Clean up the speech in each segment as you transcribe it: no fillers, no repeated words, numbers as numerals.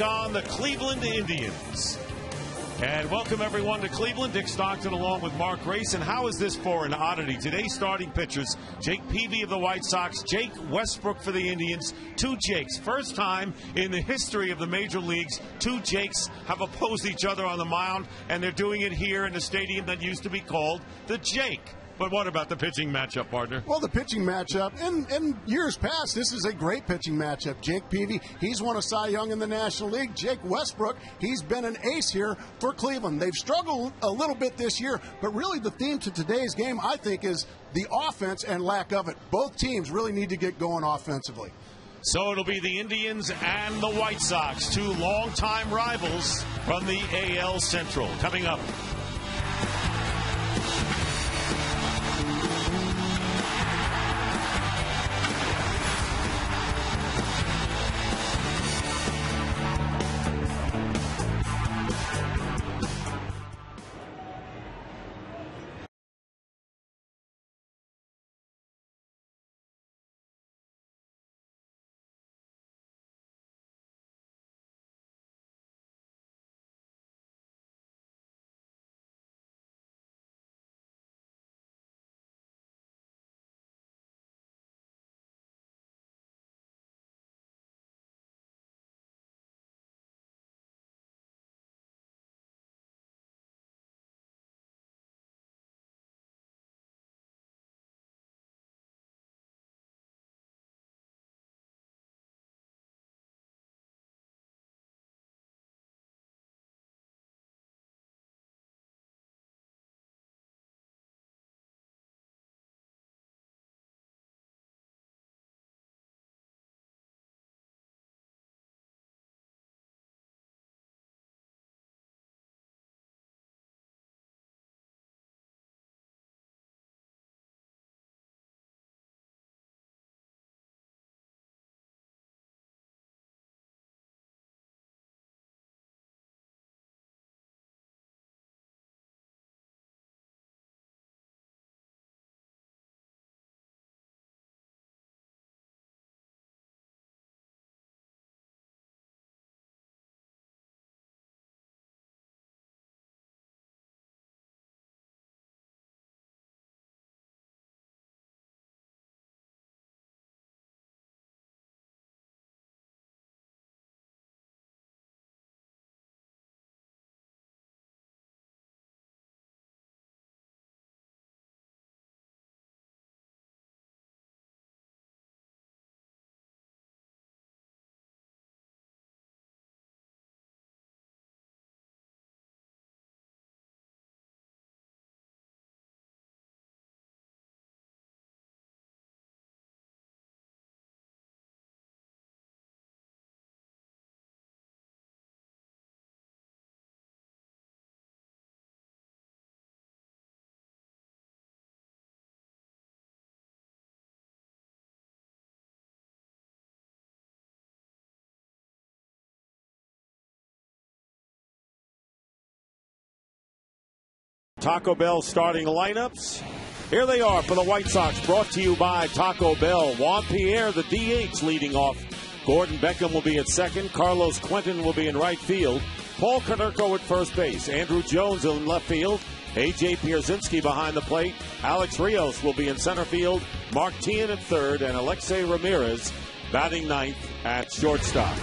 take on the Cleveland Indians. And welcome, everyone, to Cleveland. Dick Stockton along with Mark Grayson. How is this for an oddity? Today's starting pitchers, Jake Peavy of the White Sox, Jake Westbrook for the Indians. Two Jakes. First time in the history of the major leagues, two Jakes have opposed each other on the mound, and they're doing it here in the stadium that used to be called the Jake. But what about the pitching matchup, partner? Well, the pitching matchup, in years past, this is a great pitching matchup. Jake Peavy, he's won a Cy Young in the National League. Jake Westbrook, he's been an ace here for Cleveland. They've struggled a little bit this year, but really the theme to today's game, I think, is the offense and lack of it. Both teams really need to get going offensively. So it'll be the Indians and the White Sox, two longtime rivals from the AL Central. Coming up. Taco Bell starting lineups. Here they are for the White Sox, brought to you by Taco Bell. Juan Pierre, the DH, leading off. Gordon Beckham will be at second. Carlos Quentin will be in right field. Paul Konerko at first base. Andrew Jones in left field. A.J. Pierzynski behind the plate. Alex Rios will be in center field. Mark Teahan at third. And Alexei Ramirez batting ninth at shortstop.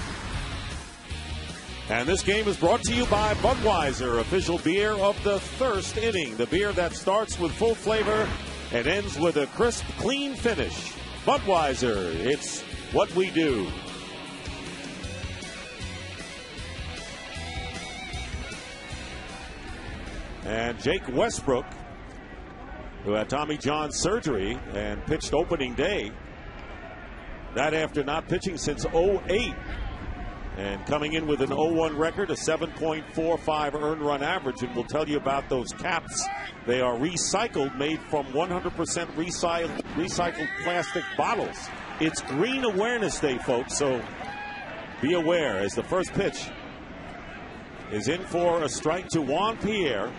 And this game is brought to you by Budweiser, official beer of the first inning. The beer that starts with full flavor and ends with a crisp, clean finish. Budweiser, it's what we do. And Jake Westbrook, who had Tommy John surgery and pitched opening day, that after not pitching since 2008. And coming in with an 0-1 record, a 7.45 earned run average. And we'll tell you about those caps. They are recycled, made from 100% recycled plastic bottles. It's Green Awareness Day, folks, so be aware as the first pitch is in for a strike to Juan Pierre.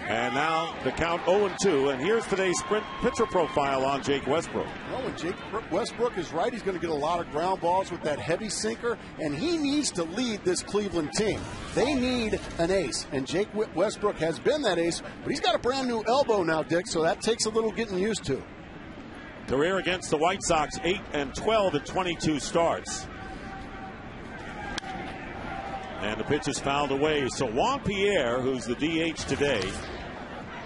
And now the count 0-2. And here's today's sprint pitcher profile on Jake Westbrook. Well, when Jake Westbrook is right, he's going to get a lot of ground balls with that heavy sinker, and he needs to lead this Cleveland team. They need an ace, and Jake Westbrook has been that ace, but he's got a brand new elbow now, Dick, so that takes a little getting used to. Career against the White Sox, 8-12 in 22 starts. And the pitch is fouled away. So Juan Pierre, who's the DH today,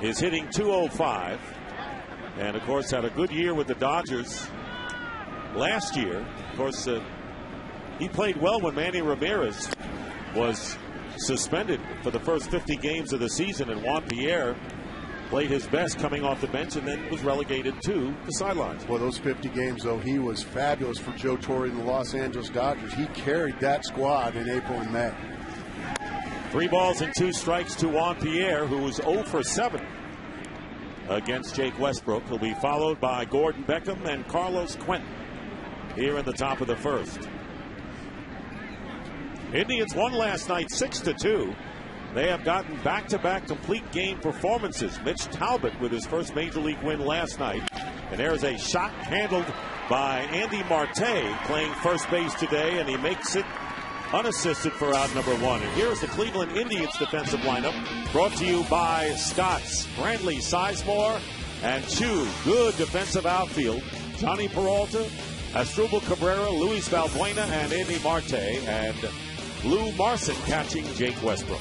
is hitting .205. And, of course, had a good year with the Dodgers last year. Of course, he played well when Manny Ramirez was suspended for the first 50 games of the season. And Juan Pierre played his best coming off the bench and then was relegated to the sidelines. Well, those 50 games, though, he was fabulous for Joe Torre and the Los Angeles Dodgers. He carried that squad in April and May. 3 balls and 2 strikes to Juan Pierre, who was 0 for 7 against Jake Westbrook. He'll be followed by Gordon Beckham and Carlos Quentin here in the top of the first. Indians won last night 6-2. They have gotten back-to-back complete game performances. Mitch Talbot with his first major league win last night. And there's a shot handled by Andy Marte playing first base today, and he makes it unassisted for out number 1. And here's the Cleveland Indians defensive lineup, brought to you by Scott's, Brantley, Sizemore, and 2 good defensive outfield. Johnny Peralta, Asdrubal Cabrera, Luis Valbuena, and Andy Marte, and Lou Marson catching Jake Westbrook.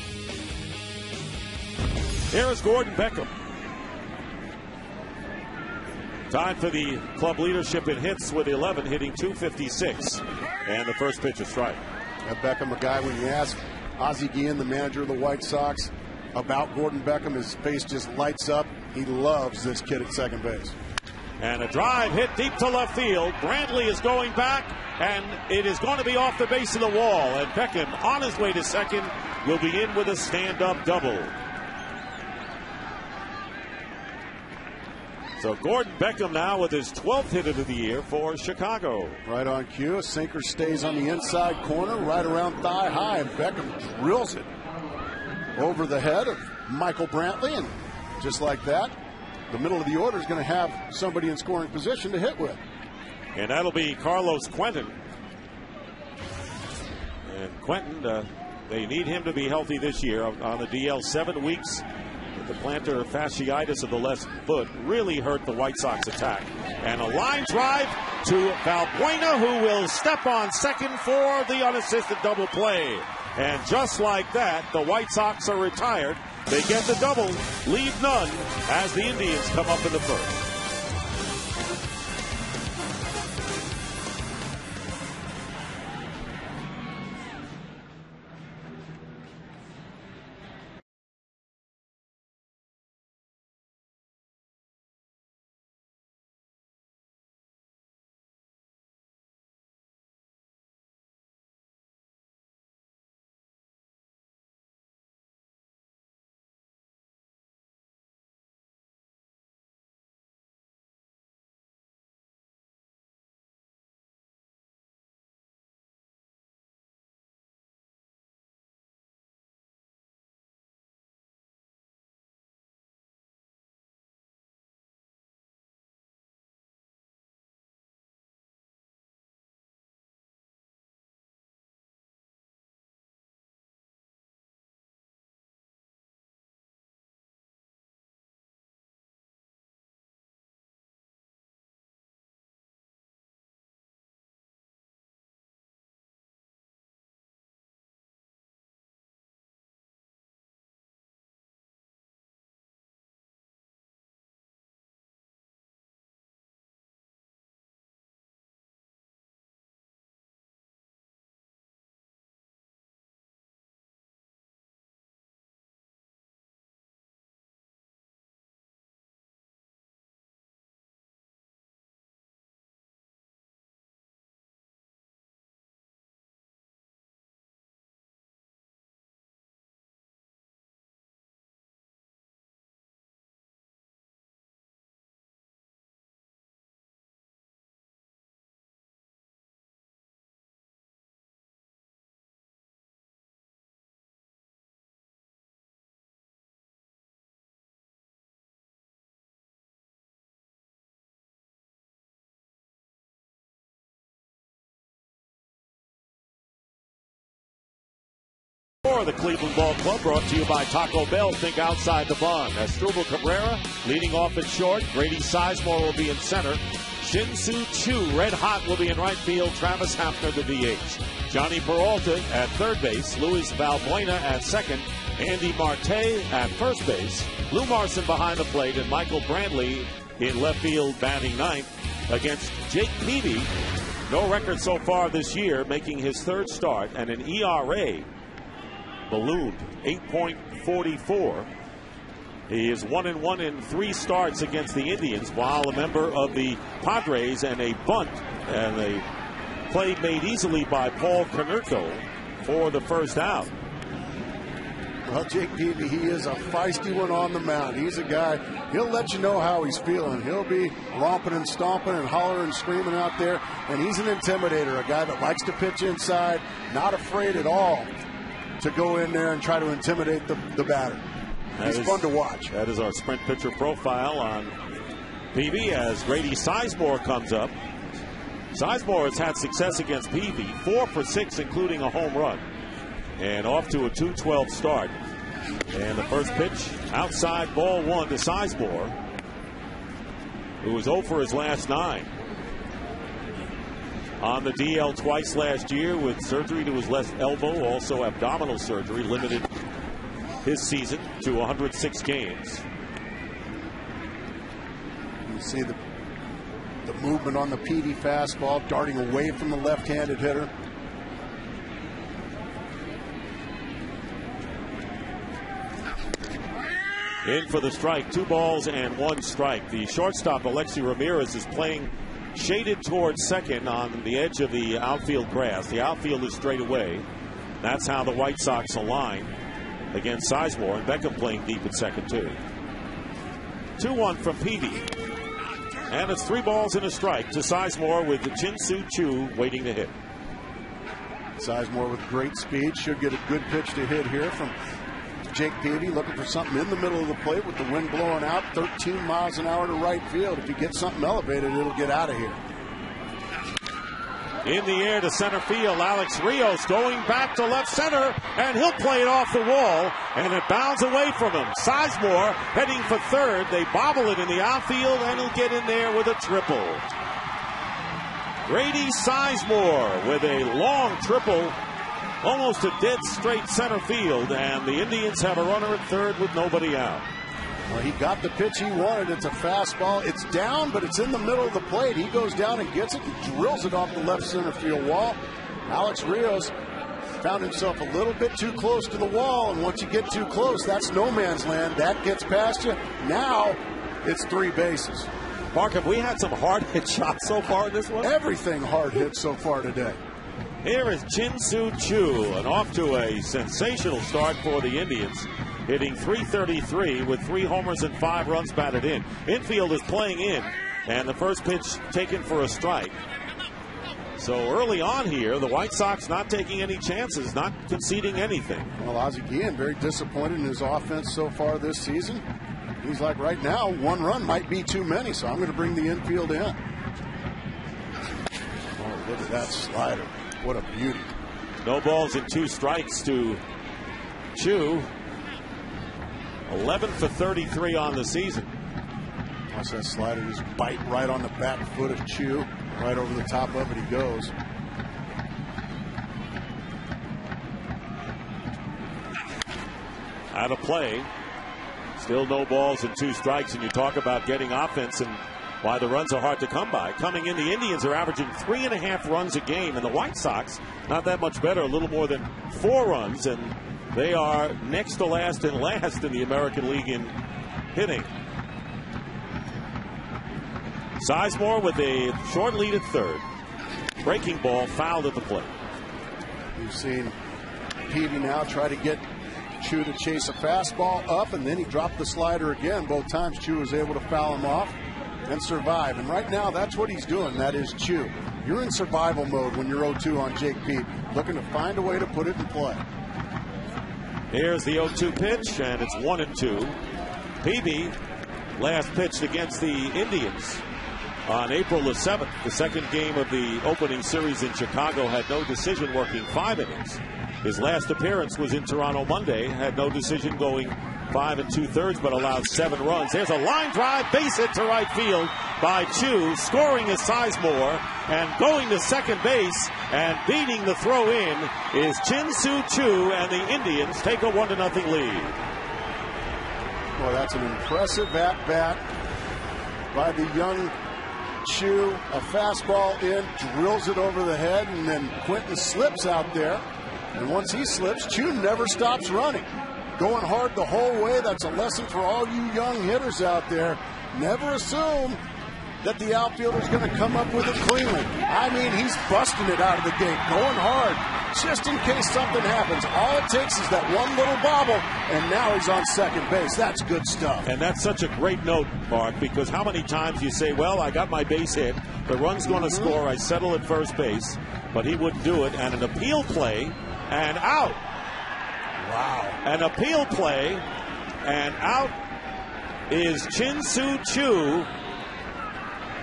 Here is Gordon Beckham. Tied for the club leadership in hits with 11, hitting .256. And the first pitch is strike. Beckham, a guy, when you ask Ozzie Guillen, the manager of the White Sox, about Gordon Beckham, his face just lights up. He loves this kid at second base. And a drive hit deep to left field. Brantley is going back, and it is going to be off the base of the wall. And Beckham, on his way to second, will be in with a stand-up double. So Gordon Beckham now with his 12th hit of the year for Chicago. Right on cue. A sinker stays on the inside corner, right around thigh high, and Beckham drills it over the head of Michael Brantley. And just like that, the middle of the order is going to have somebody in scoring position to hit with. And that'll be Carlos Quentin. And Quentin, they need him to be healthy this year on the DL. 7 weeks. The plantar fasciitis of the left foot really hurt the White Sox attack. And a line drive to Valbuena, who will step on second for the unassisted double play. And just like that, the White Sox are retired. They get the double, leave none, as the Indians come up in the first. more of the Cleveland Ball Club, brought to you by Taco Bell. Think outside the bun. Asdrubal Cabrera leading off at short. Grady Sizemore will be in center. Shin-Soo Choo, red hot, will be in right field. Travis Hafner, the DH. Johnny Peralta at third base. Luis Valbuena at second. Andy Marte at first base. Lou Marson behind the plate, and Michael Brantley in left field batting ninth against Jake Peavy. No record so far this year, making his third start, and an ERA ballooned 8.44. He is 1-1 in 3 starts against the Indians, while a member of the Padres, and a bunt and a play made easily by Paul Konerko for the first out. Well, Jake Peavy, he is a feisty one on the mound. He's a guy, he'll let you know how he's feeling. He'll be romping and stomping and hollering and screaming out there, and he's an intimidator, a guy that likes to pitch inside, not afraid at all to go in there and try to intimidate the batter. He's fun to watch. That is our sprint pitcher profile on Peavy as Grady Sizemore comes up. Sizemore has had success against Peavy, 4 for 6, including a home run. And off to a 2-12 start. And the first pitch, outside, ball 1 to Sizemore, who was 0 for his last 9. On the DL twice last year with surgery to his left elbow, also abdominal surgery, limited his season to 106 games. You see the movement on the Peavy fastball, darting away from the left-handed hitter. In for the strike, 2 balls and 1 strike. The shortstop, Alexi Ramirez, is playing shaded towards second on the edge of the outfield grass. The outfield is straight away. That's how the White Sox align against Sizemore, and Beckham playing deep at second too. 2-1 from Peavy. And it's 3 balls and a strike to Sizemore, with the Shin-Soo Choo waiting to hit. Sizemore with great speed, should get a good pitch to hit here from Jake Peavy, looking for something in the middle of the plate with the wind blowing out 13 miles an hour to right field. If you get something elevated, it'll get out of here. In the air to center field, Alex Rios going back to left center, and he'll play it off the wall, and it bounds away from him. Sizemore heading for third. They bobble it in the outfield, and he'll get in there with a triple. Grady Sizemore with a long triple, almost a dead straight center field, and the Indians have a runner at third with nobody out. Well, he got the pitch he wanted. It's a fastball. It's down, but it's in the middle of the plate. He goes down and gets it and drills it off the left center field wall. Alex Rios found himself a little bit too close to the wall, and once you get too close, that's no man's land. That gets past you. Now it's 3 bases. Mark, have we had some hard hit shots so far in this one? Everything hard hit so far today. Here is Shin-Soo Choo, and off to a sensational start for the Indians, hitting .333 with 3 homers and 5 runs batted in. Infield is playing in, and the first pitch taken for a strike. So early on here, the White Sox not taking any chances, not conceding anything. Well, Ozzie Guillen very disappointed in his offense so far this season. He's like, right now, 1 run might be too many, so I'm going to bring the infield in. Oh, look at that slider. What a beauty. No balls and 2 strikes to Choo. 11 for 33 on the season. Watch that slider just bite right on the back foot of Choo. Right over the top of it he goes. Out of play. Still no balls and 2 strikes, and you talk about getting offense and why the runs are hard to come by. Coming in, the Indians are averaging 3.5 runs a game, and the White Sox not that much better, a little more than 4 runs, and they are next to last and last in the American League in hitting. Sizemore with a short lead at third. Breaking ball fouled at the plate. We've seen Peavy now try to get Choo to chase a fastball up, and then he dropped the slider again. Both times Choo was able to foul him off and survive. And right now, that's what he's doing. That is Choo. You're in survival mode when you're 0-2 on Jake Peavy, looking to find a way to put it in play. Here's the 0-2 pitch, and it's 1-2. Peavy last pitched against the Indians on April the 7th. The second game of the opening series in Chicago had no decision, working 5 innings. His last appearance was in Toronto Monday. Had no decision, going 5 2/3, but allowed 7 runs. There's a line drive, base hit to right field by Chu. Scoring is Sizemore, and going to second base and beating the throw in is Chin-Soo Chu, and the Indians take a 1-0 lead. Boy, that's an impressive at-bat by the young Chu. A fastball in, drills it over the head, and then Quentin slips out there. And once he slips, Chu never stops running. Going hard the whole way. That's a lesson for all you young hitters out there. Never assume that the outfielder's going to come up with it cleanly. I mean, he's busting it out of the gate, going hard, just in case something happens. All it takes is that one little bobble, and now he's on second base. That's good stuff. And that's such a great note, Mark, because how many times you say, well, I got my base hit, the run's going to score, I settle at first base, but he wouldn't do it, and an appeal play, and out. Wow. An appeal play, and out is Chin-Soo Chu,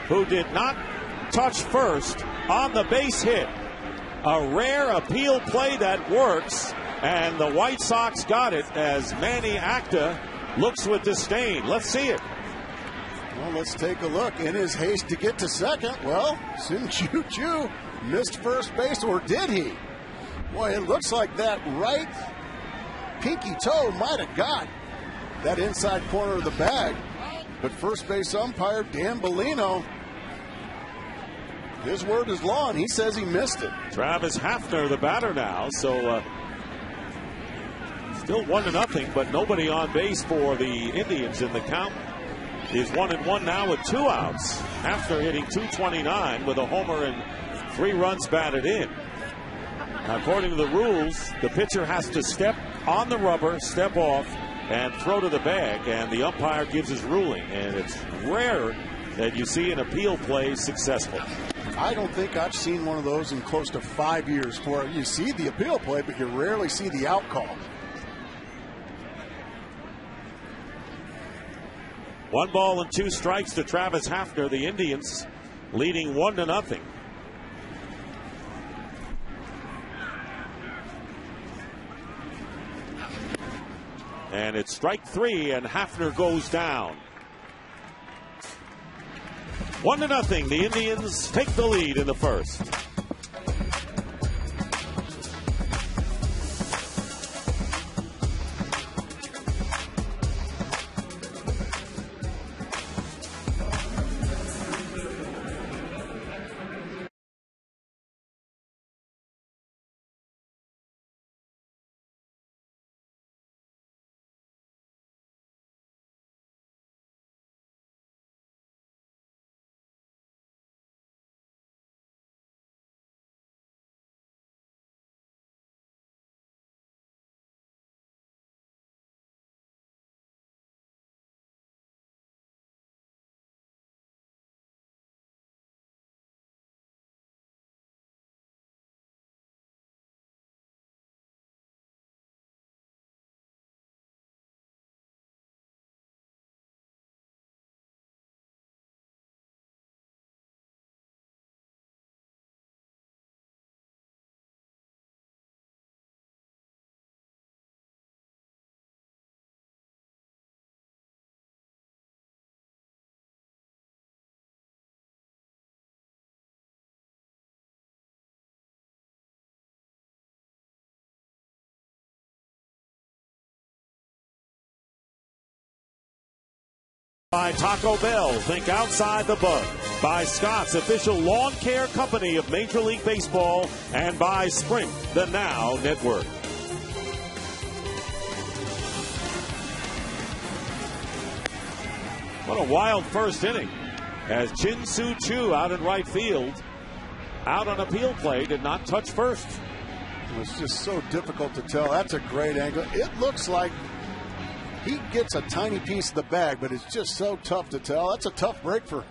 who did not touch first on the base hit. A rare appeal play that works, and the White Sox got it as Manny Acta looks with disdain. Let's see it. Well, let's take a look. In his haste to get to second, well, Chin-Soo Chu missed first base, or did he? Boy, it looks like that right pinky toe might have got that inside corner of the bag. But first base umpire Dan Bellino, his word is law, and he says he missed it. Travis Hafner, the batter now, so still 1-0, but nobody on base for the Indians, and the count is 1-1 now with 2 outs. Hafner hitting .229 with a homer and 3 runs batted in. Now, according to the rules, the pitcher has to step on the rubber, step off, and throw to the bag, and the umpire gives his ruling, and it's rare that you see an appeal play successful. I don't think I've seen one of those in close to 5 years. For you see the appeal play, but you rarely see the out call. 1 ball and 2 strikes to Travis Hafner. The Indians leading 1-0. And it's strike 3, and Hafner goes down. 1-0. The Indians take the lead in the first. By Taco Bell, think outside the bud. By Scott's, official lawn care company of Major League Baseball. And by Sprint, the Now Network. What a wild first inning, as Chin-Soo Chu out in right field, out on appeal play, did not touch first. It was just so difficult to tell. That's a great angle. It looks like he gets a tiny piece of the bag, but it's just so tough to tell. That's a tough break for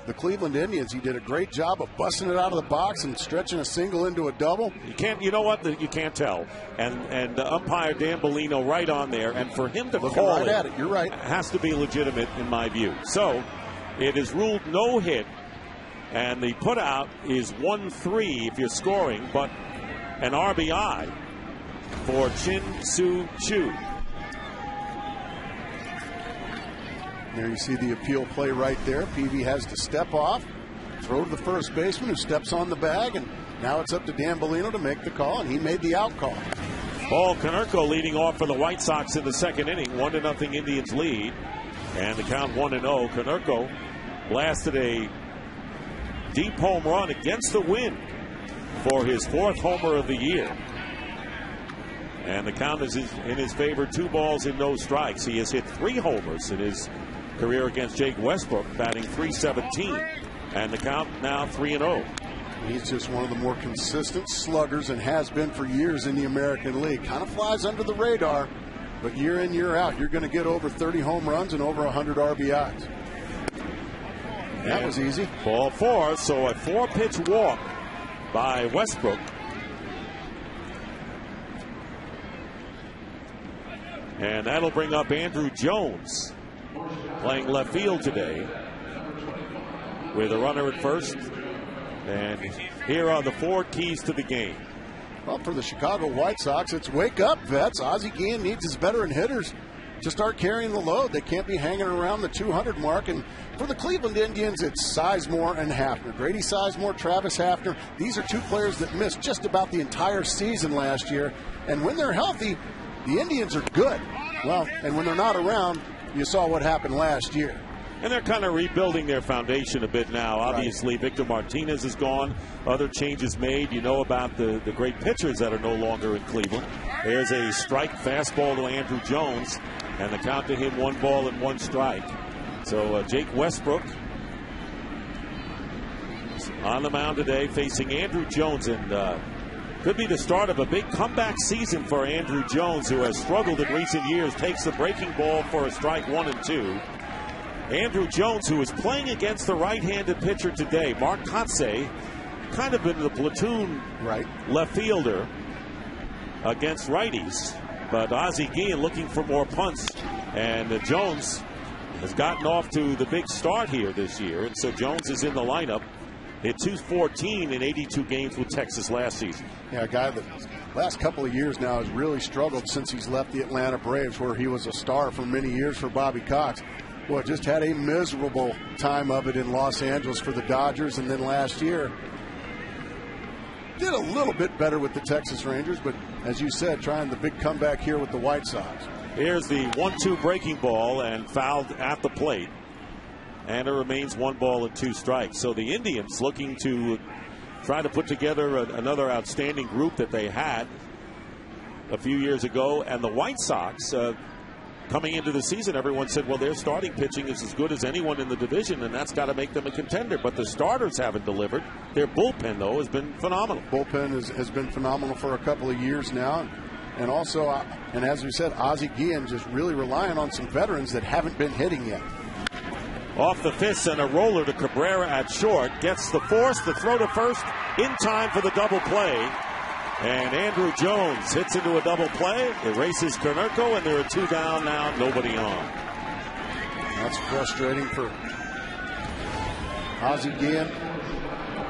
the Cleveland Indians. He did a great job of busting it out of the box and stretching a single into a double. You know what? You can't tell. And the umpire, Dan Bellino, right on there. And for him to call right at it, you're right, has to be legitimate in my view. So it is ruled no hit, and the put out is 1-3 if you're scoring, but an RBI. for Chin Soo Choo. There you see the appeal play right there. Peavy has to step off, throw to the first baseman who steps on the bag, and now it's up to Dan Bellino to make the call, and he made the out call. Paul Konerko leading off for the White Sox in the second inning. 1-0 Indians lead. And the count 1-0. Konerko blasted a deep home run against the wind for his 4th homer of the year. And the count is in his favor, 2 balls and no strikes. He has hit 3 homers in his career against Jake Westbrook, batting .317. And the count now 3-0. He's just one of the more consistent sluggers and has been for years in the American League. Kind of flies under the radar, but year in, year out, you're going to get over 30 home runs and over 100 RBIs. That was easy. Ball 4, so a 4-pitch walk by Westbrook. And that'll bring up Andrew Jones, playing left field today, with a runner at first. And here are the 4 keys to the game. Well, for the Chicago White Sox, it's wake up, vets. Ozzie Guillen needs his veteran hitters to start carrying the load. They can't be hanging around the 200 mark. And for the Cleveland Indians, it's Sizemore and Hafner. Grady Sizemore, Travis Hafner. These are 2 players that missed just about the entire season last year. And when they're healthy, the Indians are good. Well, and when they're not around, you saw what happened last year. And they're kind of rebuilding their foundation a bit now. Obviously, right. Victor Martinez is gone. Other changes made. You know about the great pitchers that are no longer in Cleveland. There's a strike fastball to Andrew Jones, and the count to him 1 ball and 1 strike. So Jake Westbrook on the mound today facing Andrew Jones, and could be the start of a big comeback season for Andrew Jones, who has struggled in recent years. Takes the breaking ball for a strike 1 and 2. Andrew Jones, who is playing against the right-handed pitcher today, Mark Kotsay, kind of been the platoon left fielder against righties. But Ozzie Guillen looking for more punts. And Jones has gotten off to the big start here this year. And so Jones is in the lineup. Hit .214 in 82 games with Texas last season. Yeah, a guy that last couple of years now has really struggled since he's left the Atlanta Braves, where he was a star for many years for Bobby Cox. Well, just had a miserable time of it in Los Angeles for the Dodgers, and then last year did a little bit better with the Texas Rangers, but as you said, trying the big comeback here with the White Sox. Here's the 1-2 breaking ball, and fouled at the plate, and it remains 1 ball and 2 strikes. So the Indians looking to try to put together another outstanding group that they had a few years ago, and the White Sox coming into the season, everyone said, well, their starting pitching is as good as anyone in the division, and that's got to make them a contender. But the starters haven't delivered. Their bullpen, though, has been phenomenal. Bullpen has been phenomenal for a couple of years now. And also, and as we said, Ozzie Guillen just really relying on some veterans that haven't been hitting yet. Off the fists and a roller to Cabrera at short. Gets the force, the throw to first in time for the double play. And Andrew Jones hits into a double play, erases Konerko, and there are 2 down now, nobody on. That's frustrating for Ozzie Guillen.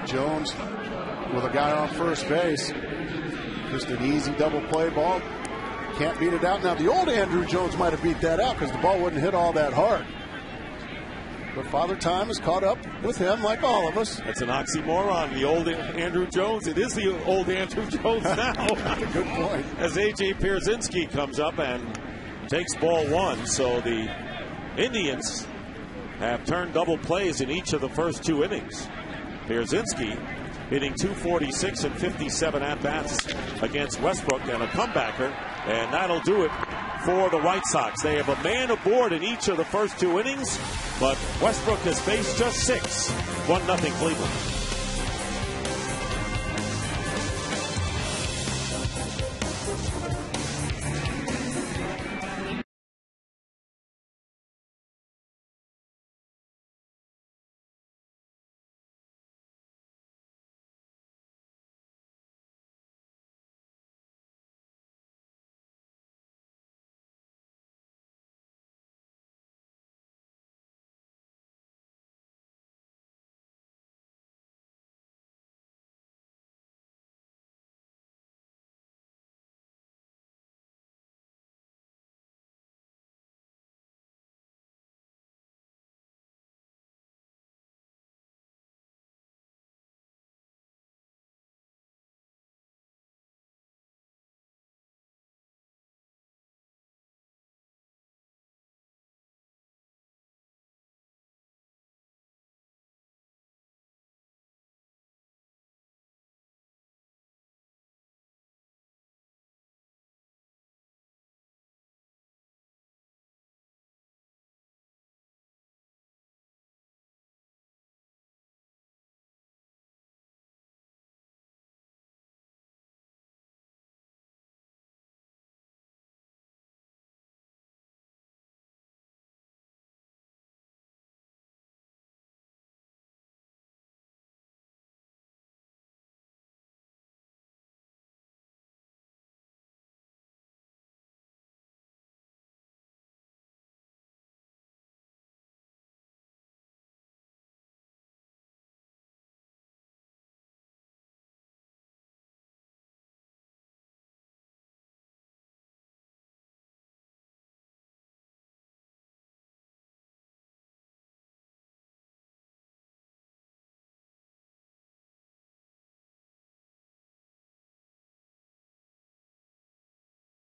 Jones with a guy on first base. Just an easy double play ball. Can't beat it out. Now, the old Andrew Jones might have beat that out because the ball wouldn't hit all that hard. But Father Time has caught up with him, like all of us. That's an oxymoron, the old Andrew Jones. It is the old Andrew Jones now. Good point. As A.J. Pierzynski comes up and takes ball 1. So the Indians have turned double plays in each of the first 2 innings. Pierzynski hitting .246 and 57 at-bats against Westbrook, and a comebacker. And that'll do it for the White Sox. They have a man aboard in each of the first 2 innings, but Westbrook has faced just 6. 1-0 Cleveland.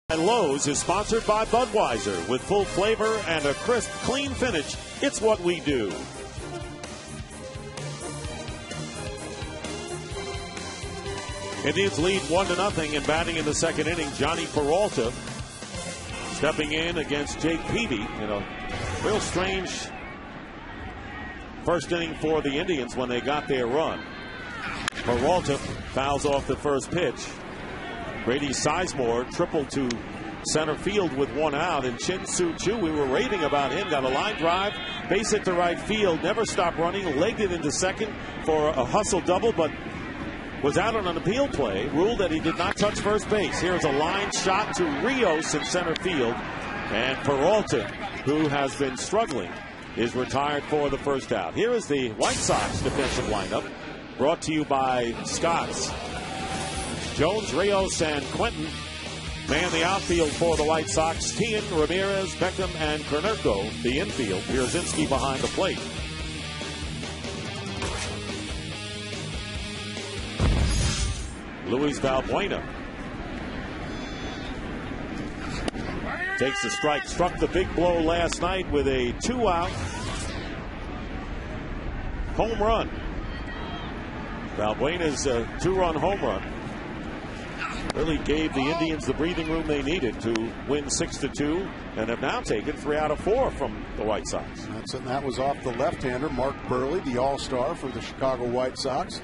And Lowe's is sponsored by Budweiser. With full flavor and a crisp, clean finish, it's what we do. Indians lead 1-0 and batting in the second inning. Johnny Peralta stepping in against Jake Peavy in a real strange first inning for the Indians when they got their run. Peralta fouls off the first pitch. Brady Sizemore tripled to center field with one out, and Chin Soo Choo, we were raving about him, got a line drive, base hit to right field, never stopped running, legged it into second for a hustle double, but was out on an appeal play, ruled that he did not touch first base. Here's a line shot to Rios in center field, and Peralta, who has been struggling, is retired for the first out. Here is the White Sox defensive lineup, brought to you by Scott's. Jones, Rios, and Quentin man the outfield for the White Sox. Tien, Ramirez, Beckham, and Konerko the infield. Pierzynski behind the plate. Luis Valbuena takes the strike. Struck the big blow last night with a 2-out home run. Valbuena's 2-run home run really gave the Indians the breathing room they needed to win 6-2, and have now taken 3 out of 4 from the White Sox. That was off the left-hander, Mark Burley, the all-star for the Chicago White Sox.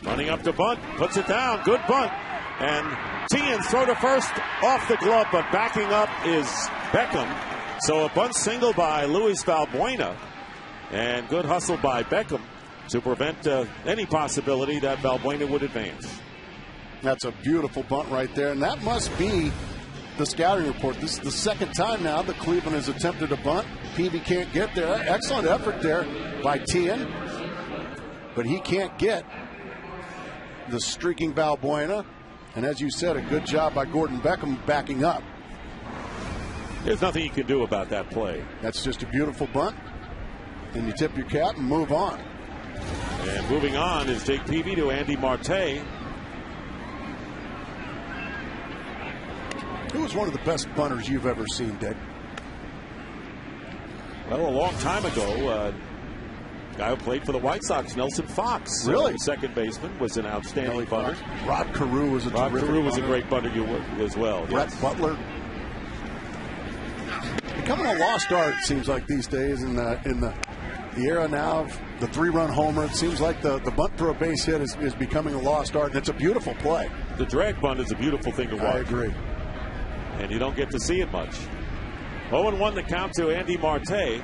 Running up to bunt, puts it down, good bunt, and Tien's throw to first off the glove, but backing up is Beckham. So a bunt single by Luis Valbuena, and good hustle by Beckham to prevent any possibility that Valbuena would advance. That's a beautiful bunt right there, and that must be the scouting report. This is the second time now that Cleveland has attempted a bunt. Peavy can't get there. Excellent effort there by Tien, but he can't get the streaking Valbuena. And as you said, a good job by Gordon Beckham backing up. There's nothing you can do about that play. That's just a beautiful bunt, and you tip your cap and move on. And moving on is Jake Peavy to Andy Marte. Who was one of the best bunters you've ever seen, Dick? Well, a long time ago, guy who played for the White Sox, Nelson Fox. Really? Second baseman, was an outstanding bunter. Rod Carew was a great bunter as well. Brett yes. Butler. Becoming a lost art, it seems like these days in the era now of the 3-run homer. It seems like the bunt for a base hit is becoming a lost art, and it's a beautiful play. The drag bunt is a beautiful thing to watch. I agree. And you don't get to see it much. 0-1 the count to Andy Marte,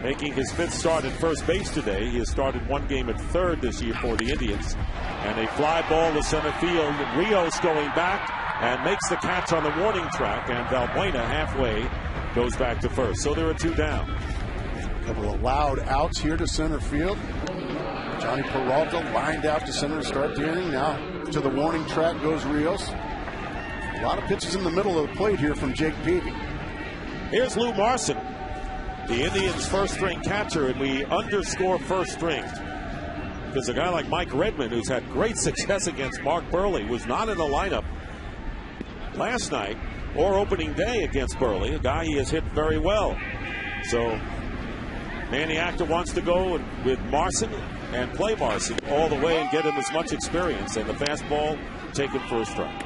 making his 5th start at first base today. He has started 1 game at third this year for the Indians. And a fly ball to center field. Rios going back and makes the catch on the warning track, and Valbuena halfway goes back to first. So there are 2 down. A couple of loud outs here to center field. Johnny Peralta lined out to center to start the inning. Now to the warning track goes Rios. A lot of pitches in the middle of the plate here from Jake Peavy. Here's Lou Marson, the Indians' first-string catcher, and we underscore first string because a guy like Mike Redmond, who's had great success against Mark Burley, was not in the lineup last night or opening day against Burley, a guy he has hit very well. So Manny Acta wants to go with Marson and play Marson all the way and get him as much experience, and the fastball taken for a strike.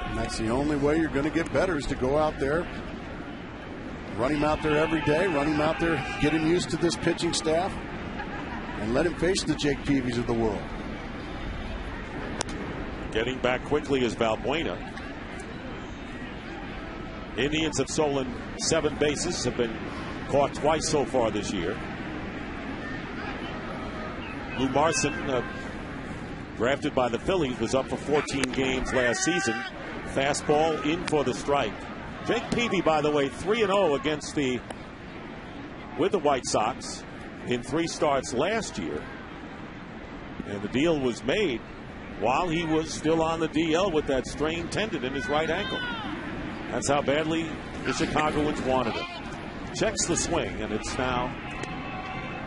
And that's the only way you're going to get better, is to go out there, run him out there every day, run him out there, get him used to this pitching staff, and let him face the Jake Peavys of the world. Getting back quickly is Valbuena. Indians have stolen 7 bases, have been caught twice so far this year. Lou Marson, drafted by the Phillies, was up for 14 games last season. Fastball in for the strike. Jake Peavy, by the way, 3-0 against with the White Sox in 3 starts last year. And the deal was made while he was still on the DL with that strained tendon in his right ankle. That's how badly the Chicagoans wanted him. Checks the swing, and it's now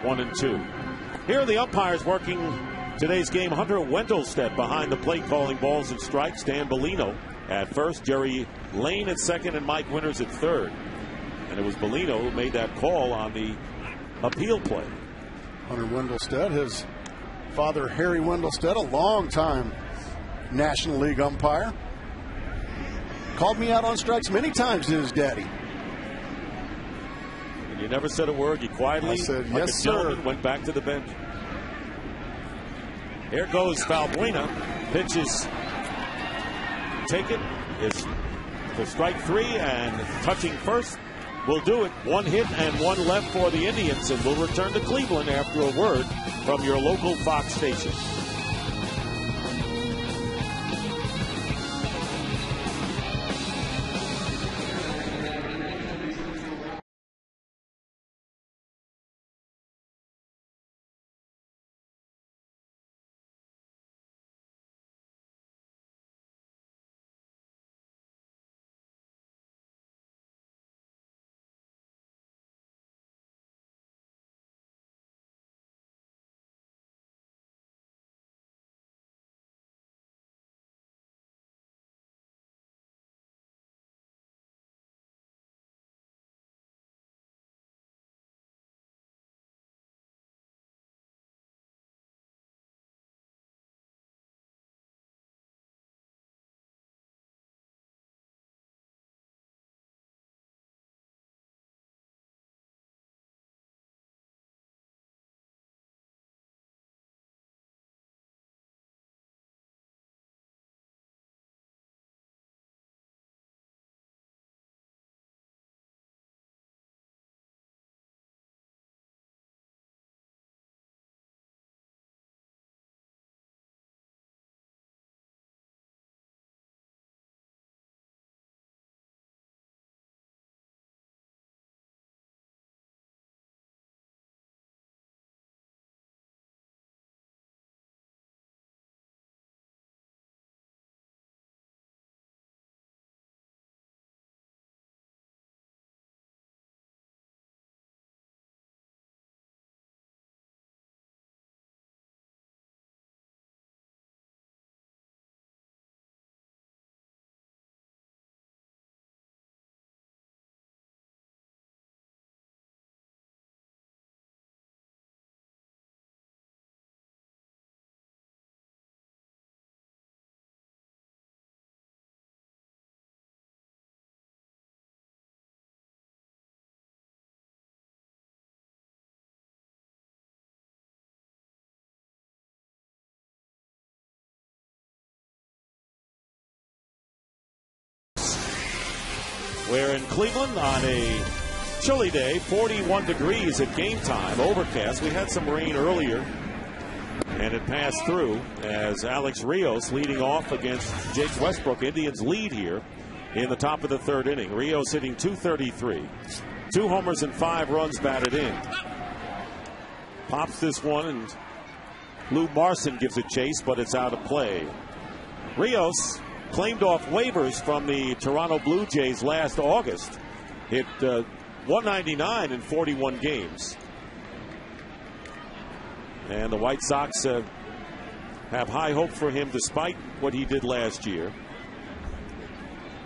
1-2. Here are the umpires working Today's game, Hunter Wendelstedt behind the plate calling balls and strikes. Dan Bellino at first, Jerry Lane at second, and Mike Winters at third. And it was Bellino who made that call on the appeal play. Hunter Wendelstedt, his father Harry Wendelstedt, a long-time National League umpire. Called me out on strikes many times to his daddy. And you never said a word. You quietly, I said, like yes, a gentleman, sir. went back to the bench. Here goes Valbuena. Pitches. Take it. It's for strike three, and touching first will do it. One hit and one left for the Indians, and we'll return to Cleveland after a word from your local Fox station. We're in Cleveland on a chilly day, 41 degrees at game time, overcast. We had some rain earlier, and it passed through as Alex Rios leading off against Jake Westbrook. Indians lead here in the top of the third inning. Rios hitting .233. 2 homers and 5 runs batted in. Pops this one, and Lou Marson gives a chase, but it's out of play. Rios claimed off waivers from the Toronto Blue Jays last August. Hit .199 in 41 games. And the White Sox have high hope for him despite what he did last year.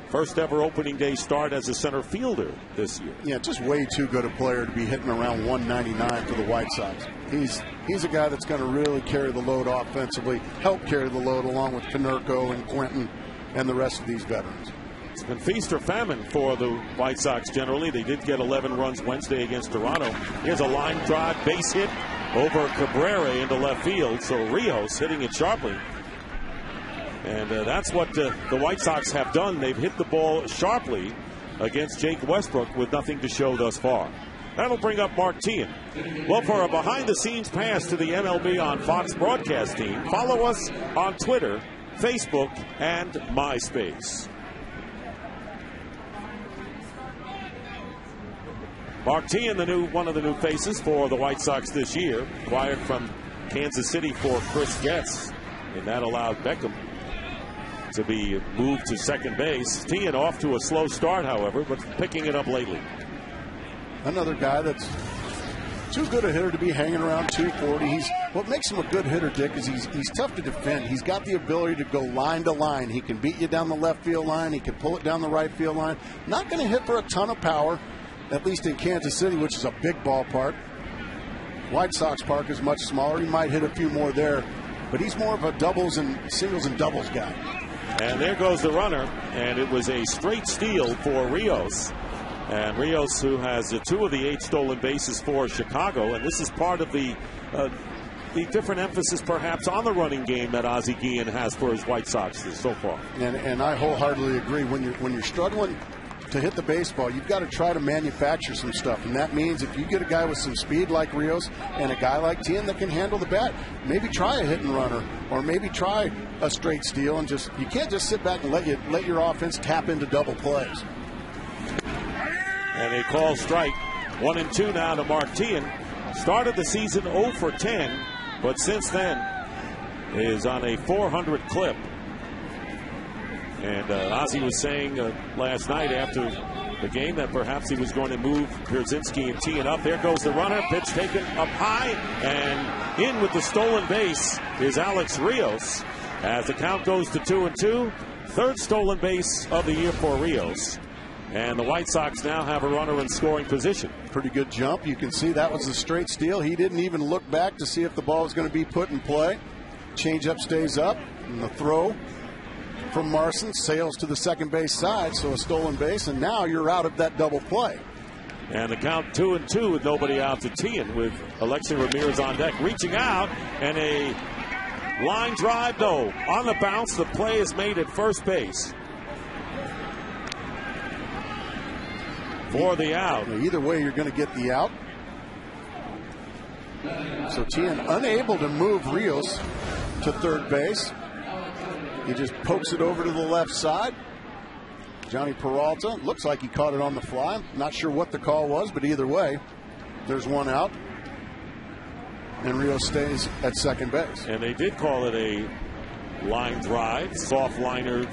First ever opening day start as a center fielder this year. Yeah, just way too good a player to be hitting around 199 for the White Sox. He's a guy that's going to really carry the load offensively, help carry the load along with Konerko and Quentin and the rest of these veterans. It's been feast or famine for the White Sox generally. They did get 11 runs Wednesday against Toronto. Here's a line drive base hit over Cabrera into left field. So Rios hitting it sharply. And that's what the White Sox have done. They've hit the ball sharply against Jake Westbrook with nothing to show thus far. That'll bring up Mark Teahan. Well, for a behind-the-scenes pass to the MLB on Fox broadcast team, follow us on Twitter, Facebook, and MySpace. Mark Teahan, one of the new faces for the White Sox this year, acquired from Kansas City for Chris Getz, and that allowed Beckham to be moved to second base. Teahan off to a slow start, however, but picking it up lately. Another guy that's too good a hitter to be hanging around 240. What makes him a good hitter, Dick, is he's tough to defend. He's got the ability to go line to line. He can beat you down the left field line. He can pull it down the right field line. Not going to hit for a ton of power, at least in Kansas City, which is a big ballpark. White Sox Park is much smaller. He might hit a few more there, but he's more of a singles and doubles guy. And there goes the runner, and it was a straight steal for Rios. And Rios, who has 2 of the 8 stolen bases for Chicago, and this is part of the different emphasis perhaps on the running game that Ozzie Guillen has for his White Sox so far. And I wholeheartedly agree. When you're struggling to hit the baseball, you've got to try to manufacture some stuff, and that means if you get a guy with some speed like Rios and a guy like Tien that can handle the bat, maybe try a hit and runner, or maybe try a straight steal, and you can't just sit back and let your offense tap into double plays. And a call strike. 1-2 now to Mark Tien. Started the season 0 for 10, but since then is on a 400 clip. And Ozzie was saying last night after the game that perhaps he was going to move Pierzynski and Tien up. There goes the runner. Pitch taken up high, and in with the stolen base is Alex Rios. As the count goes to 2-2, 3rd stolen base of the year for Rios. And the White Sox now have a runner in scoring position. Pretty good jump. You can see that was a straight steal. He didn't even look back to see if the ball was going to be put in play. Changeup stays up, and the throw from Marson sails to the second base side, so a stolen base, and now you're out of that double play. And the count 2-2 with nobody out to Tien, with Alexei Ramirez on deck, reaching out, and a line drive, though. On the bounce, the play is made at first base for the out. Either way, you're going to get the out. So Tien unable to move Rios to third base. He just pokes it over to the left side. Johnny Peralta, looks like he caught it on the fly. Not sure what the call was, but either way, there's one out. And Rios stays at second base. And they did call it a line drive, soft liner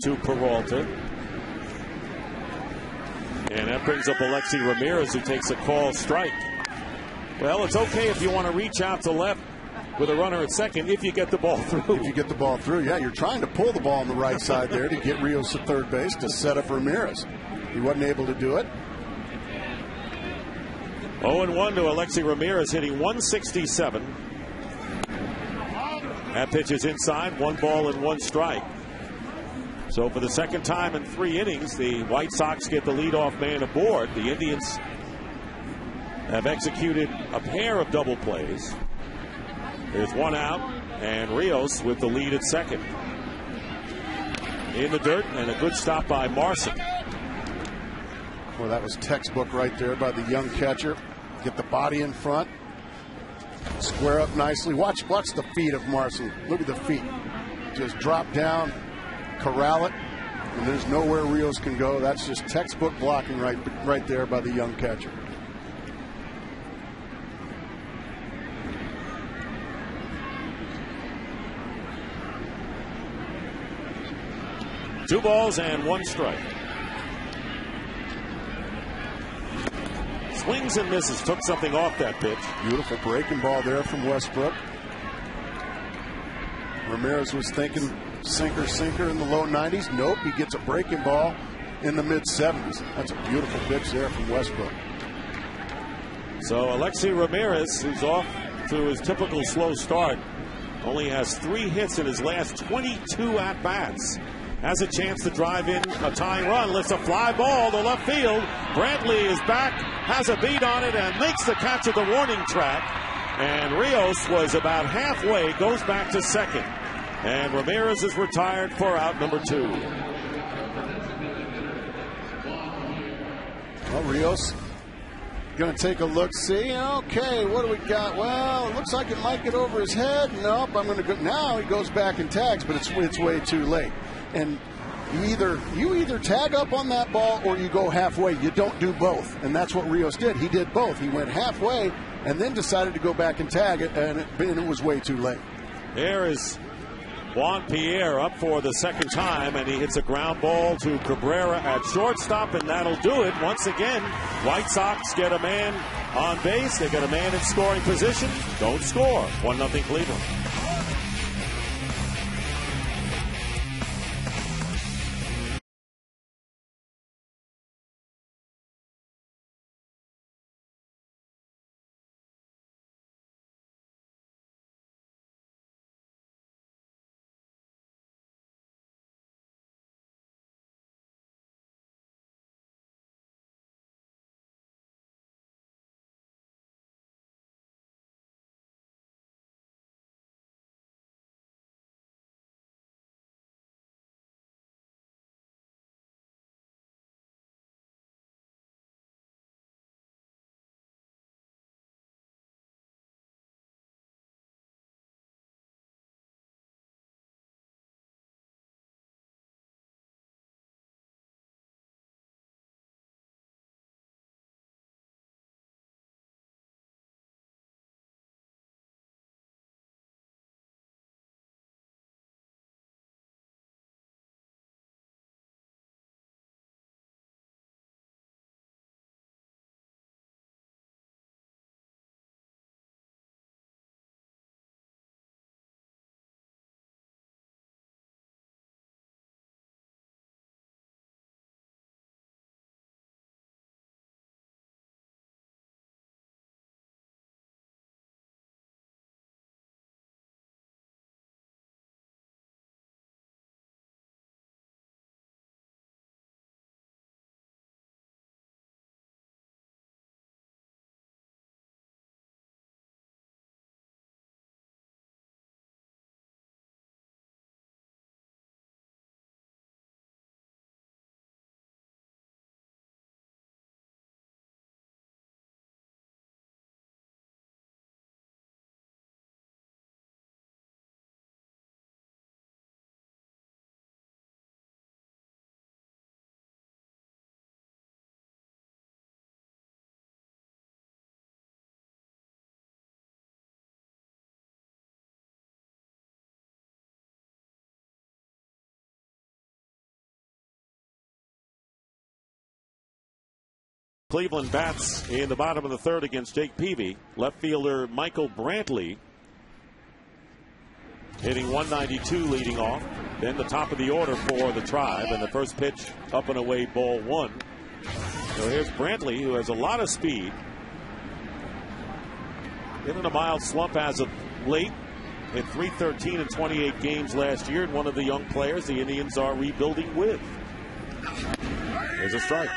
to Peralta. And that brings up Alexei Ramirez, who takes a call strike. Well, it's okay if you want to reach out to left with a runner at second if you get the ball through. If you get the ball through, yeah, you're trying to pull the ball on the right side there to get Rios to third base to set up Ramirez. He wasn't able to do it. 0-1 to Alexei Ramirez, hitting 167. That pitch is inside, 1 ball and 1 strike. So for the second time in 3 innings, the White Sox get the leadoff man aboard. The Indians have executed a pair of double plays. There's 1 out, and Rios with the lead at second. In the dirt, and a good stop by Marson. Well, that was textbook right there by the young catcher. Get the body in front. Square up nicely. Watch the feet of Marson. Look at the feet. Just drop down, corral it, and there's nowhere Rios can go. That's just textbook blocking right there by the young catcher. Two balls and 1 strike. Swings and misses. Took something off that pitch. Beautiful breaking ball there from Westbrook. Ramirez was thinking sinker in the low 90s. Nope, he gets a breaking ball in the mid 70s. That's a beautiful pitch there from Westbrook. So Alexei Ramirez, who's off to his typical slow start, only has 3 hits in his last 22 at-bats. Has a chance to drive in a tying run. Lifts a fly ball to left field. Brantley is back, has a beat on it, and makes the catch at the warning track. And Rios was about halfway, goes back to second. And Ramirez is retired for out number 2. Well, Rios going to take a look, see. Okay, what do we got? Well, it looks like it might get over his head. Nope, I'm going to go. Now he goes back and tags, but it's way too late. And you either tag up on that ball or you go halfway. You don't do both, and that's what Rios did. He did both. He went halfway and then decided to go back and tag it, and it was way too late. There is Juan Pierre up for the second time, and he hits a ground ball to Cabrera at shortstop, and that'll do it. Once again, White Sox get a man on base. They get a man in scoring position. Don't score. 1-0 Cleveland. Cleveland bats in the bottom of the third against Jake Peavy. Left fielder Michael Brantley hitting 192 leading off. Then the top of the order for the Tribe, and the first pitch up and away, ball one. So here's Brantley, who has a lot of speed. Been in a mild slump as of late. Hit .313 in 28 games last year, and one of the young players the Indians are rebuilding with. There's a strike.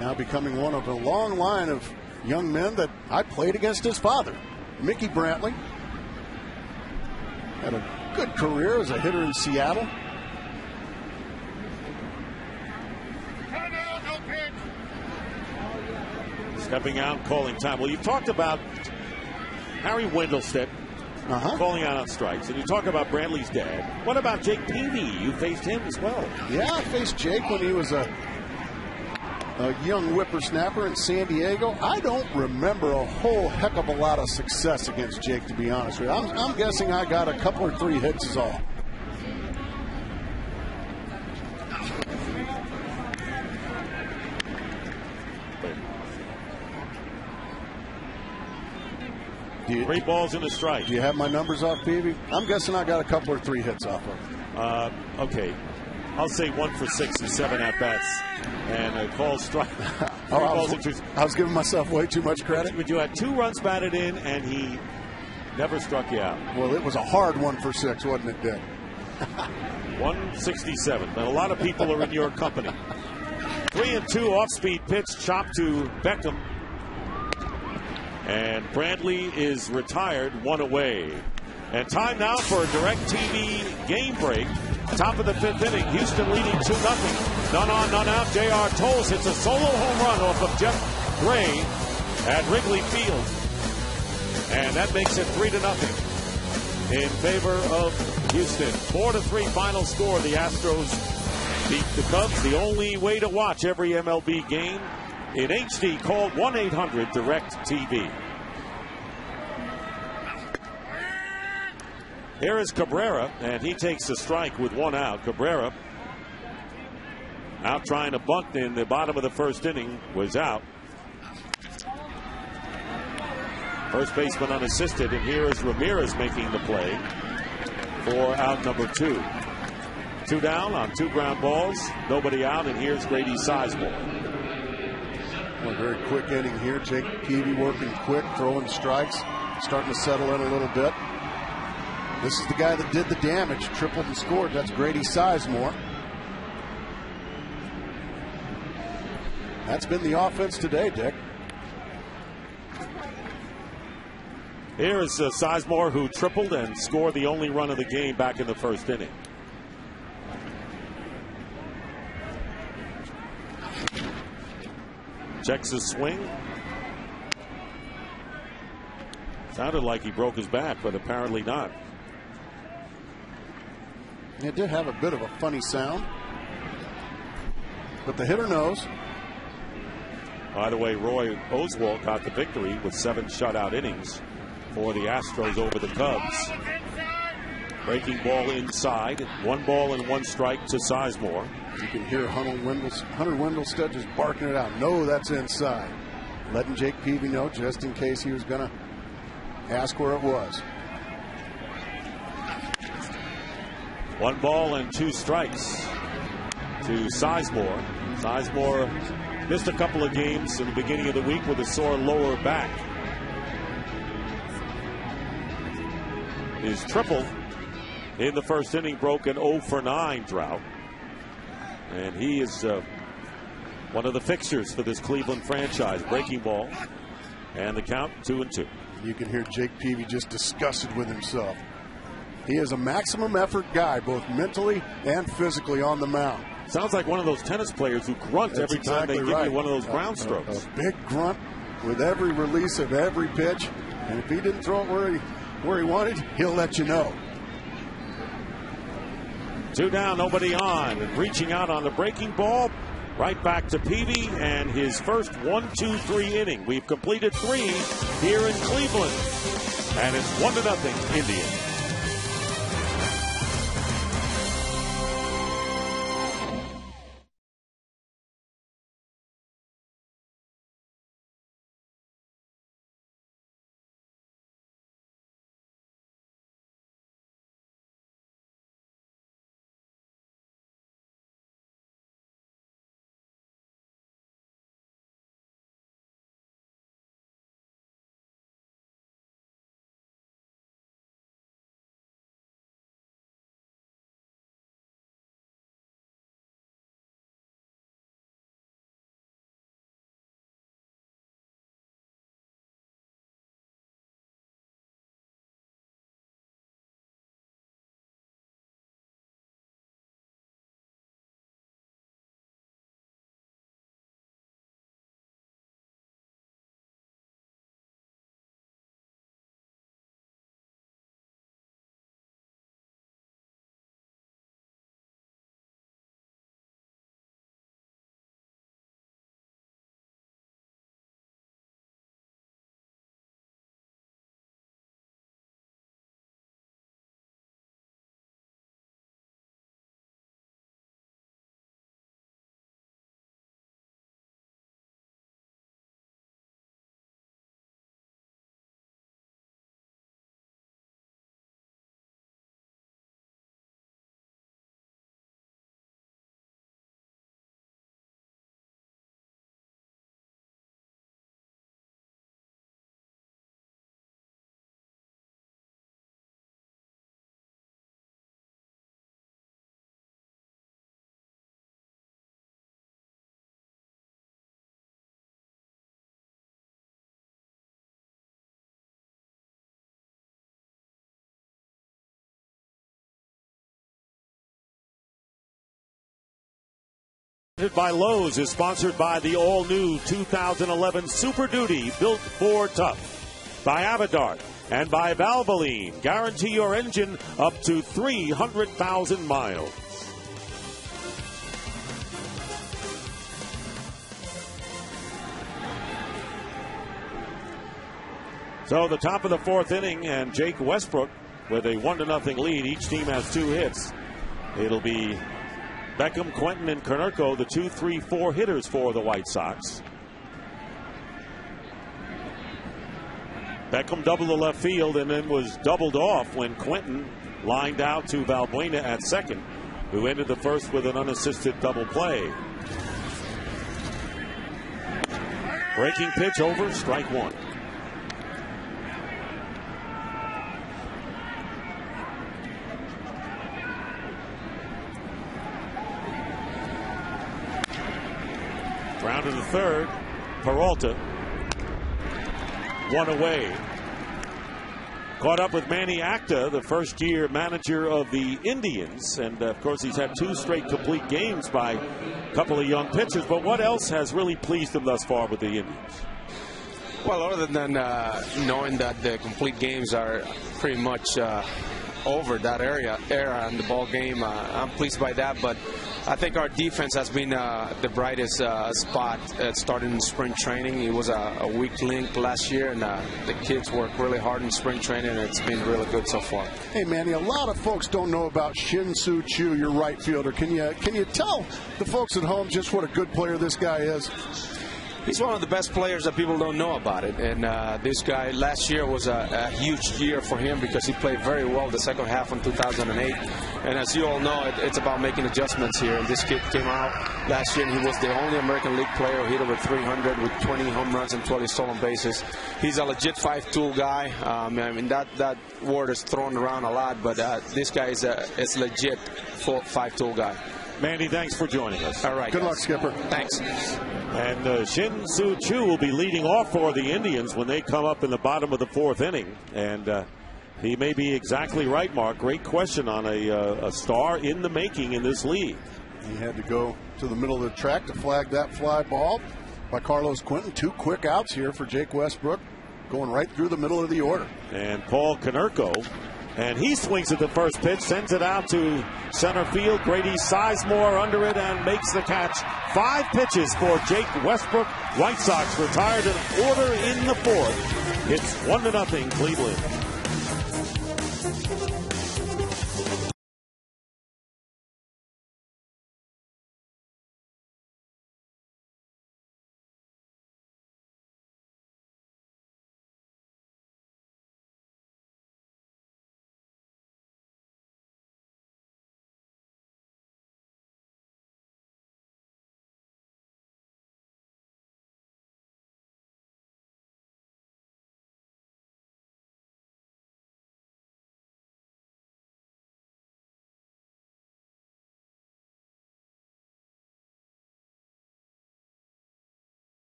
Now becoming one of a long line of young men that I played against his father, Mickey Brantley. Had a good career as a hitter in Seattle. Stepping out, calling time. Well, you've talked about Harry Wendelstedt calling out on strikes, and you talk about Brantley's dad. What about Jake Peavy? You faced him as well. Yeah, I faced Jake when he was a young whippersnapper in San Diego. I don't remember a whole heck of a lot of success against Jake, to be honest with you. I'm guessing I got a couple or three hits is all. Three balls and a strike. Do you have my numbers off, Peavy? I'm guessing I got a couple or three hits off of. Okay. I'll say 1 for 6 and 7 at bats, and a called strike. I was giving myself way too much credit. But you had 2 runs batted in, and he never struck you out. Well, it was a hard 1 for 6, wasn't it, Dick? 167. And a lot of people are in your company. 3-2 off-speed pitch, chopped to Beckham, and Brantley is retired, 1 away. And time now for a DirecTV game break. Top of the 5th inning, Houston leading 2-0. None on, none out. J.R. Tolles hits a solo home run off of Jeff Gray at Wrigley Field. And that makes it 3-0 in favor of Houston. 4-3 final score. The Astros beat the Cubs. The only way to watch every MLB game in HD, call 1-800-DIRECTV. Here is Cabrera, and he takes a strike with one out. Cabrera out trying to bunt in the bottom of the first inning, was out. First baseman unassisted, and here is Ramirez making the play for out number 2. 2 down on 2 ground balls, nobody out, and here's Grady Sizemore. A very quick inning here. Jake Peavy working quick, throwing strikes, starting to settle in a little bit. This is the guy that did the damage, tripled and scored. That's Grady Sizemore. That's been the offense today, Dick. Here is Sizemore, who tripled and scored the only run of the game back in the first inning. Checks his swing. Sounded like he broke his back, but apparently not. It did have a bit of a funny sound, but the hitter knows. By the way, Roy Oswalt got the victory with 7 shutout innings for the Astros over the Cubs. Breaking ball inside, 1 ball and 1 strike to Sizemore. You can hear Hunter Wendelstedt just barking it out. No, that's inside. Letting Jake Peavy know just in case he was going to ask where it was. 1 ball and 2 strikes to Sizemore. Sizemore missed a couple of games in the beginning of the week with a sore lower back. His triple in the first inning broke an 0-for-9 drought. And he is one of the fixtures for this Cleveland franchise. Breaking ball, and the count 2-2. You can hear Jake Peavy just disgusted with himself. He is a maximum effort guy, both mentally and physically on the mound. Sounds like one of those tennis players who grunt every time they give you one of those ground strokes. A big grunt with every release of every pitch. And if he didn't throw it where he wanted, he'll let you know. 2 down, nobody on. And reaching out on the breaking ball, right back to Peavy, and his first 1-2-3 inning. We've completed 3 here in Cleveland, and it's 1-0 Indians. By Lowe's is sponsored by the all-new 2011 Super Duty, built for tough. By Avodart and by Valvoline. Guarantee your engine up to 300,000 miles. So the top of the 4th inning, and Jake Westbrook with a 1-0 lead. Each team has 2 hits. It'll be Beckham, Quentin, and Konerko, the 2, 3, 4 hitters for the White Sox. Beckham doubled the left field and then was doubled off when Quentin lined out to Valbuena at second, who ended the first with an unassisted double play. Breaking pitch over, strike 1. Ground to the third. Peralta. 1 away. Caught up with Manny Acta, the first-year manager of the Indians. And, of course, he's had 2 straight complete games by a couple of young pitchers. But what else has really pleased him thus far with the Indians? Well, other than knowing that the complete games are pretty much over that era in the ball game, I'm pleased by that. But I think our defense has been the brightest spot starting in spring training. It was a weak link last year, and the kids worked really hard in spring training, and it's been really good so far. Hey, Manny, a lot of folks don't know about Shin-Soo Choo, your right fielder. Can you tell the folks at home just what a good player this guy is? He's one of the best players that people don't know about it. And this guy, last year was a huge year for him because he played very well the second half in 2008. And as you all know, it's about making adjustments here. And this kid came out last year, and he was the only American League player who hit over 300 with 20 home runs and 20 stolen bases. He's a legit 5-tool guy. I mean, that word is thrown around a lot, but this guy is legit 5-tool guy. Manny, thanks for joining us. All right. Good luck, Skipper. Thanks. And Shin-Soo Choo will be leading off for the Indians when they come up in the bottom of the 4th inning. And he may be exactly right, Mark. Great question on a star in the making in this league. He had to go to the middle of the track to flag that fly ball by Carlos Quentin. 2 quick outs here for Jake Westbrook, going right through the middle of the order. And Paul Konerko. And he swings at the first pitch, sends it out to center field. Grady Sizemore under it and makes the catch. 5 pitches for Jake Westbrook. White Sox retired an order in the 4th. It's 1-0 Cleveland.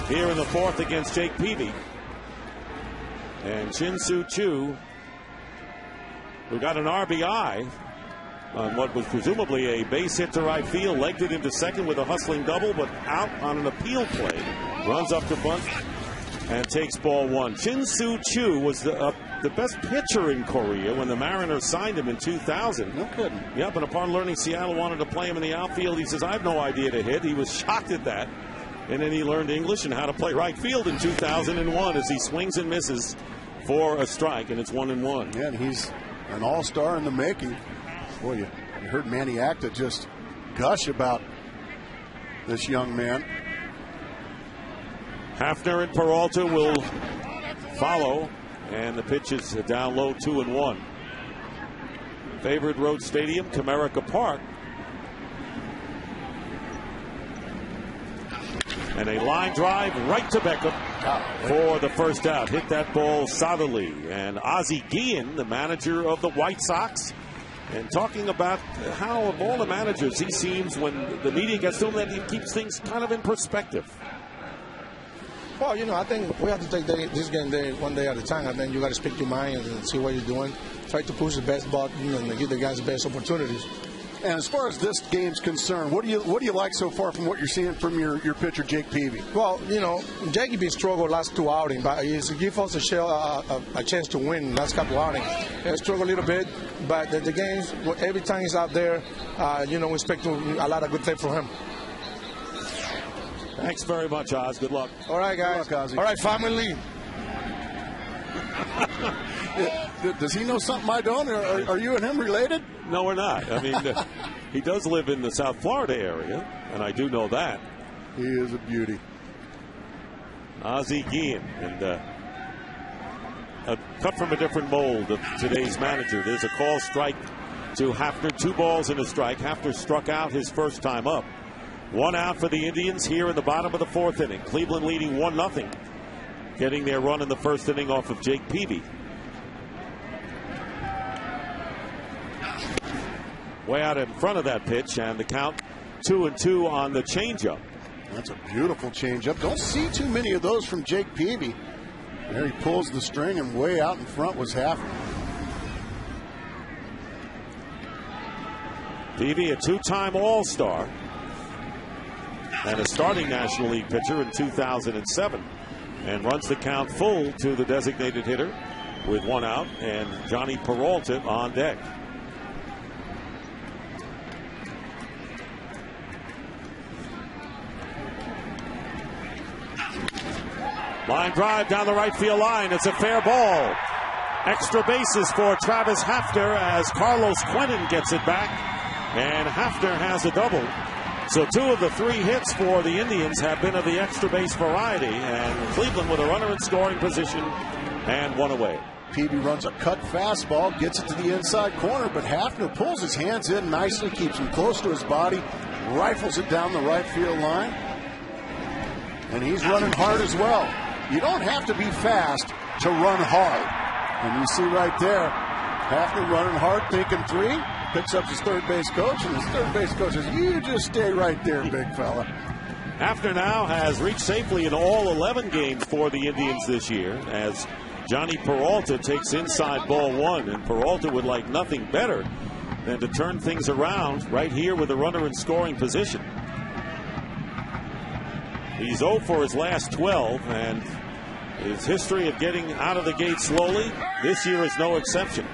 Here in the 4th against Jake Peavy. And Shin-Soo Choo who got an RBI on what was presumably a base hit to right field, legged it into second with a hustling double, but out on an appeal play. Runs up to bunt and takes ball one. Shin-Soo Choo was the best pitcher in Korea when the Mariners signed him in 2000. No kidding. Yeah, but upon learning Seattle wanted to play him in the outfield, he says, I have no idea to hit. He was shocked at that. And then he learned English and how to play right field in 2001 as he swings and misses for a strike, and it's 1-1. Yeah, and he's an all-star in the making. Boy, you heard Manny Acta just gush about this young man. Hafner and Peralta will follow, and the pitch is down low, 2-1. Favorite road stadium, Comerica Park. And a line drive right to Beckham for the first out. Hit that ball solidly. And Ozzie Guillen, the manager of the White Sox, and talking about how of all the managers, he seems when the media gets to him that he keeps things kind of in perspective. Well, I think we have to take this game one day at a time. I think you got to speak your mind and see what you're doing. Try to push the best button and give the guys the best opportunities. And as far as this game's concerned, what do you like so far from what you're seeing from your pitcher, Jake Peavy? Well, Jakey been struggled last two outings, but he's give us a chance to win last couple outings. He struggled a little bit, but the games, every time he's out there, we expect a lot of good play from him. Thanks very much, Oz. Good luck. All right, guys. Good luck, Ozzie. All right, family. Does he know something I don't? Are you and him related? No, we're not. I mean, he does live in the South Florida area, and I do know that. He is a beauty. Ozzie Guillen, and cut from a different mold of today's manager. There's a call strike to Hafner, 2 balls and a strike. Hafner struck out his first time up. 1 out for the Indians here in the bottom of the 4th inning. Cleveland leading 1-0, getting their run in the first inning off of Jake Peavy. Way out in front of that pitch, and the count 2-2 on the changeup. That's a beautiful changeup. Don't see too many of those from Jake Peavy. There he pulls the string, and way out in front was Hafner. Peavy, a 2-time All-Star and a starting National League pitcher in 2007, and runs the count full to the designated hitter with 1 out, and Johnny Peralta on deck. Line drive down the right field line. It's a fair ball. Extra bases for Travis Hafner as Carlos Quentin gets it back, and Hafner has a double. So 2 of the 3 hits for the Indians have been of the extra base variety, and Cleveland with a runner in scoring position and 1 away. Peavy runs a cut fastball, gets it to the inside corner, but Hafner pulls his hands in nicely, keeps him close to his body, rifles it down the right field line, and he's running hard as well. You don't have to be fast to run hard. And you see right there, Hafner running hard, thinking 3, picks up his third base coach, and his third base coach says, you just stay right there, big fella. Hafner now has reached safely in all 11 games for the Indians this year as Johnny Peralta takes inside ball 1, and Peralta would like nothing better than to turn things around right here with a runner in scoring position. He's 0 for his last 12, and his history of getting out of the gate slowly this year is no exception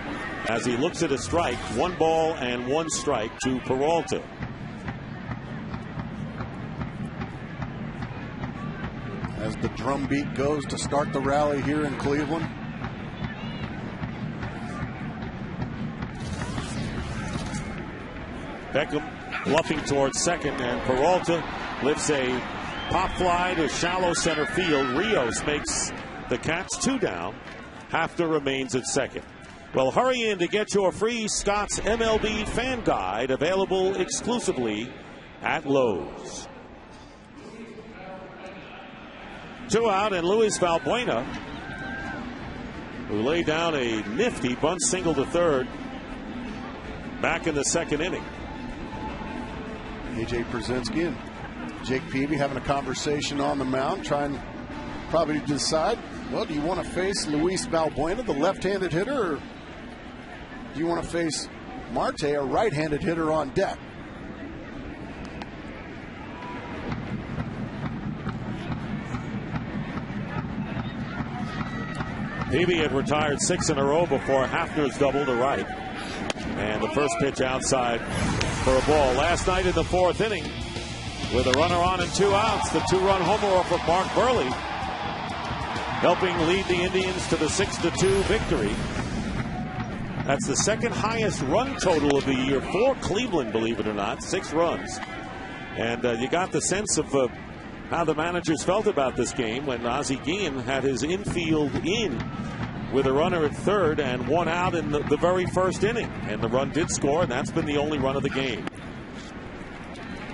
as he looks at a strike, 1 ball and 1 strike to Peralta. As the drum beat goes to start the rally here in Cleveland. Beckham bluffing towards second, and Peralta lifts a pop fly to shallow center field. Rios makes the catch, 2 down. Hafner remains at second. Well, hurry in to get your free Scott's MLB fan guide, available exclusively at Lowe's. 2 out, and Luis Valbuena, who laid down a nifty bunt single to third back in the 2nd inning. A.J. Przinsky and Jake Peavy having a conversation on the mound, trying probably to decide, well, do you want to face Luis Valbuena, the left-handed hitter, or do you want to face Marte, a right-handed hitter, on deck? Peavy had retired 6 in a row before Hafner's double to right. And the first pitch outside for a ball. Last night in the 4th inning, with a runner on and 2 outs, the 2-run homer off of Mark Burley, helping lead the Indians to the 6-2 victory. That's the second highest run total of the year for Cleveland, believe it or not, 6 runs. And you got the sense of how the managers felt about this game when Ozzie Guillen had his infield in with a runner at third and 1 out in the very first inning. And the run did score, and that's been the only run of the game.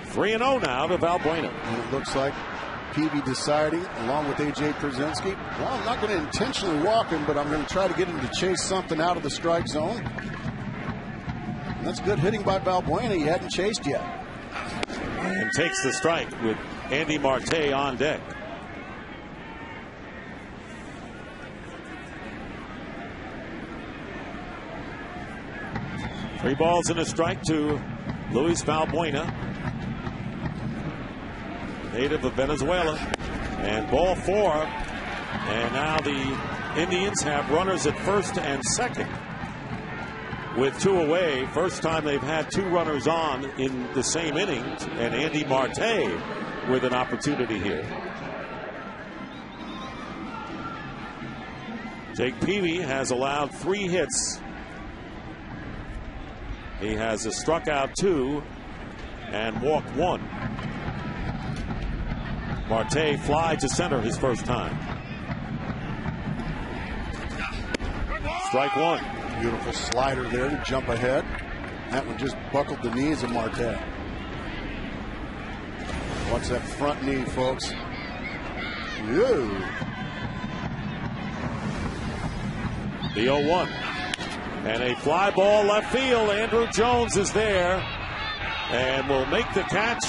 3-0 now to Valbuena. And it looks like Peavy deciding, along with A.J. Przinsky, well, I'm not going to intentionally walk him, but I'm going to try to get him to chase something out of the strike zone. And that's good hitting by Valbuena. He hadn't chased yet. And takes the strike with Andy Marte on deck. Three balls and a strike to Luis Valbuena, native of Venezuela. And ball 4. And now the Indians have runners at first and second with 2 away. First time they've had 2 runners on in the same inning. And Andy Marte with an opportunity here. Jake Peavy has allowed 3 hits. He has struck out 2 and walked 1. Marte fly to center his first time. Strike 1. Beautiful slider there to jump ahead. That one just buckled the knees of Marte. Watch that front knee, folks. Ew. The 0-1. And a fly ball left field. Andrew Jones is there and will make the catch.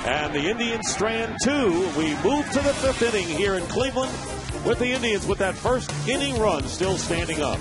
And the Indians strand 2. We move to the 5th inning here in Cleveland with the Indians with that first inning run still standing up.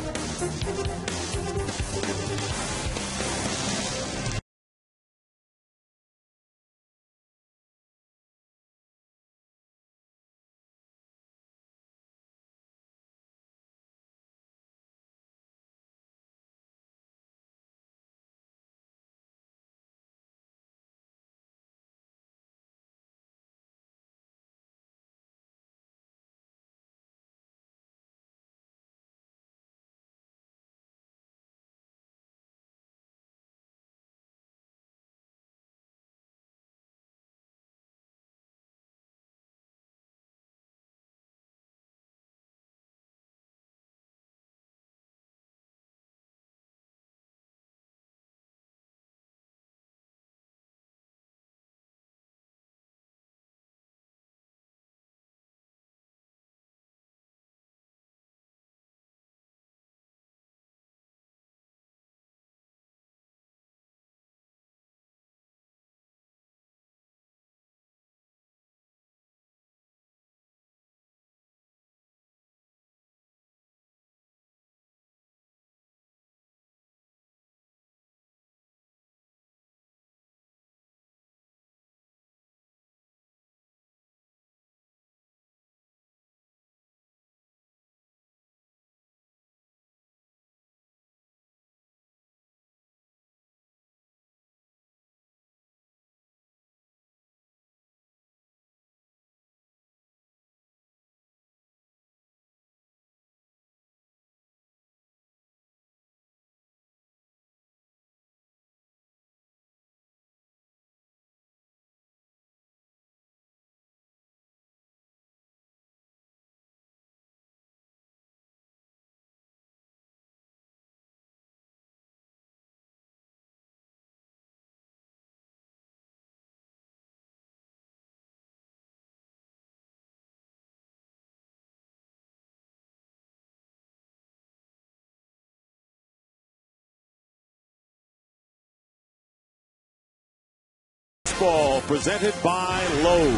Ball presented by Lowe's.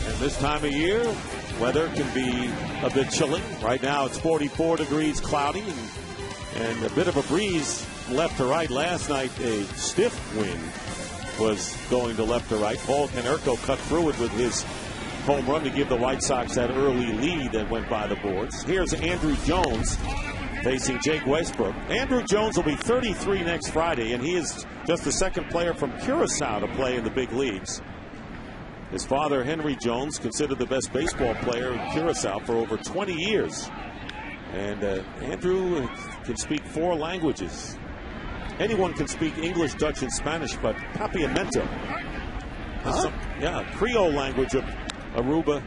And this time of year, Weather can be a bit chilly. Right now it's 44 degrees, cloudy, and a bit of a breeze left to right. Last night a stiff wind was going to left to right. Paul Konerko cut through it with his home run to give the White Sox that early lead that went by the boards. Here's Andrew Jones facing Jake Westbrook. Andrew Jones will be 33 next Friday, and he is just the second player from Curacao to play in the big leagues. His father, Henry Jones, considered the best baseball player in Curacao for over 20 years. And Andrew can speak 4 languages. Anyone can speak English, Dutch, and Spanish, but Papiamento, Creole language of Aruba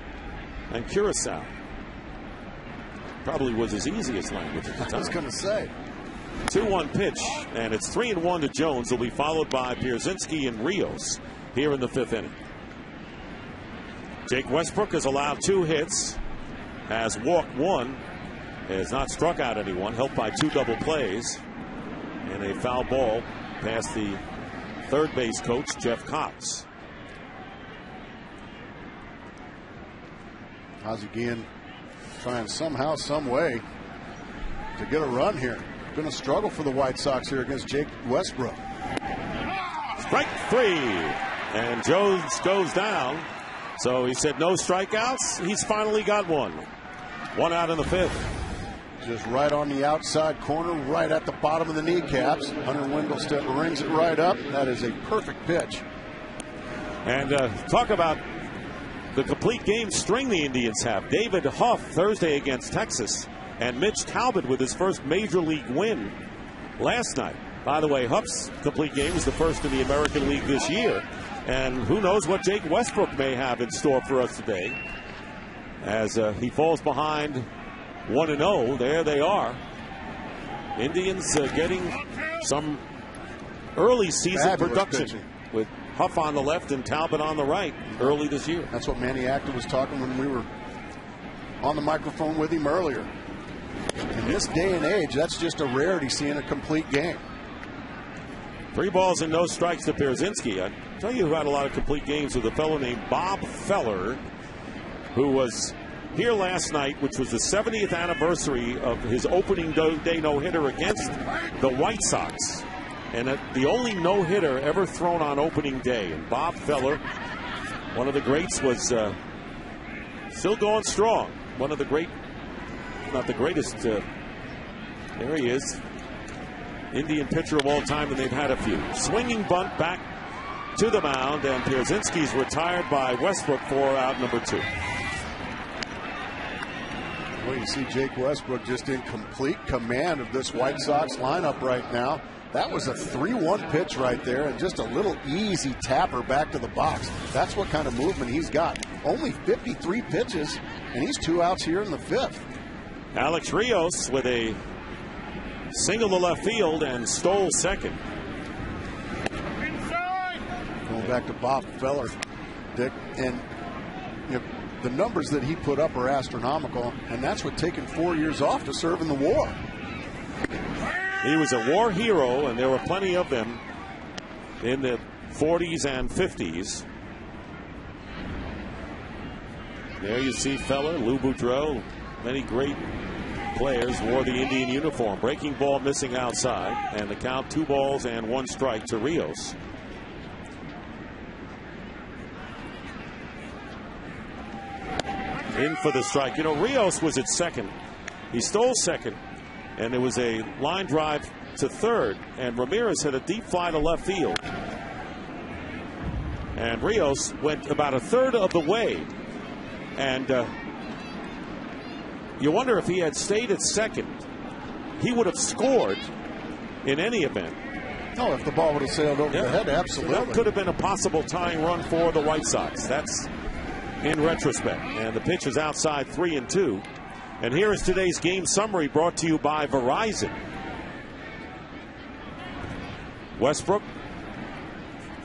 and Curacao, probably was his easiest language at the time. I was going to say. 2-1 pitch, and it's 3-1 to Jones. Will be followed by Pierzynski and Rios here in the 5th inning. Jake Westbrook has allowed 2 hits, has walked 1, has not struck out anyone, helped by 2 double plays, and a foul ball past the third base coach, Jeff Cox. Hazugian trying somehow, some way to get a run here. Been a struggle for the White Sox here against Jake Westbrook. Strike 3, and Jones goes down. So he said no strikeouts. He's finally got 1. 1 out in the 5th. Just right on the outside corner, right at the bottom of the kneecaps. Hunter Wendelstedt rings it right up. That is a perfect pitch. And talk about the complete game string the Indians have. David Huff Thursday against Texas, and Mitch Talbot with his first major league win last night. By the way, Huff's complete game was the first in the American League this year. And who knows what Jake Westbrook may have in store for us today. As he falls behind 1-0, there they are. Indians getting some early season Fabulous production pitching. with Huff on the left and Talbot on the right early this year. That's what Manny Acta was talking when we were on the microphone with him earlier. In this day and age, that's just a rarity seeing a complete game. 3 balls and no strikes to Pierzynski. I tell you who had a lot of complete games with a fellow named Bob Feller, who was here last night, which was the 70th anniversary of his opening day no-hitter against the White Sox. And the only no-hitter ever thrown on opening day. And Bob Feller, one of the greats, was still going strong. One of the great, not the greatest, there he is, Indian pitcher of all time, and they've had a few. Swinging bunt back to the mound, and Pierzynski's retired by Westbrook for out number 2. Well, you see Jake Westbrook just in complete command of this White Sox lineup right now. That was a 3-1 pitch right there, and just a little easy tapper back to the box. That's what kind of movement he's got. Only 53 pitches, and he's 2 outs here in the 5th. Alex Rios with a single to left field and stole second. Going back to Bob Feller, Dick, and you know, the numbers that he put up are astronomical, and that's what taking 4 years off to serve in the war. He was a war hero, and there were plenty of them in the 40s and 50s. There you see Feller, Lou Boudreau, many great players wore the Indian uniform. Breaking ball missing outside, and the count 2 balls and 1 strike to Rios. In for the strike. You know, Rios was at second. He stole second, and there was a line drive to third, and Ramirez had a deep fly to left field. And Rios went about a third of the way, and you wonder if he had stayed at second, he would have scored in any event. Oh, if the ball would have sailed over the head, absolutely. So that could have been a possible tying run for the White Sox. That's in retrospect. And the pitch is outside 3-2. And here is today's game summary brought to you by Verizon. Westbrook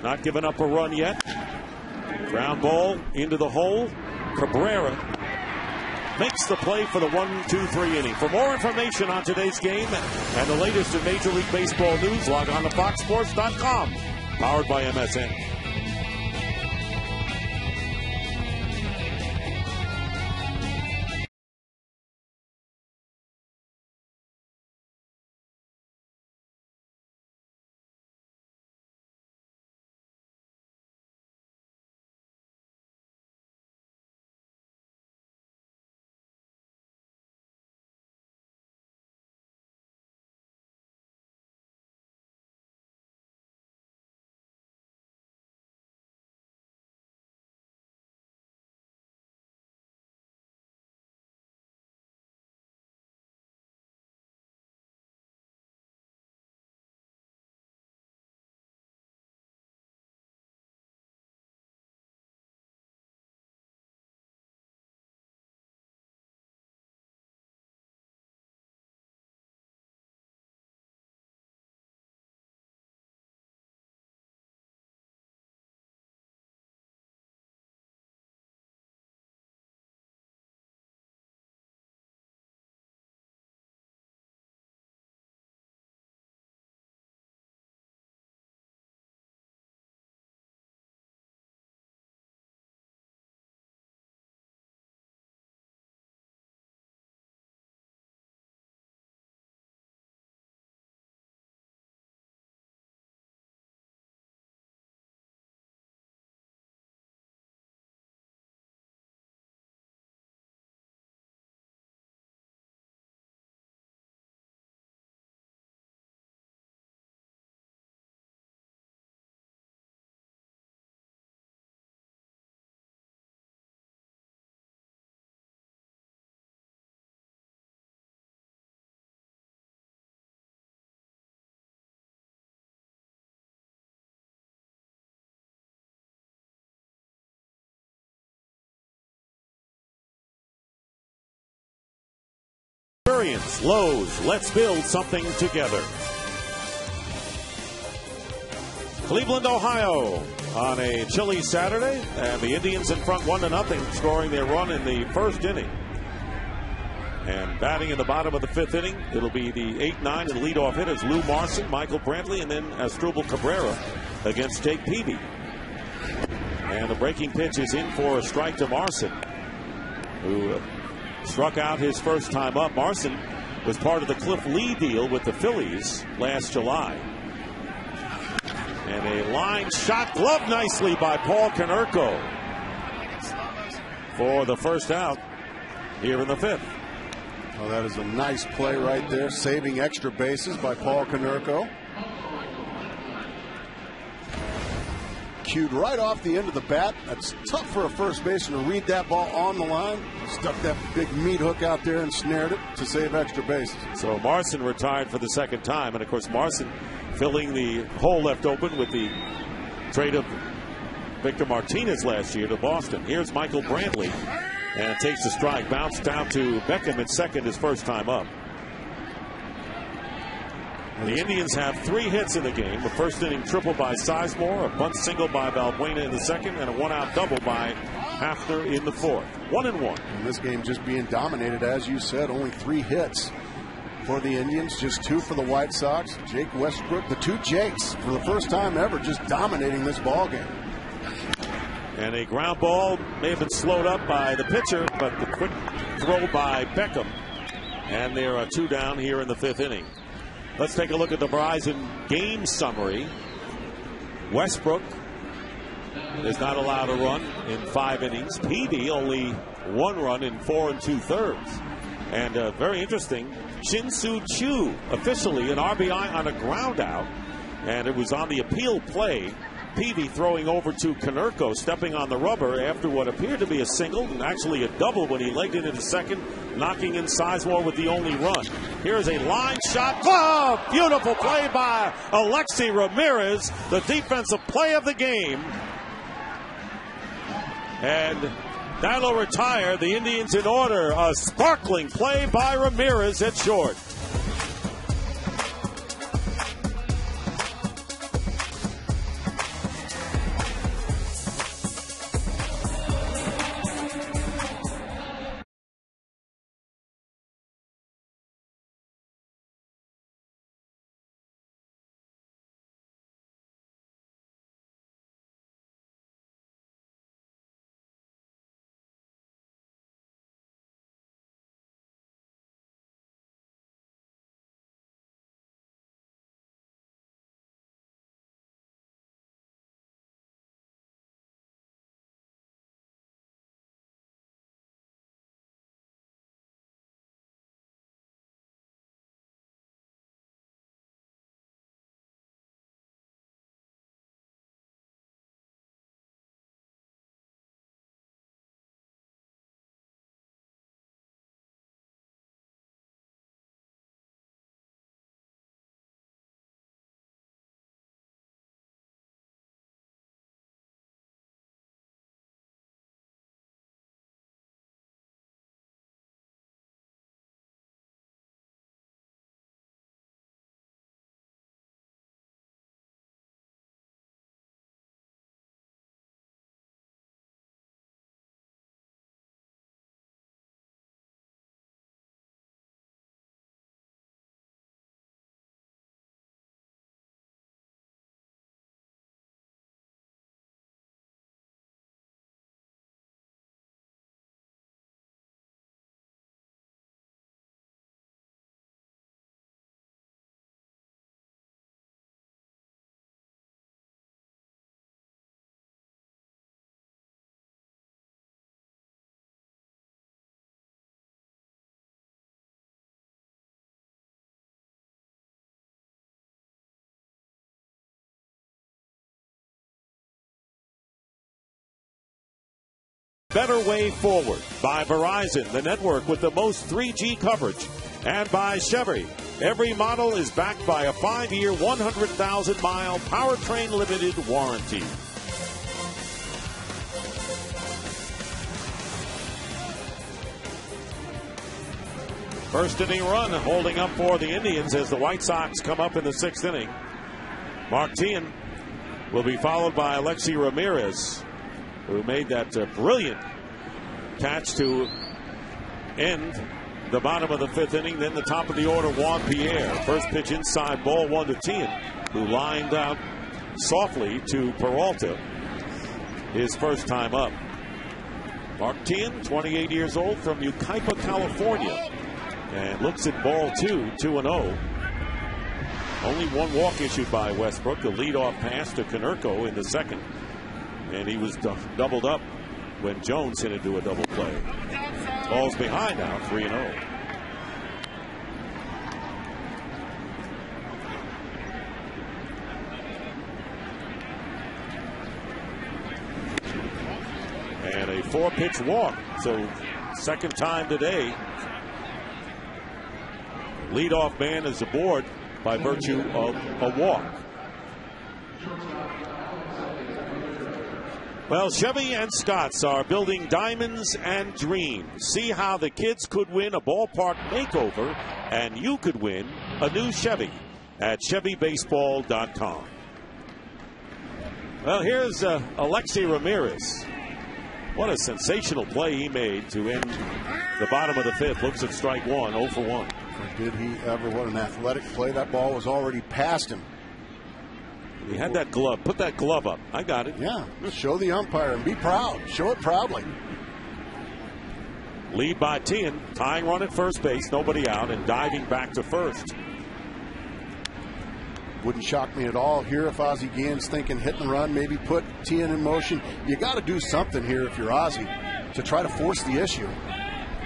not giving up a run yet. Ground ball into the hole. Cabrera makes the play for the 1-2-3 inning. For more information on today's game and the latest in Major League Baseball news, log on to foxsports.com. Powered by MSN. experience. Lowe's, let's build something together. Cleveland, Ohio, on a chilly Saturday, and the Indians in front 1-0, scoring their run in the first inning. And batting in the bottom of the fifth inning, it'll be the 8-9 and leadoff hitters Lou Marson, Michael Brantley, and then Asdrubal Cabrera against Jake Peavy. And the breaking pitch is in for a strike to Marson, who struck out his first time up. Marson was part of the Cliff Lee deal with the Phillies last July. And a line shot, gloved nicely by Paul Konerko for the first out here in the fifth. Oh, that is a nice play right there, saving extra bases by Paul Konerko. Cued right off the end of the bat. That's tough for a first baseman to read that ball on the line. Stuck that big meat hook out there and snared it to save extra bases. So Marson retired for the second time, and of course Marson filling the hole left open with the trade of Victor Martinez last year to Boston. Here's Michael Brantley, and takes the strike. Bounced down to Beckham at second his first time up. The Indians have 3 hits in the game. A first inning triple by Sizemore, a bunt single by Valbuena in the second, and a 1-out double by Hafner in the fourth. 1-1. And this game just being dominated, as you said, only 3 hits for the Indians, just 2 for the White Sox. Jake Westbrook, the 2 Jakes, for the first time ever, just dominating this ball game. And a ground ball may have been slowed up by the pitcher, but the quick throw by Beckham. And there are 2 down here in the fifth inning. Let's take a look at the Verizon game summary. Westbrook is not allowed a run in 5 innings. Peavy only 1 run in 4 2/3. And very interesting, Shin-Soo Choo officially an RBI on a ground out. And it was on the appeal play. Peavy throwing over to Konerko, stepping on the rubber after what appeared to be a single, and actually a double when he legged it into second, knocking in Sizemore with the only run. Here's a line shot. Oh, beautiful play by Alexi Ramirez, the defensive play of the game. And that'll retire the Indians in order. A sparkling play by Ramirez at short. Better way forward by Verizon, the network with the most 3G coverage. And by Chevy, every model is backed by a 5-year, 100,000-mile powertrain limited warranty. First inning run holding up for the Indians as the White Sox come up in the 6th inning. Mark Teahen will be followed by Alexi Ramirez, who made that brilliant catch to end the bottom of the 5th inning. Then the top of the order, Juan Pierre. First pitch inside, ball 1 to Teahen, who lined out softly to Peralta his first time up. Mark Teahen, 28 years old, from Yucaipa, California, and looks at ball 2-0. Only 1 walk issued by Westbrook, the leadoff pass to Konerko in the 2nd, and he was doubled up when Jones hit into a double play. Ball's behind now, 3-0. And a 4-pitch walk. So, second time today. Leadoff man is aboard by virtue of a walk. Well, Chevy and Scott's are building diamonds and dreams. See how the kids could win a ballpark makeover, and you could win a new Chevy at ChevyBaseball.com. Well, here's Alexi Ramirez. What a sensational play he made to end the bottom of the 5th. Looks at strike 1, 0 for 1. Did he ever? What an athletic play. That ball was already past him. He had that glove. Put that glove up. I got it. Yeah. Show the umpire and be proud. Show it proudly. Lead by Teahen. Tying run at first base. Nobody out, and diving back to first. Wouldn't shock me at all here if Ozzie Guillen's thinking hit and run, maybe put Teahen in motion. You got to do something here if you're Ozzie to try to force the issue.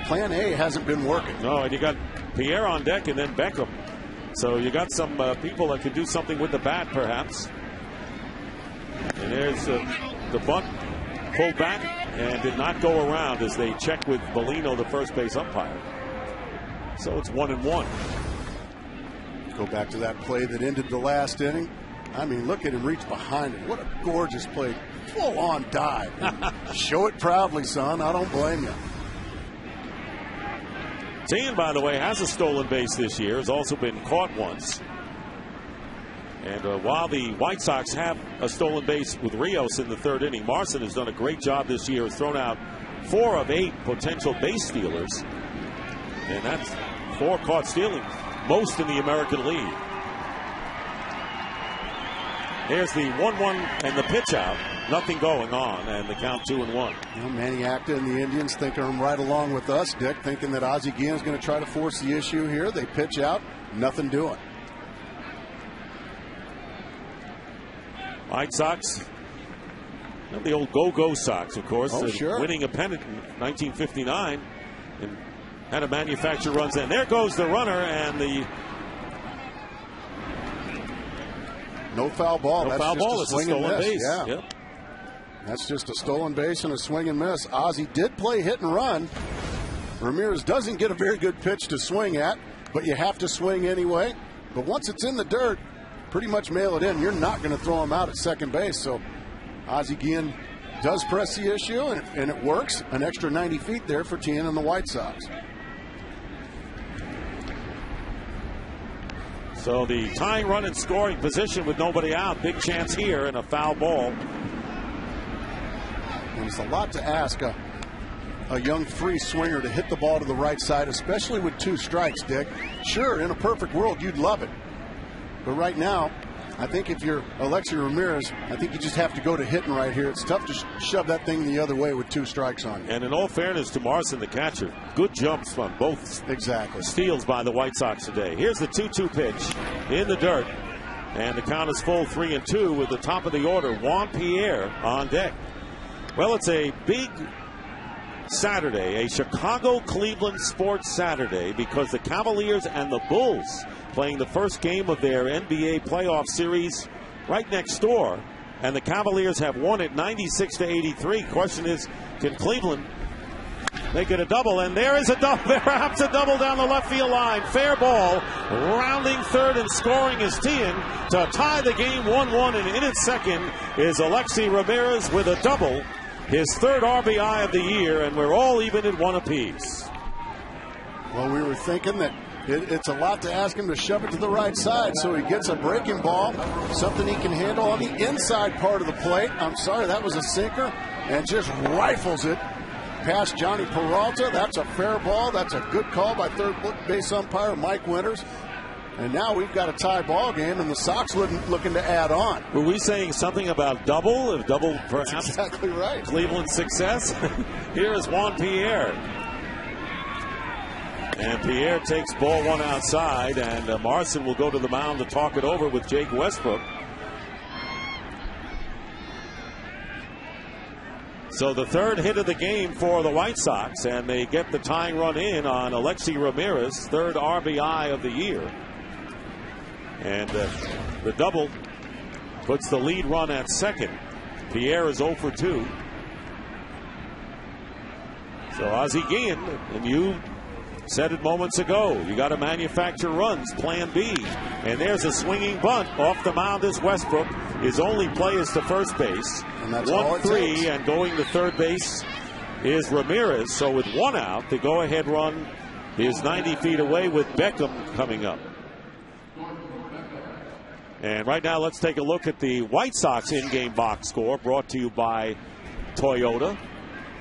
Plan A hasn't been working. No, and you got Pierre on deck and then Beckham. So you got some people that can do something with the bat, perhaps. And there's the bunt pulled back and did not go around as they check with Bellino, the first base umpire. So it's 1-1. Go back to that play that ended the last inning. I mean, look at him reach behind it. What a gorgeous play. Full-on dive. Show it proudly, son. I don't blame you. Teahen, by the way, has a stolen base this year. Has also been caught once. And while the White Sox have a stolen base with Rios in the 3rd inning, Marson has done a great job this year. Has thrown out 4 of 8 potential base stealers. And that's 4 caught stealing. Most in the American League. Here's the 1-1 and the pitch out. Nothing going on, and the count 2-1. Well, Manny Acta and the Indians think I'm right along with us, Dick, thinking that Ozzie Guillen's going to try to force the issue here. They pitch out, nothing doing. White Sox, the old Go-Go Sox, of course. Oh, sure. Winning a pennant in 1959 and had to manufacture runs. And there goes the runner, and the no foul ball. No foul ball. It's a stolen base. Yeah. Yep. That's just a stolen base and a swing and miss. Ozzie did play hit and run. Ramirez doesn't get a very good pitch to swing at, but you have to swing anyway. But once it's in the dirt, pretty much mail it in. You're not going to throw him out at second base. So Ozzie Guillen does press the issue, and it works. An extra 90 feet there for Teahen and the White Sox. So the tying run in scoring position with nobody out. Big chance here and a foul ball. And it's a lot to ask a young free swinger to hit the ball to the right side, especially with 2 strikes, Dick. Sure, in a perfect world, you'd love it. But right now, I think if you're Alexi Ramirez, I think you just have to go to hitting right here. It's tough to shove that thing the other way with 2 strikes on you. And in all fairness to Marson, the catcher, good jumps from both steals by the White Sox today. Here's the 2-2 pitch in the dirt. And the count is full 3-2 with the top of the order, Juan Pierre on deck. Well, it's a big Saturday, a Chicago-Cleveland sports Saturday, because the Cavaliers and the Bulls playing the first game of their NBA playoff series right next door. And the Cavaliers have won it 96-83. Question is, can Cleveland make it a double? And there is a double, perhaps a double down the left field line. Fair ball. Rounding third and scoring is Teahen to tie the game 1-1. And in its second is Alexi Ramirez with a double. His 3rd RBI of the year, and we're all even at 1 apiece. Well, we were thinking that it's a lot to ask him to shove it to the right side, so he gets a breaking ball, something he can handle on the inside part of the plate. I'm sorry, that was a sinker, and just rifles it past Johnny Peralta. That's a fair ball. That's a good call by third base umpire Mike Winters. And now we've got a tie ball game, and the Sox looking to add on. Were we saying something about double? If double, perhaps. That's exactly right. Cleveland's success. Here is Juan Pierre. And Pierre takes ball one outside, and Marson will go to the mound to talk it over with Jake Westbrook. So the third hit of the game for the White Sox, and they get the tying run in on Alexi Ramirez, third RBI of the year. And the double puts the lead run at second. Pierre is 0 for 2. So Ozzie Guillen, and you said it moments ago, you got to manufacture runs, plan B. And there's a swinging bunt. Off the mound is Westbrook. His only play is to first base. And that's 1-3, and going to third base is Ramirez. So with one out, the go-ahead run is 90 feet away with Beckham coming up. And right now, let's take a look at the White Sox in-game box score, brought to you by Toyota.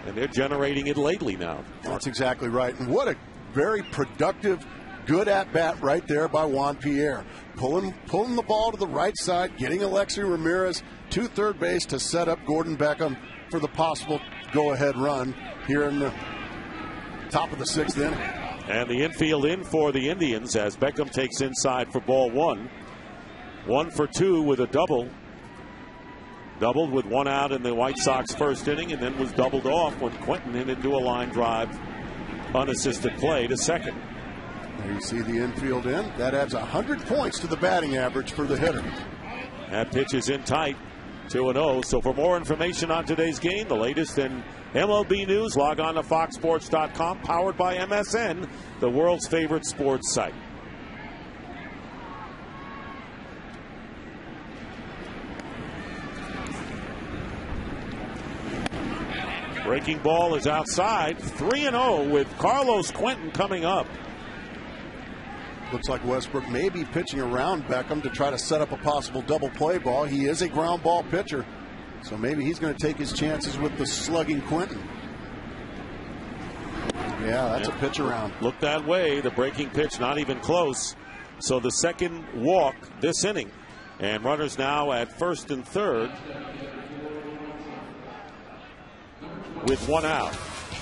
And they're generating it lately now. That's exactly right. And what a very productive, good at-bat right there by Juan Pierre. Pulling the ball to the right side, getting Alexi Ramirez to third base to set up Gordon Beckham for the possible go-ahead run here in the top of the sixth inning. And the infield in for the Indians as Beckham takes inside for ball one. 1 for 2 with a double. Doubled with one out in the White Sox first inning, and then was doubled off when Quentin hit into a line drive unassisted play to second. There you see the infield in. That adds 100 points to the batting average for the hitter. That pitch is in tight, 2-0. So for more information on today's game, the latest in MLB news, log on to foxsports.com, powered by MSN, the world's favorite sports site. Breaking ball is outside. 3-0 with Carlos Quentin coming up. Looks like Westbrook may be pitching around Beckham to try to set up a possible double play ball. He is a ground ball pitcher, so maybe he's going to take his chances with the slugging Quentin. Yeah, that's a pitch around. Look that way. The breaking pitch not even close. So the second walk this inning. And runners now at first and third with one out.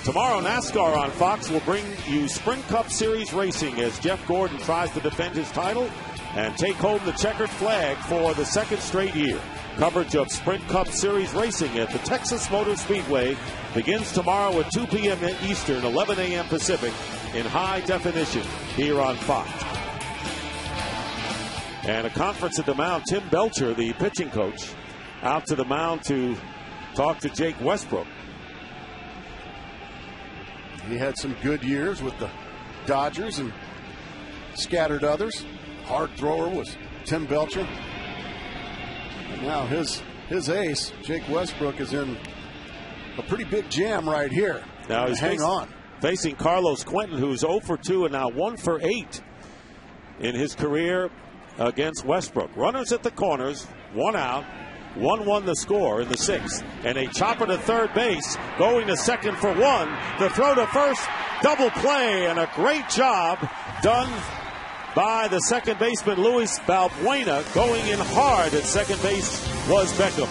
Tomorrow, NASCAR on Fox will bring you Sprint Cup Series racing as Jeff Gordon tries to defend his title and take home the checkered flag for the second straight year. Coverage of Sprint Cup Series racing at the Texas Motor Speedway begins tomorrow at 2 p.m. Eastern, 11 a.m. Pacific in high definition here on Fox. And a conference at the mound. Tim Belcher, the pitching coach, out to the mound to talk to Jake Westbrook. He had some good years with the Dodgers and scattered others. Hard thrower was Tim Belcher. And now his ace, Jake Westbrook, is in a pretty big jam right here. Now he's facing Carlos Quentin, who's 0 for 2 and now 1 for 8 in his career against Westbrook. Runners at the corners, one out. 1-1 the score in the sixth. And a chopper to third base, going to second for one. The throw to first, double play, and a great job done by the second baseman, Luis Balbuena. Going in hard at second base was Beckham.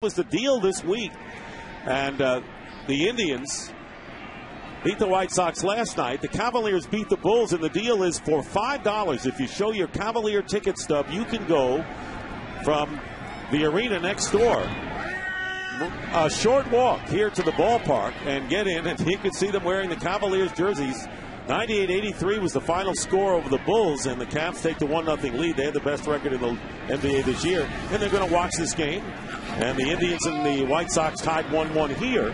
Was the deal this week, and the Indians beat the White Sox last night. The Cavaliers beat the Bulls, and the deal is for $5. If you show your Cavalier ticket stub, you can go from the arena next door, a short walk here to the ballpark, and get in, and you can see them wearing the Cavaliers jerseys. 98-83 was the final score over the Bulls, and the Cavs take the 1-0 lead. They have the best record in the NBA this year, and they're going to watch this game. And the Indians and the White Sox tied 1-1 here.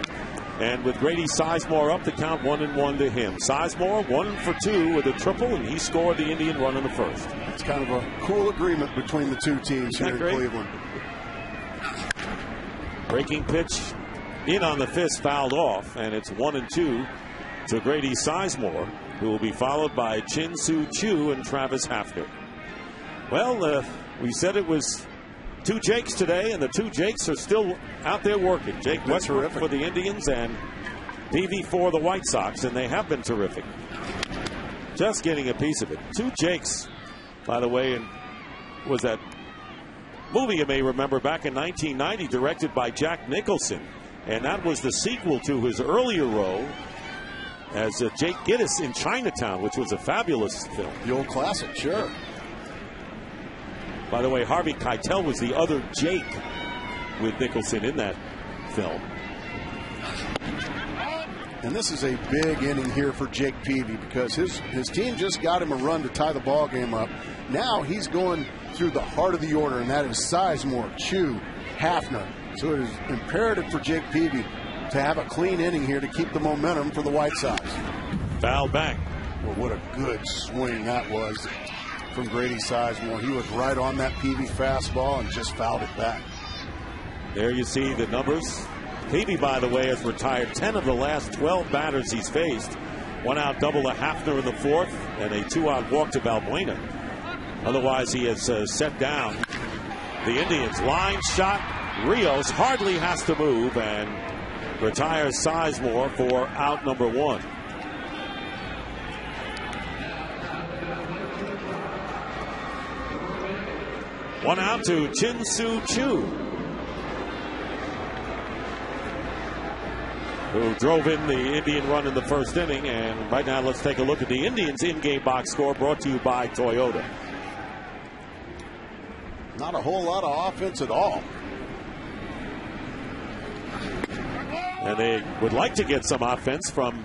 And with Grady Sizemore up, the count 1-1 to him. Sizemore 1 for 2 with a triple, and he scored the Indian run in the first. It's kind of a cool agreement between the two teams here in Cleveland. Breaking pitch in on the fist, fouled off, and it's 1-2 to Grady Sizemore, who will be followed by Chin-Soo Choo and Travis Hafner. Well, we said it was two Jakes today, and the two Jakes are still out there working. Jake Westbrook for the Indians and Peavy for the White Sox, and they have been terrific. Just getting a piece of it. Two Jakes, by the way, and was that movie you may remember back in 1990, directed by Jack Nicholson, and that was the sequel to his earlier role as Jake Gittes in Chinatown, which was a fabulous film. The old classic, sure. By the way, Harvey Keitel was the other Jake with Nicholson in that film. And this is a big inning here for Jake Peavy because his team just got him a run to tie the ball game up. Now he's going through the heart of the order, and that is Sizemore, Choo, Hafner. So it is imperative for Jake Peavy to have a clean inning here to keep the momentum for the White Sox. Foul back. Well, what a good swing that was from Grady Sizemore. He was right on that Peavy fastball and just fouled it back. There you see the numbers. Peavy, by the way, has retired 10 of the last 12 batters he's faced. One out double to Hafner in the fourth and a 2-out walk to Balbuena. Otherwise, he has set down the Indians. Line shot. Rios hardly has to move and retires Sizemore for out number 1. One out to Chin-Soo Choo, who drove in the Indian run in the first inning. And right now, let's take a look at the Indians' in-game box score, brought to you by Toyota. Not a whole lot of offense at all. And they would like to get some offense from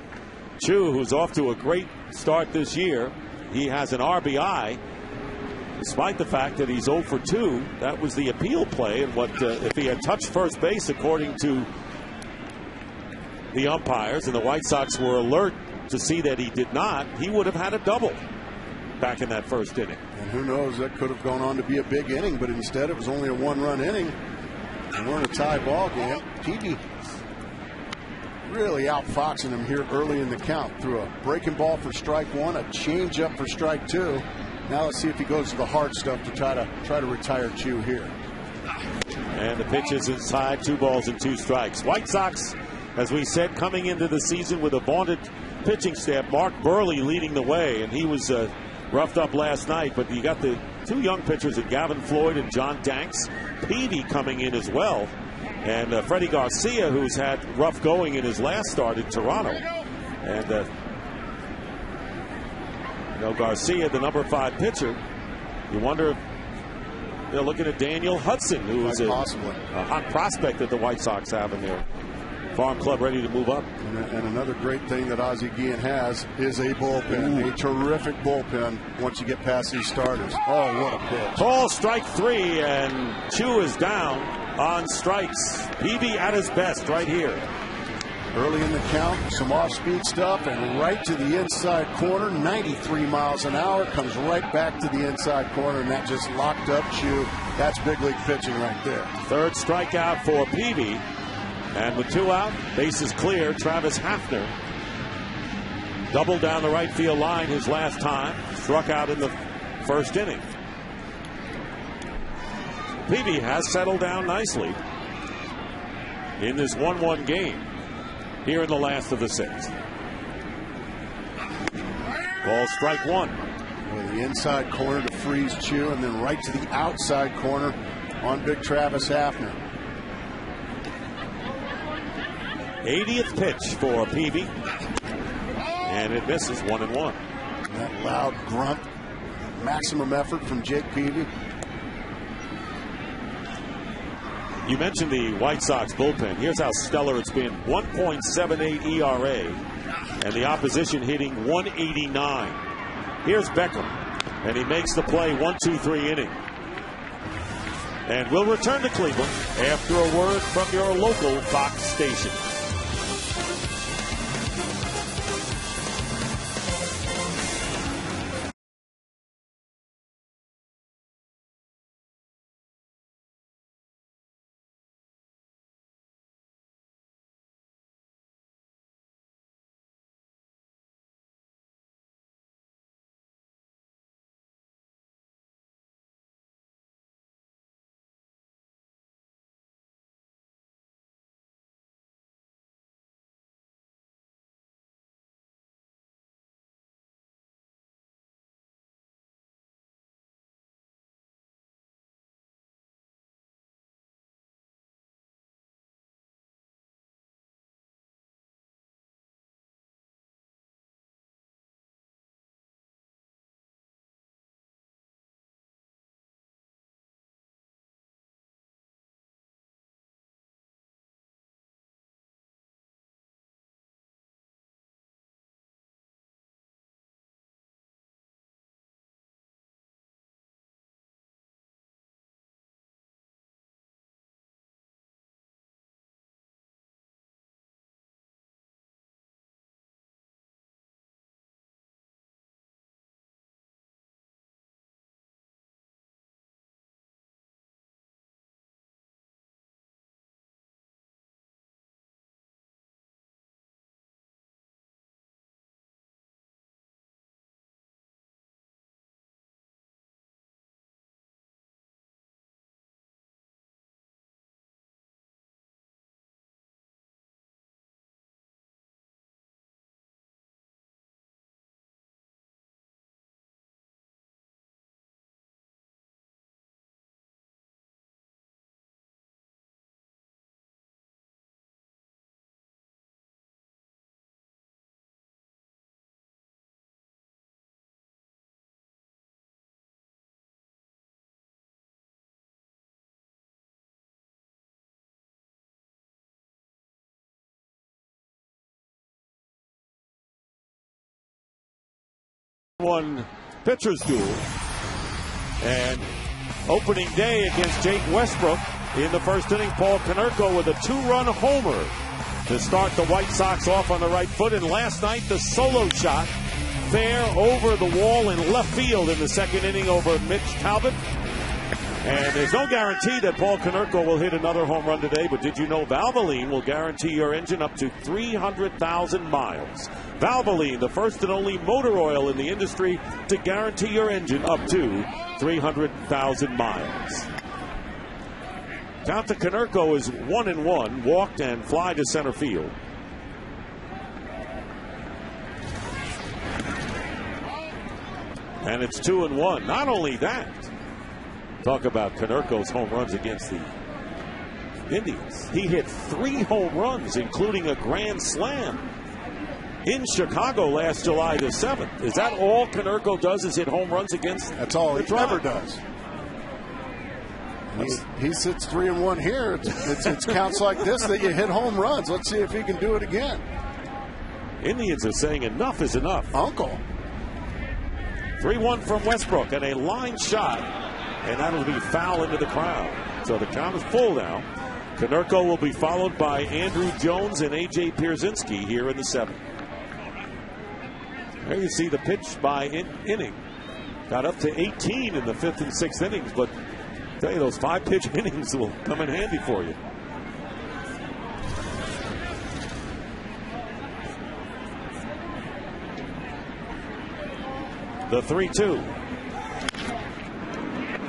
Choo, who's off to a great start this year. He has an RBI, despite the fact that he's 0 for 2. That was the appeal play, and what if he had touched first base, according to the umpires, and the White Sox were alert to see that he did not, he would have had a double back in that first inning. And who knows, that could have gone on to be a big inning, but instead it was only a 1-run inning. And we're in a tie ball game. Peavy really outfoxing him here early in the count through a breaking ball for strike 1, a changeup for strike 2. Now let's see if he goes to the hard stuff to try to retire Choo here. And the pitch is inside, 2 balls and 2 strikes. White Sox, as we said, coming into the season with a vaunted pitching staff. Mark Burley leading the way, and he was roughed up last night. But you got the 2 young pitchers, Gavin Floyd and John Danks. Peavy coming in as well. And Freddie Garcia, who's had rough going in his last start in Toronto. And Garcia, the number 5 pitcher. You wonder if they're looking at Daniel Hudson, who is a hot prospect that the White Sox have in their farm club, ready to move up. And another great thing that Ozzie Guillen has is a bullpen. A terrific bullpen once you get past these starters. Oh, what a pitch. Ball strike 3, and Choo is down on strikes. Peavy at his best right here. Early in the count, some off-speed stuff, and right to the inside corner, 93 miles an hour, comes right back to the inside corner, and that just locked up Choo. That's big league pitching right there. Third strikeout for Peavy, and with 2 out, bases clear. Travis Hafner doubled down the right field line his last time, struck out in the first inning. Peavy has settled down nicely in this 1-1 game here in the last of the 6th. Ball strike 1. Well, the inside corner to freeze Choo, and then right to the outside corner on big Travis Hafner. 80th pitch for Peavy. And it misses 1-1. That loud grunt. Maximum effort from Jake Peavy. You mentioned the White Sox bullpen. Here's how stellar it's been. 1.78 ERA. And the opposition hitting 189. Here's Beckham. And he makes the play 1-2-3 inning. And we'll return to Cleveland after a word from your local Fox station. One pitcher's duel, and opening day against Jake Westbrook in the first inning. Paul Konerko with a 2-run homer to start the White Sox off on the right foot. And last night, the solo shot fair over the wall in left field in the second inning over Mitch Talbot. And there's no guarantee that Paul Konerko will hit another home run today, but did you know Valvoline will guarantee your engine up to 300,000 miles? Valvoline, the first and only motor oil in the industry to guarantee your engine up to 300,000 miles. Count to Konerko is 1-1, walked and fly to center field. And it's 2-1. Not only that, talk about Konerko's home runs against the Indians. He hit 3 home runs, including a grand slam in Chicago last July the 7th. Is that all Konerko does, is hit home runs against? That's all he ever does. He sits 3-1 here. It's counts like this that you hit home runs. Let's see if he can do it again. Indians are saying enough is enough. Uncle. 3-1 from Westbrook, and a line shot, and that'll be foul into the crowd. So the count is full now. Konerko will be followed by Andrew Jones and A.J. Pierzynski here in the 7th. There you see the pitch by inning. Got up to 18 in the 5th and 6th innings, but I tell you, those 5-pitch innings will come in handy for you. The 3-2.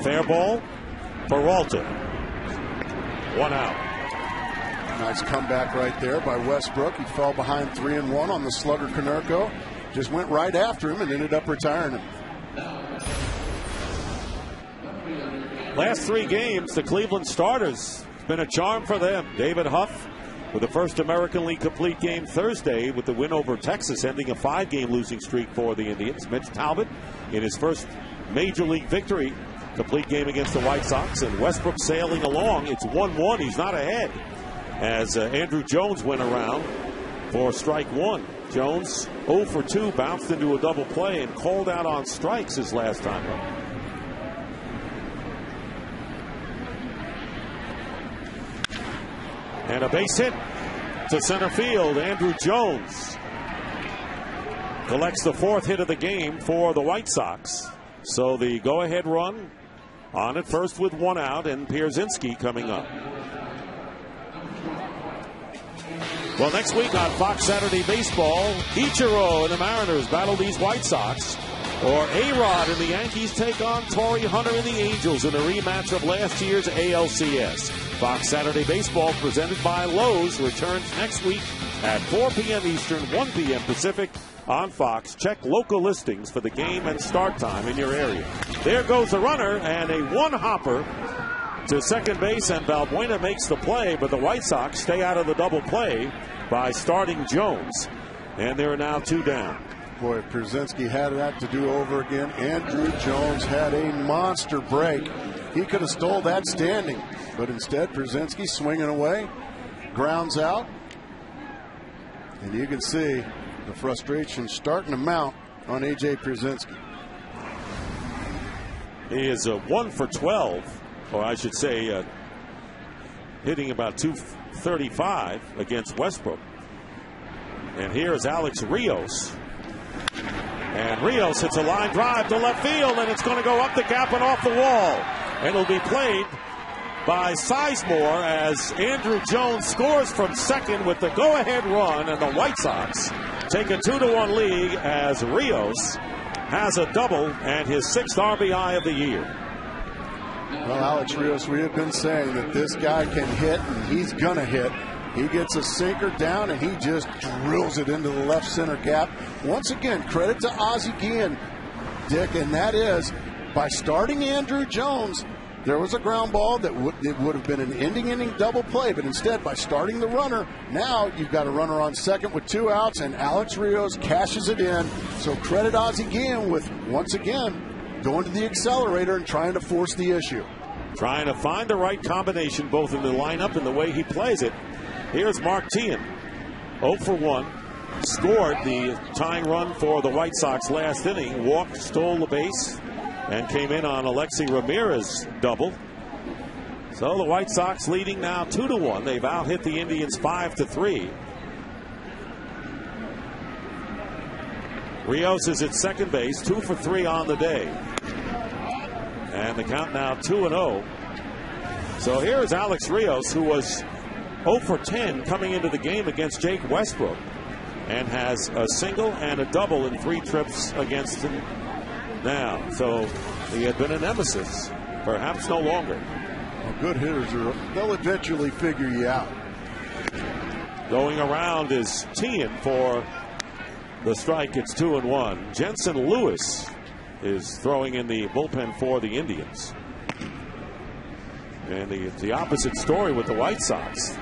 Fair ball. Peralta. 1 out. Nice comeback right there by Westbrook. He fell behind 3-1 on the slugger Konerko. Just went right after him and ended up retiring him. Last 3 games, the Cleveland starters, it's been a charm for them. David Huff, with the first American League complete game Thursday with the win over Texas, ending a 5-game losing streak for the Indians. Mitch Talbot in his first Major League victory, complete game against the White Sox, and Westbrook sailing along. It's 1-1. He's not ahead as Andrew Jones went around for strike one. Jones 0 for 2, bounced into a double play and called out on strikes his last time up. And a base hit to center field. Andrew Jones collects the 4th hit of the game for the White Sox. So the go-ahead run on at first with 1 out, and Pierzynski coming up. Well, next week on Fox Saturday Baseball, Ichiro and the Mariners battle these White Sox, or A-Rod and the Yankees take on Torrey Hunter and the Angels in a rematch of last year's ALCS. Fox Saturday Baseball, presented by Lowe's, returns next week at 4 p.m. Eastern, 1 p.m. Pacific on Fox. Check local listings for the game and start time in your area. There goes the runner, and a one-hopper to second base, and Valbuena makes the play, but the White Sox stay out of the double play by starting Jones. And there are now 2 down. Boy, Pierzynski had that to do over again. Andrew Jones had a monster break. He could have stole that standing, but instead Pierzynski swinging away, grounds out. And you can see the frustration starting to mount on A.J. Pierzynski. He is 1 for 12. Or I should say, hitting about 235 against Westbrook. And here's Alex Rios. And Rios hits a line drive to left field, and it's going to go up the gap and off the wall. And it'll be played by Sizemore as Andrew Jones scores from second with the go-ahead run, and the White Sox take a 2-1 lead as Rios has a double and his 6th RBI of the year. Well, Alex Rios, we have been saying that this guy can hit, and he's going to hit. He gets a sinker down, and he just drills it into the left center gap. Once again, credit to Ozzie Guillen, Dick, and that is by starting Andrew Jones, there was a ground ball that it would have been an ending double play, but instead, by starting the runner, now you've got a runner on second with 2 outs, and Alex Rios cashes it in. So credit Ozzie Guillen with, once again, going to the accelerator and trying to force the issue. Trying to find the right combination both in the lineup and the way he plays it. Here's Mark Teahen, 0 for 1. Scored the tying run for the White Sox last inning. Walked, stole the base, and came in on Alexi Ramirez's double. So the White Sox leading now 2-1. They've out-hit the Indians 5-3. Rios is at second base, 2 for 3 on the day. And the count now 2-0. So here's Alex Rios, who was 0 for 10 coming into the game against Jake Westbrook, and has a single and a double in 3 trips against him now. So he had been a nemesis, perhaps no longer. Well, good hitters, they'll eventually figure you out. Going around is Teahen for the strike. It's 2-1. Jensen Lewis is throwing in the bullpen for the Indians. And the opposite story with the White Sox.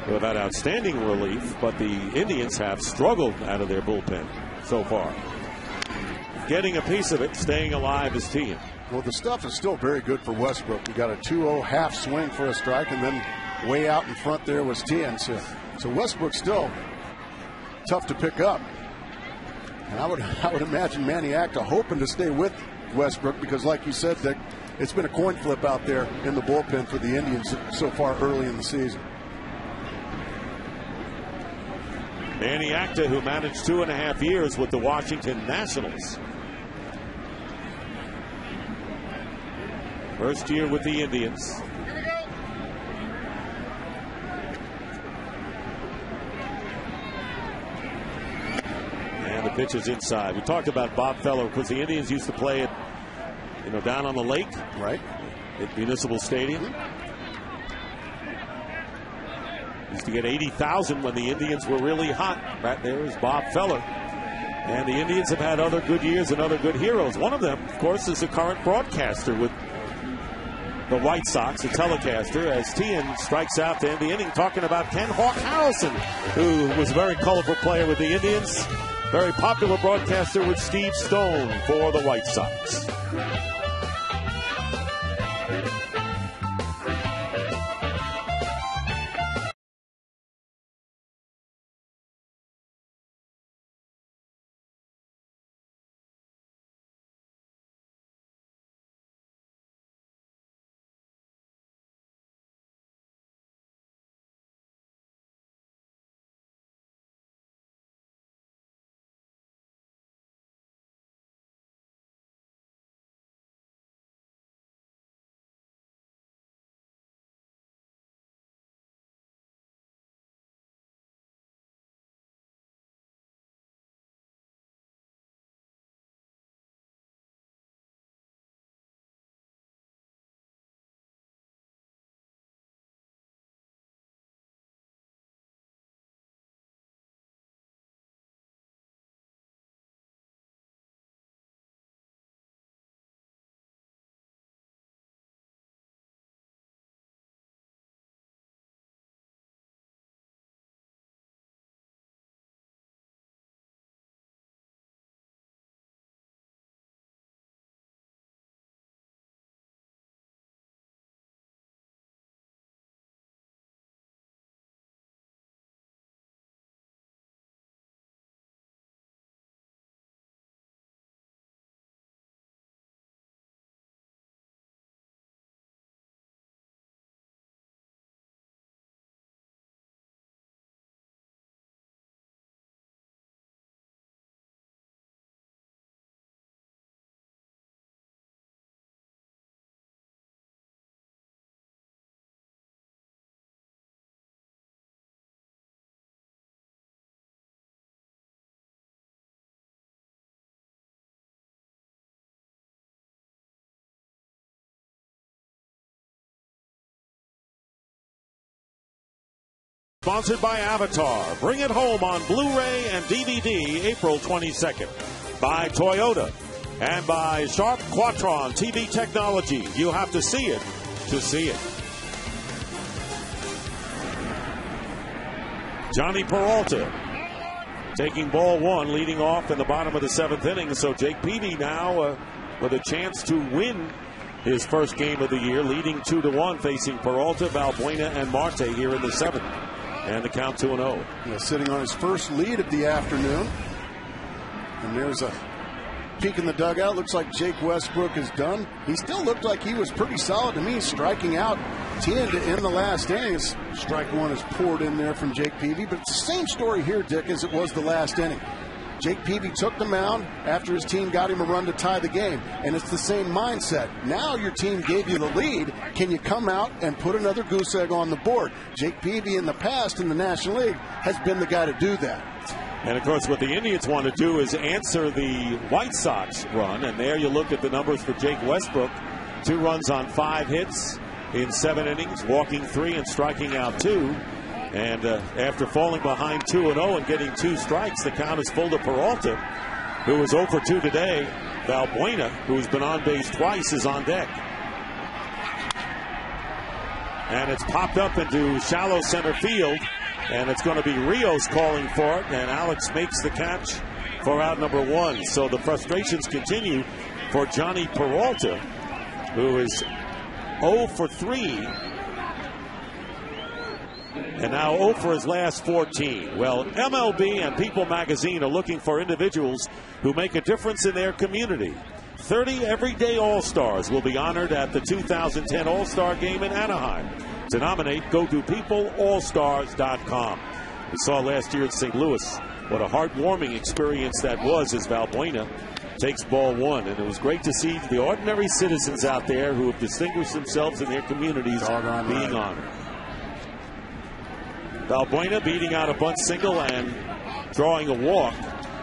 They've had outstanding relief, but the Indians have struggled out of their bullpen so far. Getting a piece of it, staying alive is Teahen. Well, the stuff is still very good for Westbrook. You got a 2-0 half swing for a strike, and then way out in front there was Teahen. So Westbrook still tough to pick up. And I would imagine Manny Acta hoping to stay with Westbrook because, like you said, Dick, it's been a coin flip out there in the bullpen for the Indians so far early in the season. Manny Acta, who managed 2.5 years with the Washington Nationals. First year with the Indians. And the pitch is inside. We talked about Bob Feller because the Indians used to play it, down on the lake, right, at Municipal Stadium. Used to get 80,000 when the Indians were really hot. Right there is Bob Feller. And the Indians have had other good years and other good heroes. One of them, of course, is the current broadcaster with the White Sox, a telecaster, as Tien strikes out to end the inning, talking about Ken Hawk Harrelson, who was a very colorful player with the Indians, very popular broadcaster with Steve Stone for the White Sox. Sponsored by Avatar. Bring it home on Blu-ray and DVD April 22nd. By Toyota. And by Sharp Quatron TV Technology. You have to see it to see it. Johnny Peralta taking ball one, leading off in the bottom of the seventh inning. So Jake Peavy now with a chance to win his first game of the year, leading 2-1, facing Peralta, Valbuena, and Marte here in the seventh. And the count 2-0. Yeah, sitting on his first lead of the afternoon. And there's a peek in the dugout. Looks like Jake Westbrook is done. He still looked like he was pretty solid to me, striking out Tien to end the last innings. Strike one is poured in there from Jake Peavy. But it's the same story here, Dick, as it was the last inning. Jake Peavy took the mound after his team got him a run to tie the game. And it's the same mindset. Now your team gave you the lead. Can you come out and put another goose egg on the board? Jake Peavy in the past in the National League has been the guy to do that. And, of course, what the Indians want to do is answer the White Sox run. And there you look at the numbers for Jake Westbrook. 2 runs on 5 hits in 7 innings, walking 3 and striking out 2. And after falling behind 2-0 and getting 2 strikes, the count is full to Peralta, who is 0 for 2 today. Valbuena, who's been on base twice, is on deck. And it's popped up into shallow center field, and it's going to be Rios calling for it, and Alex makes the catch for out number 1. So the frustrations continue for Johnny Peralta, who is 0 for 3. And now 0 for his last 14. Well, MLB and People Magazine are looking for individuals who make a difference in their community. 30 everyday All-Stars will be honored at the 2010 All-Star Game in Anaheim. To nominate, go to peopleallstars.com. We saw last year in St. Louis what a heartwarming experience that was as Valbuena takes ball 1. And it was great to see the ordinary citizens out there who have distinguished themselves in their communities being honored. Valbuena beating out a bunt single and drawing a walk.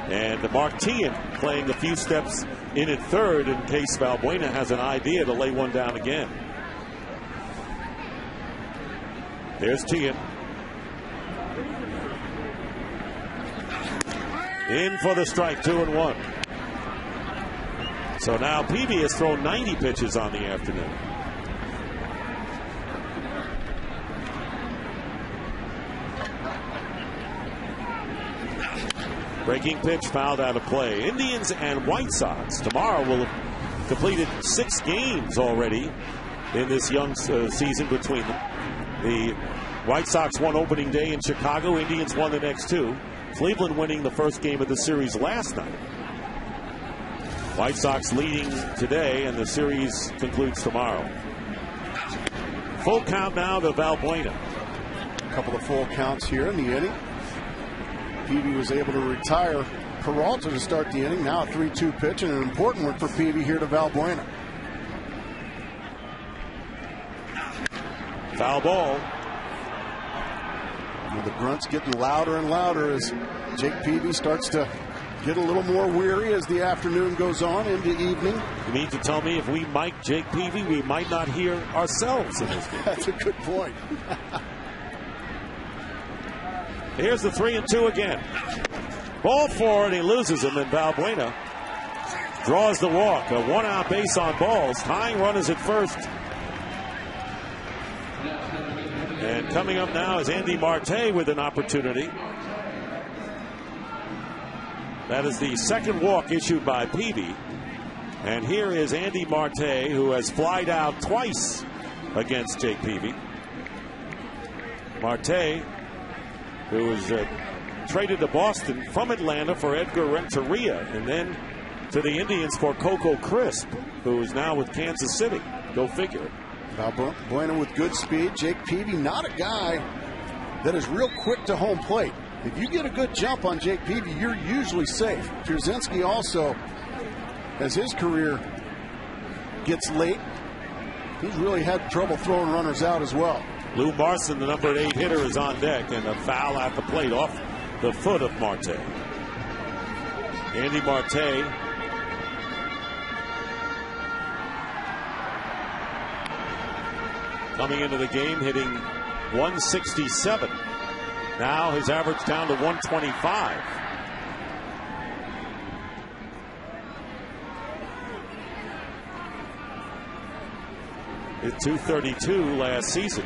And Mark Tien playing a few steps in at third in case Valbuena has an idea to lay one down again. There's Tien. In for the strike, 2-1. So now Peavy has thrown 90 pitches on the afternoon. Breaking pitch fouled out of play. Indians and White Sox tomorrow will have completed 6 games already in this young season between them. The White Sox won opening day in Chicago. Indians won the next 2. Cleveland winning the first game of the series last night. White Sox leading today, and the series concludes tomorrow. Full count now to Valbuena. A couple of full counts here in the inning. Peavy was able to retire Peralta to start the inning. Now a 3-2 pitch, and an important one for Peavy here to Valbuena. Foul ball. And the grunts getting louder and louder as Jake Peavy starts to get a little more weary as the afternoon goes on into evening. You mean to tell me if we mic Jake Peavy, we might not hear ourselves in this game? That's a good point. Here's the 3-2 again. Ball forward, he loses him, and Valbuena draws the walk. A 1-out base on balls. Tying runners at first. And coming up now is Andy Marte with an opportunity. That is the second walk issued by Peavy. And here is Andy Marte, who has flied out twice against Jake Peavy. Marte, who was traded to Boston from Atlanta for Edgar Renteria, and then to the Indians for Coco Crisp, who is now with Kansas City. Go figure. Valbuena with good speed. Jake Peavy, not a guy that is real quick to home plate. If you get a good jump on Jake Peavy, you're usually safe. Pierzynski also, as his career gets late, he's really had trouble throwing runners out as well. Lou Marson, the number 8 hitter, is on deck, and a foul at the plate off the foot of Marte. Andy Marte coming into the game hitting 167. Now his average down to 125. Hit 232 last season.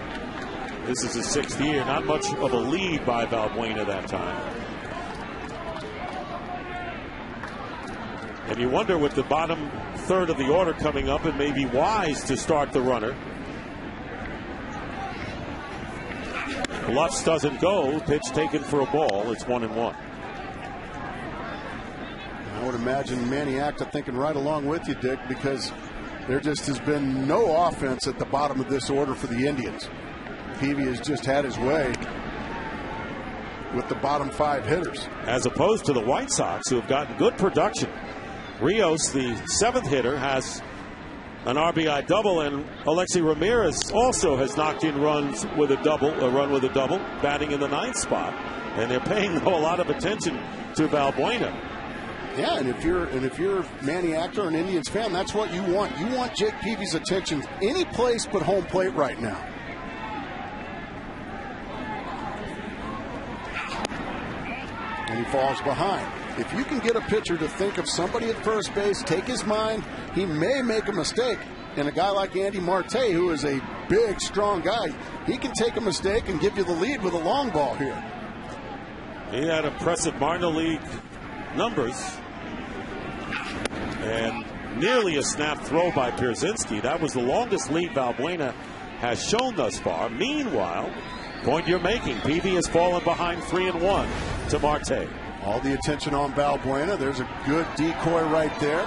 This is his 6th year. Not much of a lead by Valbuena that time. And you wonder, with the bottom third of the order coming up, it may be wise to start the runner. Bluffs doesn't go. Pitch taken for a ball. It's 1-1. I would imagine Maniacta thinking right along with you, Dick, because there just has been no offense at the bottom of this order for the Indians. Peavy has just had his way with the bottom 5 hitters. As opposed to the White Sox, who have gotten good production. Rios, the 7th hitter, has an RBI double, and Alexi Ramirez also has knocked in runs with a double, batting in the 9th spot. And they're paying a lot of attention to Valbuena. Yeah, and if you're Manny Actor, an Indians fan, that's what you want. You want Jake Peavy's attention any place but home plate right now. And he falls behind. If you can get a pitcher to think of somebody at first base, take his mind, he may make a mistake. And a guy like Andy Marte, who is a big, strong guy, he can take a mistake and give you the lead with a long ball here. He had impressive minor league numbers. And nearly a snap throw by Pierzynski. That was the longest lead Valbuena has shown thus far. Meanwhile, point you're making, Peavy has fallen behind 3-1 to Marte. All the attention on Valbuena. There's a good decoy right there.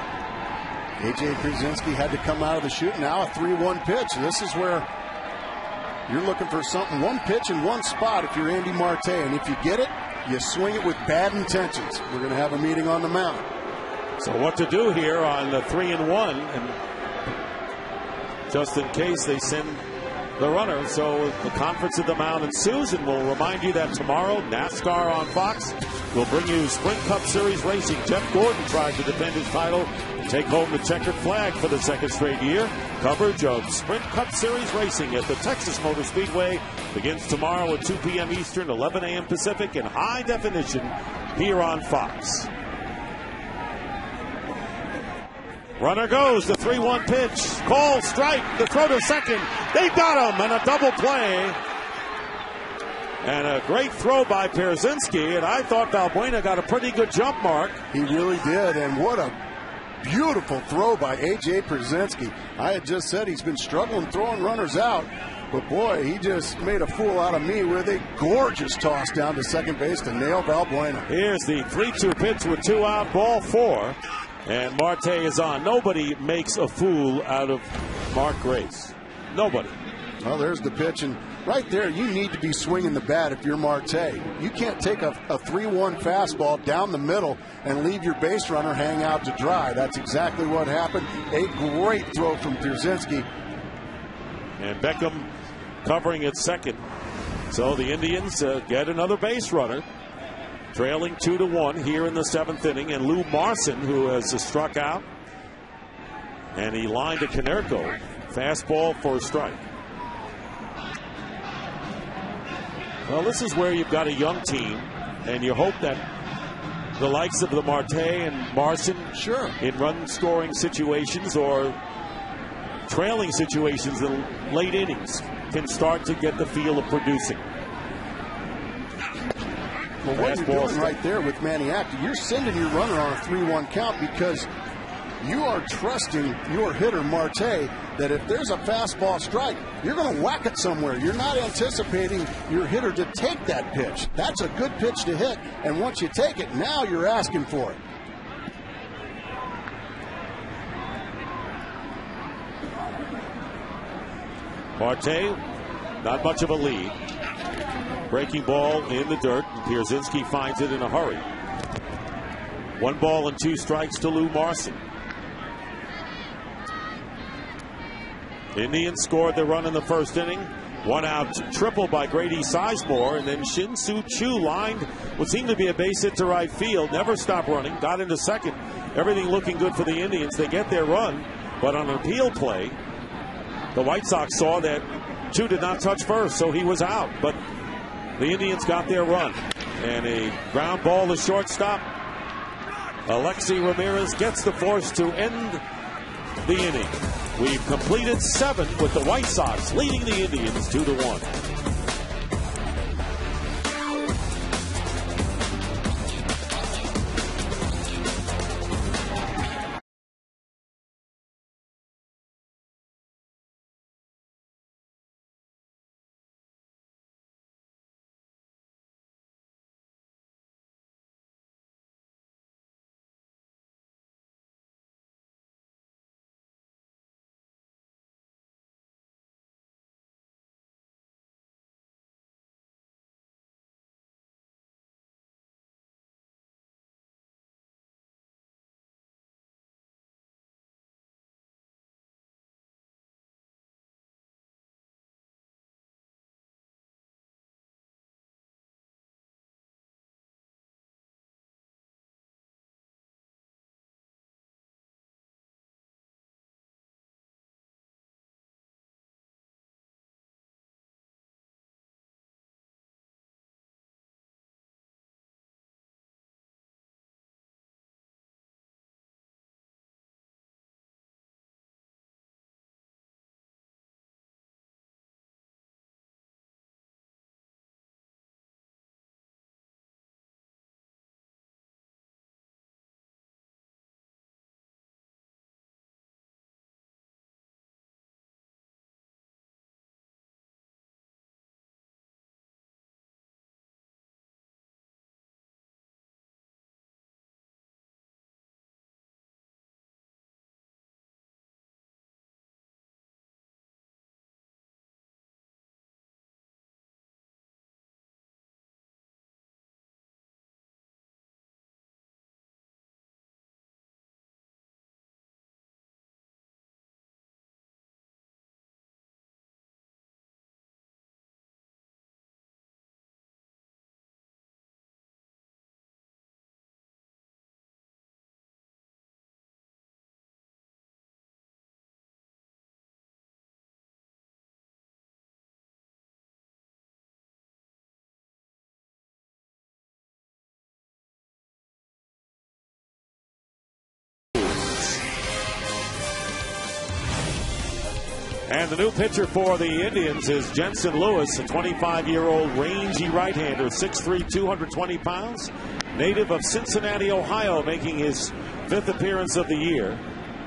A.J. Pierzynski had to come out of the chute. Now a 3-1 pitch. This is where you're looking for something. One pitch in one spot if you're Andy Marte. And if you get it, you swing it with bad intentions. We're going to have a meeting on the mound. So what to do here on the 3-1, and just in case they send the runner. So the conference at the mound ensues, and we'll remind you that tomorrow, NASCAR on Fox will bring you Sprint Cup Series racing. Jeff Gordon tries to defend his title and take home the checkered flag for the 2nd straight year. Coverage of Sprint Cup Series racing at the Texas Motor Speedway begins tomorrow at 2 p.m. Eastern, 11 a.m. Pacific in high definition here on Fox. Runner goes, the 3-1 pitch. Call, strike, the throw to second. They got him, and a double play. And a great throw by Pierzynski, and I thought Valbuena got a pretty good jump mark. He really did, and what a beautiful throw by A.J. Pierzynski. I had just said he's been struggling throwing runners out, but boy, he just made a fool out of me with a gorgeous toss down to second base to nail Valbuena. Here's the 3-2 pitch with 2 out, ball 4, and Marte is on. Nobody makes a fool out of Mark Grace. Nobody. Well, there's the pitch, and right there, you need to be swinging the bat if you're Marte. You can't take a 3-1 fastball down the middle and leave your base runner hang out to dry. That's exactly what happened. A great throw from Pierzynski. And Beckham covering at second. So the Indians get another base runner, trailing 2-1 here in the 7th inning. And Lou Marson, who has struck out, and he lined a Konerko. Fastball for a strike. Well, this is where you've got a young team, and you hope that the likes of the Marte and Marson, sure, in run-scoring situations or trailing situations in late innings, can start to get the feel of producing. Well, what you're doing right there with Maniac, you're sending your runner on a 3-1 count because you are trusting your hitter, Marte, that if there's a fastball strike, you're going to whack it somewhere. You're not anticipating your hitter to take that pitch. That's a good pitch to hit, and once you take it, now you're asking for it. Marte, not much of a lead. Breaking ball in the dirt, and Pierzynski finds it in a hurry. 1 ball and 2 strikes to Lou Marson. Indians scored the run in the 1st inning. 1 out triple by Grady Sizemore, and then Shin-Soo Choo lined what seemed to be a base hit to right field. Never stopped running, got into second. Everything looking good for the Indians. They get their run, but on an appeal play, the White Sox saw that Choo did not touch first, so he was out. But the Indians got their run, and a ground ball to shortstop. Alexi Ramirez gets the force to end the inning. We've completed 7 with the White Sox leading the Indians 2-1. And the new pitcher for the Indians is Jensen Lewis, a 25-year-old rangy right-hander, 6'3", 220 pounds, native of Cincinnati, Ohio, making his 5th appearance of the year.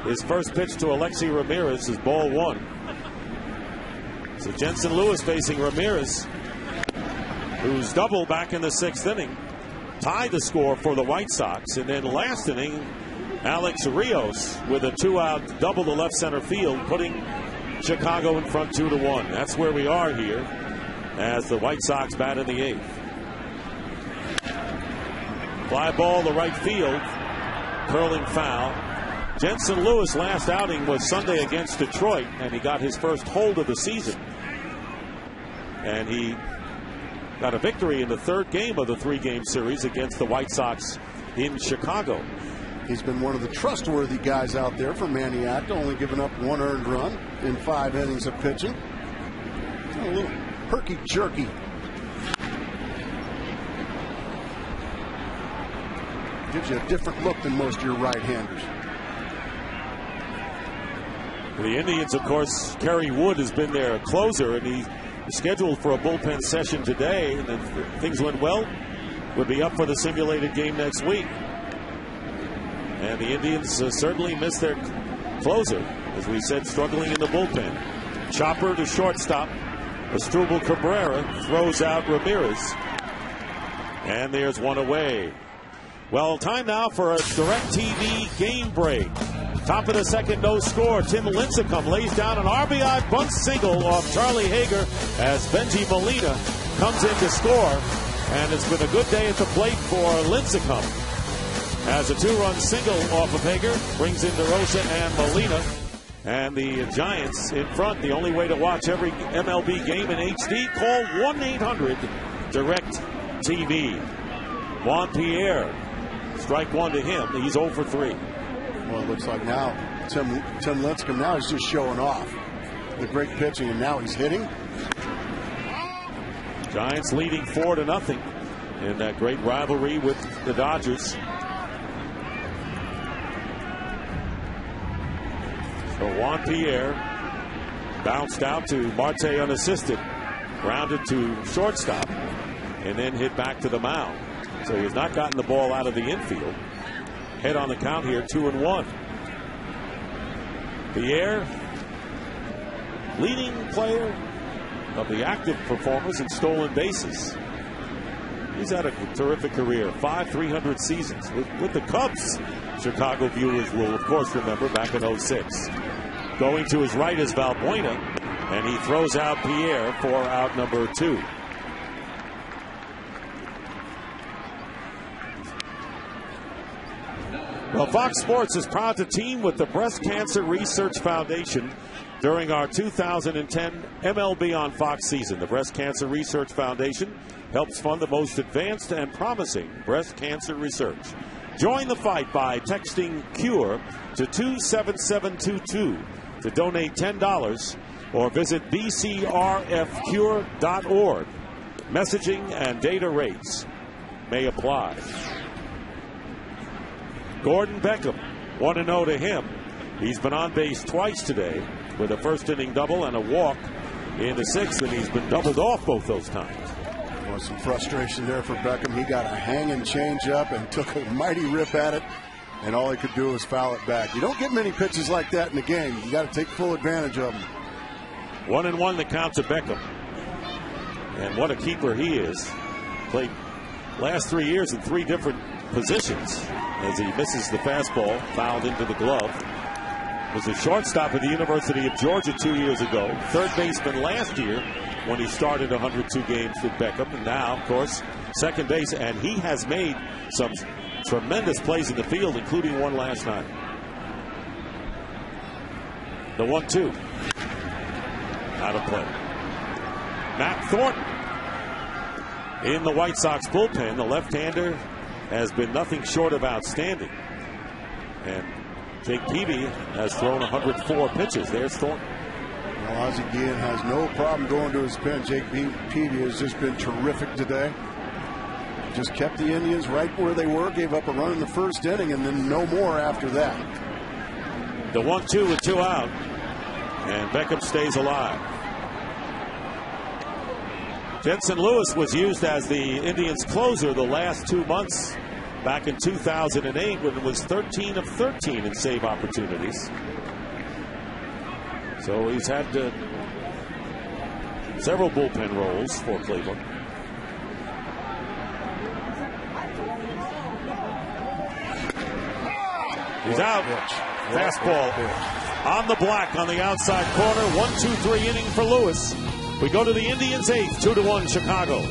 His first pitch to Alexi Ramirez is ball 1. So Jensen Lewis facing Ramirez, who's doubled back in the 6th inning, tied the score for the White Sox. And then last inning, Alex Rios with a 2-out double to left center field, putting Chicago in front 2-1. That's where we are here as the White Sox bat in the 8th. Fly ball to right field, curling foul. Jensen Lewis' last outing was Sunday against Detroit, and he got his first hold of the season. And he got a victory in the 3rd game of the 3-game series against the White Sox in Chicago. He's been one of the trustworthy guys out there for Maniac, only giving up 1 earned run in 5 innings of pitching. A little herky-jerky. Gives you a different look than most of your right-handers. The Indians, of course, Kerry Wood has been their closer, and he's scheduled for a bullpen session today. And if things went well, would be up for the simulated game next week. And the Indians certainly missed their closer, as we said, struggling in the bullpen. Chopper to shortstop. Asdrubal Cabrera throws out Ramirez. And there's one away. Well, time now for a DirecTV game break. Top of the 2nd, no score. Tim Lincecum lays down an RBI bunt single off Charlie Hager as Benji Molina comes in to score. And it's been a good day at the plate for Lincecum, as a 2-run single off of Hager brings in DeRosa and Molina. And the Giants in front. The only way to watch every MLB game in HD, call 1-800-DIRECT-TV. Juan Pierre, strike 1 to him. He's 0 for 3. Well, it looks like now Tim Lincecum now is just showing off the great pitching, and now he's hitting. Giants leading 4-0 in that great rivalry with the Dodgers. So Juan Pierre bounced out to Marte unassisted, grounded to shortstop, and then hit back to the mound. So he has not gotten the ball out of the infield. Head on the count here, 2-1. Pierre, leading player of the active performers in stolen bases. He's had a terrific career, 5 300 seasons with the Cubs. Chicago viewers will, of course, remember back in 06. Going to his right is Valbuena, and he throws out Pierre for out number 2. Well, Fox Sports is proud to team with the Breast Cancer Research Foundation during our 2010 MLB on Fox season. The Breast Cancer Research Foundation helps fund the most advanced and promising breast cancer research. Join the fight by texting CURE to 27722 to donate $10 or visit bcrfcure.org. Messaging and data rates may apply. Gordon Beckham, 1-0 to him. He's been on base twice today with a first inning double and a walk in the 6th, and he's been doubled off both those times. Well, some frustration there for Beckham. He got a hanging changeup and took a mighty rip at it, and all he could do was foul it back. You don't get many pitches like that in the game. You got to take full advantage of them. 1-1 the count to Beckham. And what a keeper he is. Played last 3 years in 3 different positions as he misses the fastball, fouled into the glove. Was a shortstop at the University of Georgia 2 years ago. Third baseman last year when he started 102 games with Beckham. And now, of course, second base. And he has made some tremendous plays in the field, including one last night. The 1-2. Out of play. Matt Thornton in the White Sox bullpen. The left-hander has been nothing short of outstanding. And Jake Peavy has thrown 104 pitches. There's Thornton. Well, Ozzie Guillen has no problem going to his pen. Jake Peavy has just been terrific today. Just kept the Indians right where they were, gave up a run in the first inning, and then no more after that. The 1-2 with 2 out. And Beckham stays alive. Jensen Lewis was used as the Indians' closer the last 2 months back in 2008 when it was 13 of 13 in save opportunities. So he's had several bullpen roles for Cleveland. He's out. Fastball on the black on the outside corner. 1-2-3 inning for Lewis. We go to the Indians' 8th, 2-1 Chicago.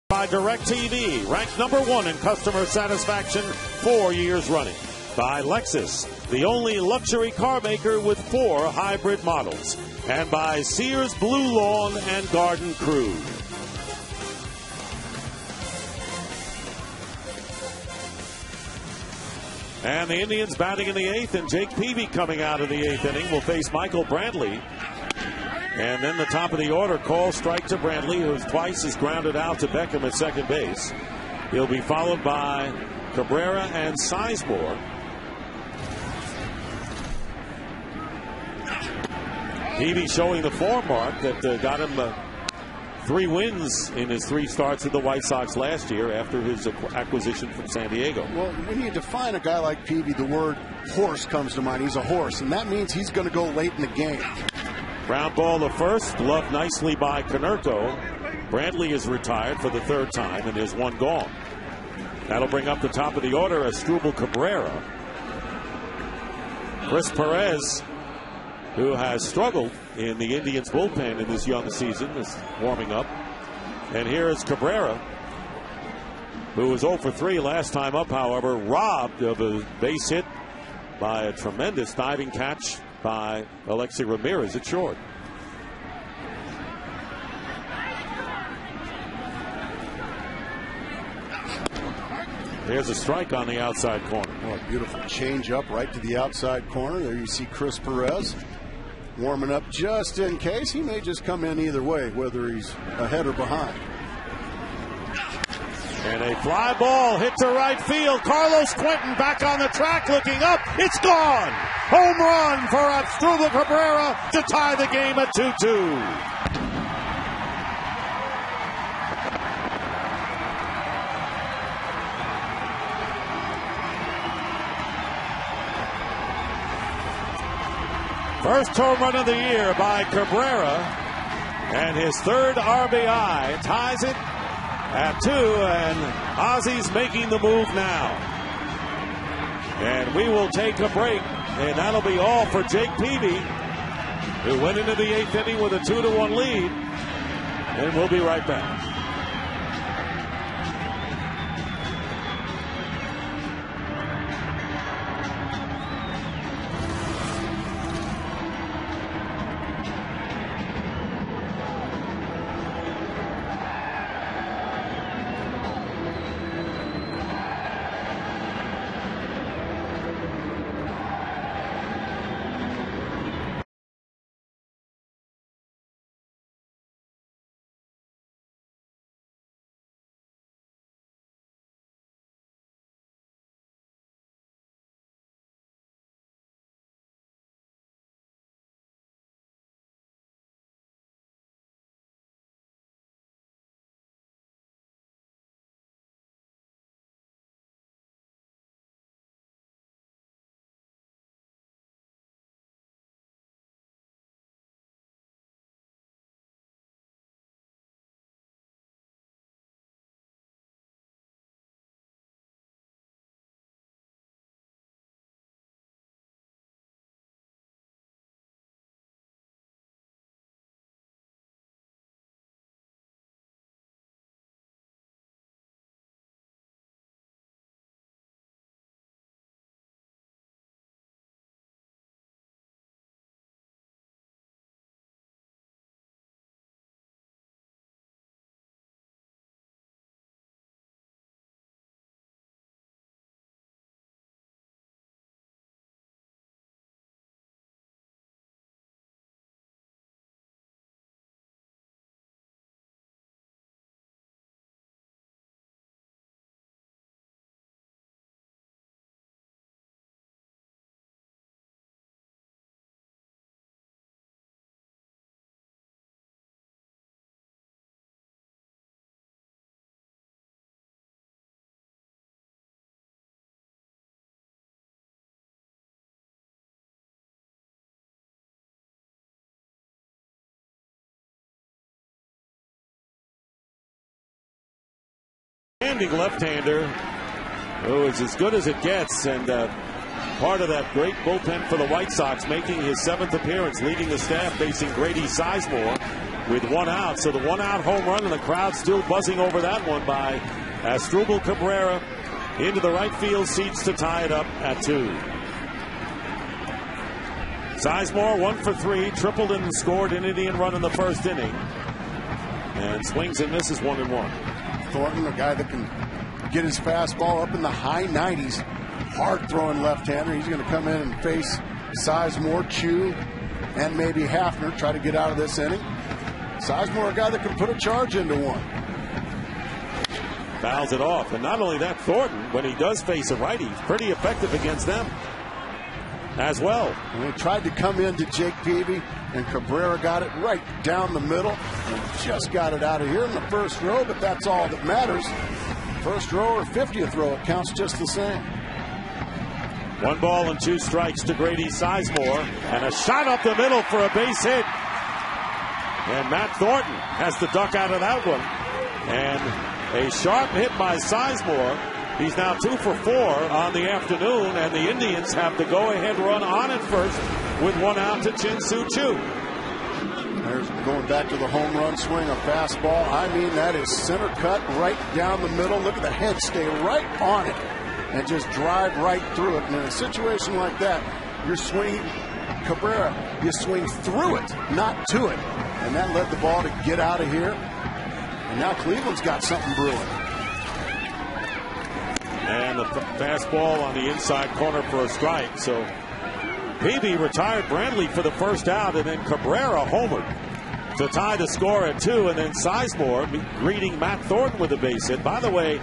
By DirecTV, ranked #1 in customer satisfaction 4 years running. By Lexus, the only luxury car maker with 4 hybrid models. And by Sears Blue Lawn and Garden Crew. And the Indians batting in the 8th, and Jake Peavy coming out of the 8th inning will face Michael Brantley. And then the top of the order, call strike to Brantley, who twice is grounded out to Beckham at second base. He'll be followed by Cabrera and Sizemore. Peavy showing the form mark that got him 3 wins in his 3 starts with the White Sox last year after his acquisition from San Diego. Well, when you define a guy like Peavy, the word horse comes to mind. He's a horse, and that means he's going to go late in the game. Ground ball the first, gloved nicely by Canerto. Brantley is retired for the 3rd time, and there's 1 gone. That'll bring up the top of the order Asdrubal Cabrera. Chris Perez, who has struggled in the Indians bullpen in this young season, is warming up. And here is Cabrera, who was 0 for 3 last time up, however, robbed of a base hit by a tremendous diving catch by Alexi Ramirez at short. There's a strike on the outside corner. Oh, a beautiful change up right to the outside corner. There you see Chris Perez warming up just in case. He may just come in either way, whether he's ahead or behind. And a fly ball hit to right field. Carlos Quentin back on the track looking up. It's gone. Home run for Asdrubal Cabrera to tie the game at 2-2. First home run of the year by Cabrera, and his 3rd RBI ties it at 2, and Ozzy's making the move now. And we will take a break, and that'll be all for Jake Peavy, who went into the 8th inning with a 2-1 lead. And we'll be right back. Standing left-hander who is as good as it gets, and part of that great bullpen for the White Sox, making his 7th appearance, leading the staff, facing Grady Sizemore with 1 out. So the 1-out home run, and the crowd still buzzing over that one by Asdrubal Cabrera into the right field seats to tie it up at 2. Sizemore 1 for 3, tripled and scored an Indian run in the 1st inning, and swings and misses 1-1. Thornton, a guy that can get his fastball up in the high 90s. Hard-throwing left-hander. He's going to come in and face Sizemore, Chu, and maybe Hafner. Try to get out of this inning. Sizemore, a guy that can put a charge into one. Fouls it off. And not only that, Thornton, when he does face a righty, pretty effective against them as well. And he tried to come into Jake Peavy, and Cabrera got it right down the middle and just got it out of here in the first row, but that's all that matters. First row or 50th row, it counts just the same. 1 ball and 2 strikes to Grady Sizemore, and a shot up the middle for a base hit. And Matt Thornton has to duck out of that one. And a sharp hit by Sizemore. He's now 2 for 4 on the afternoon, and the Indians have the go-ahead run on at first with 1 out to Chin-Soo Choo. There's going back to the home run swing, a fastball. I mean, that is center cut right down the middle. Look at the head stay right on it and just drive right through it. And in a situation like that, you're swinging Cabrera, you swing through it, not to it. And that led the ball to get out of here. And now Cleveland's got something brewing. And the fastball on the inside corner for a strike. So Peavy retired Brantley for the first out, and then Cabrera homered to tie the score at 2. And then Sizemore greeting Matt Thornton with a base hit. By the way,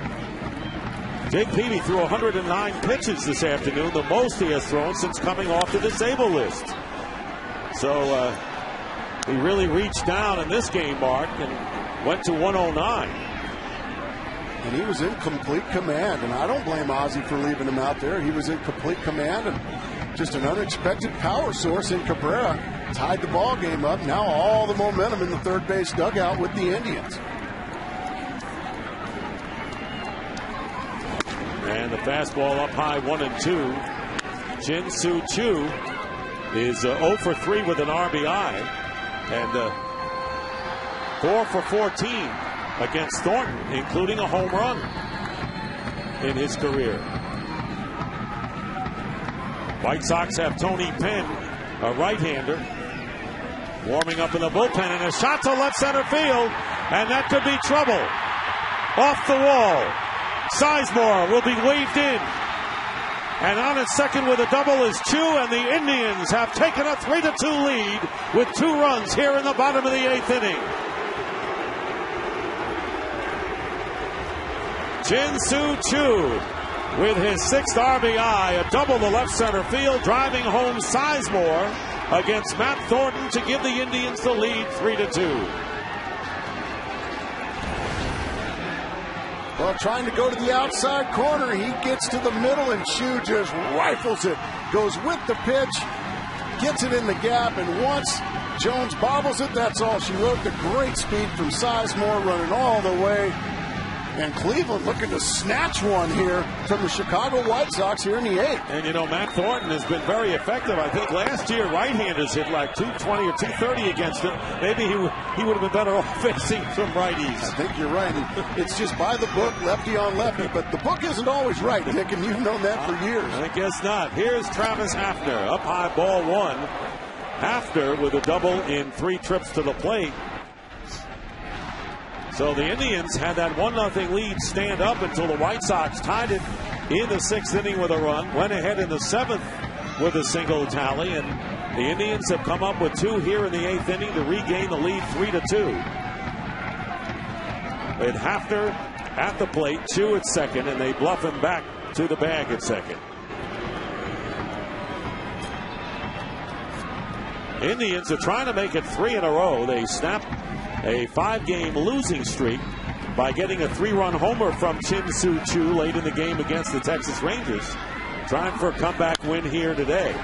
Jake Peavy threw 109 pitches this afternoon, the most he has thrown since coming off the disabled list. So he really reached down in this game, Mark, and went to 109. And he was in complete command, and I don't blame Ozzie for leaving him out there. He was in complete command, and just an unexpected power source in Cabrera tied the ball game up. Now all the momentum in the third base dugout with the Indians. And the fastball up high, 1-2. Jin-Soo Choo is 0 for 3 with an RBI. And 4 for 14 against Thornton, including a home run in his career. White Sox have Tony Penn, a right-hander, warming up in the bullpen, and a shot to left center field, and that could be trouble. Off the wall. Sizemore will be waved in. And on at second with a double is Chu, and the Indians have taken a 3-2 lead with 2 runs here in the bottom of the 8th inning. Jin-Soo Choo with his 6th RBI, a double to left center field, driving home Sizemore against Matt Thornton to give the Indians the lead 3-2. Well, trying to go to the outside corner, he gets to the middle, and Chu just rifles it. Goes with the pitch, gets it in the gap, and once Jones bobbles it, that's all she wrote. The great speed from Sizemore running all the way. And Cleveland looking to snatch one here from the Chicago White Sox here in the 8th. And, you know, Matt Thornton has been very effective. I think last year right-handers hit like 220 or 230 against him. Maybe he would have been better off facing some righties. I think you're right. It's just by the book, lefty on lefty. But the book isn't always right, Dick, and you've known that for years. I guess not. Here's Travis Hafner, up high, ball 1. Hafner with a double in 3 trips to the plate. So the Indians had that 1-0 lead stand up until the White Sox tied it in the 6th inning with a run. Went ahead in the 7th with a single tally. And the Indians have come up with 2 here in the 8th inning to regain the lead 3-2. With Hafner at the plate, Chu at second, and they bluff him back to the bag at second. Indians are trying to make it 3 in a row. They snapped a 5-game losing streak by getting a 3-run homer from Jin-Soo Choo late in the game against the Texas Rangers. Trying for a comeback win here today,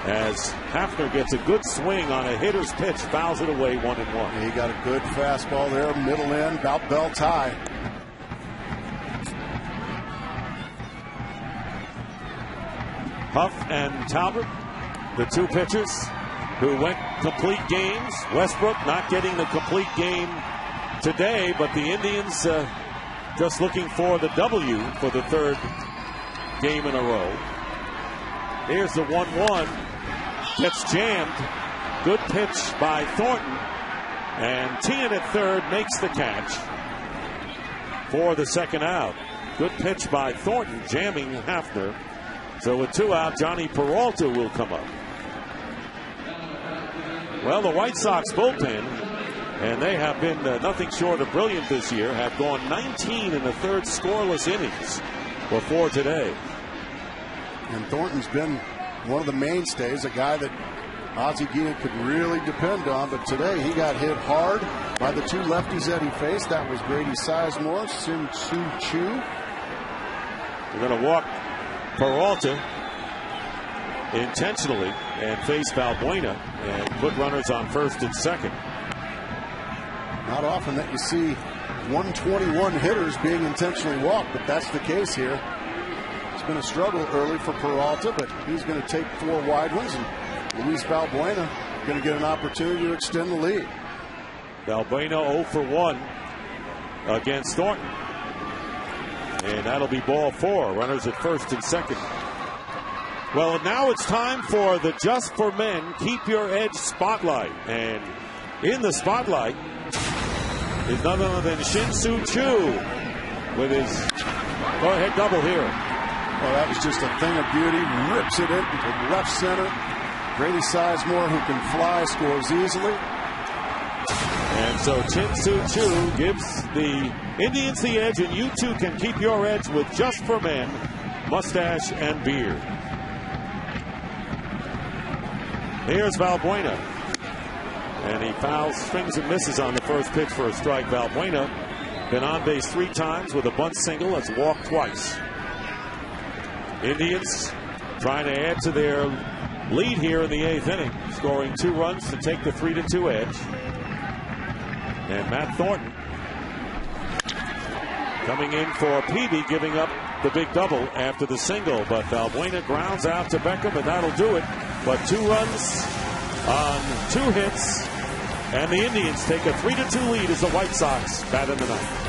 as Hafner gets a good swing on a hitter's pitch, fouls it away 1-1. He got a good fastball there, middle end, about belt high. Huff and Talbot, the 2 pitchers who went complete games. Westbrook not getting the complete game today, but the Indians just looking for the W for the 3rd game in a row. Here's the 1-1. Gets jammed. Good pitch by Thornton. And Tian at 3rd makes the catch for the 2nd out. Good pitch by Thornton, jamming Hafner. So with 2 out, Johnny Peralta will come up. Well, the White Sox bullpen, and they have been nothing short of brilliant this year, have gone 19 in the 3rd scoreless innings before today. And Thornton's been one of the mainstays, a guy that Ozzie Guillen could really depend on. But today he got hit hard by the 2 lefties that he faced. That was Grady Sizemore, Jin-Soo Choo. They're going to walk Peralta intentionally and face Valbuena and put runners on 1st and 2nd. Not often that you see 121 hitters being intentionally walked, but that's the case here. It's been a struggle early for Peralta, but he's going to take 4 wide ones, and Luis Valbuena going to get an opportunity to extend the lead. Valbuena 0 for 1 against Thornton, and that'll be ball 4. Runners at 1st and 2nd. Well, now it's time for the Just for Men Keep Your Edge Spotlight. And in the spotlight is none other than Jin-Soo Choo with his go-ahead double here. Well, that was just a thing of beauty. Rips it into left center. Grady Sizemore, who can fly, scores easily. And so Jin-Soo Choo gives the Indians the edge, and you too can keep your edge with Just for Men mustache and beard. Here's Valbuena, and he fouls, swings and misses on the first pitch for a strike. Valbuena been on base 3 times with a bunt single, has walked twice. Indians trying to add to their lead here in the 8th inning, scoring 2 runs to take the 3-2 edge. And Matt Thornton coming in for Peavy, giving up the big double after the single. But Valbuena grounds out to Beckham, and that'll do it. But 2 runs on 2 hits, and the Indians take a 3-2 lead as the White Sox bat in the ninth.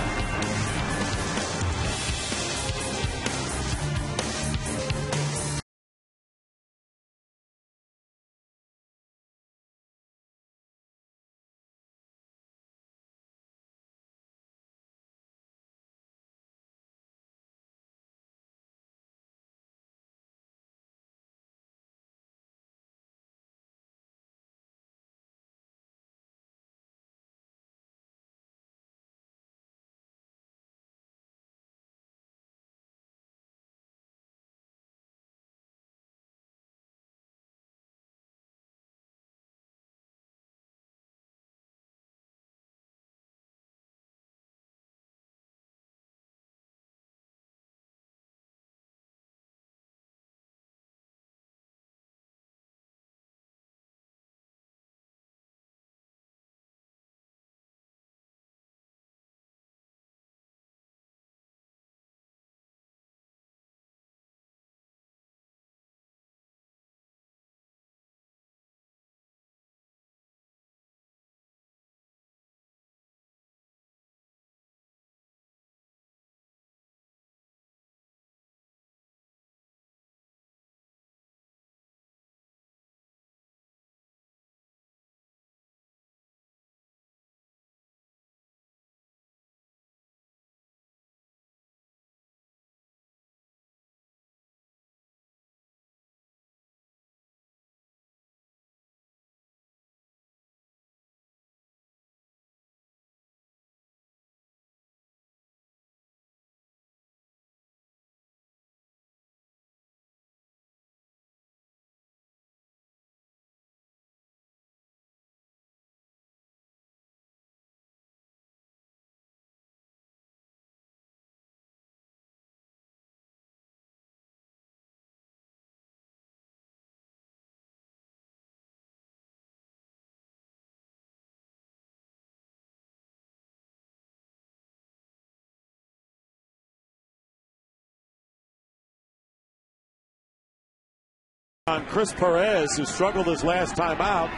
On Chris Perez, who struggled his last time out,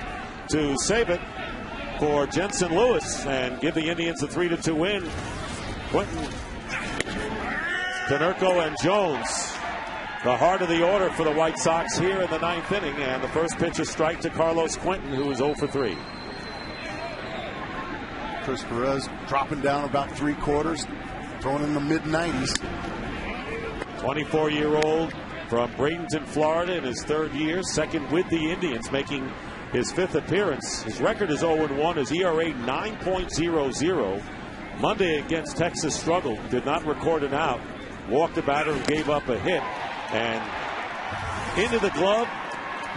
to save it for Jensen Lewis and give the Indians a 3-2 win. Quentin, Konerko, and Jones, the heart of the order for the White Sox here in the 9th inning, and the first pitch is strike to Carlos Quentin, who is 0 for 3. Chris Perez dropping down about 3/4, throwing in the mid-90s. 24-year-old from Bradenton, Florida, in his 3rd year, second with the Indians, making his 5th appearance. His record is 0-1, his ERA 9.00. Monday against Texas struggled, did not record an out, walked the batter and gave up a hit, and into the glove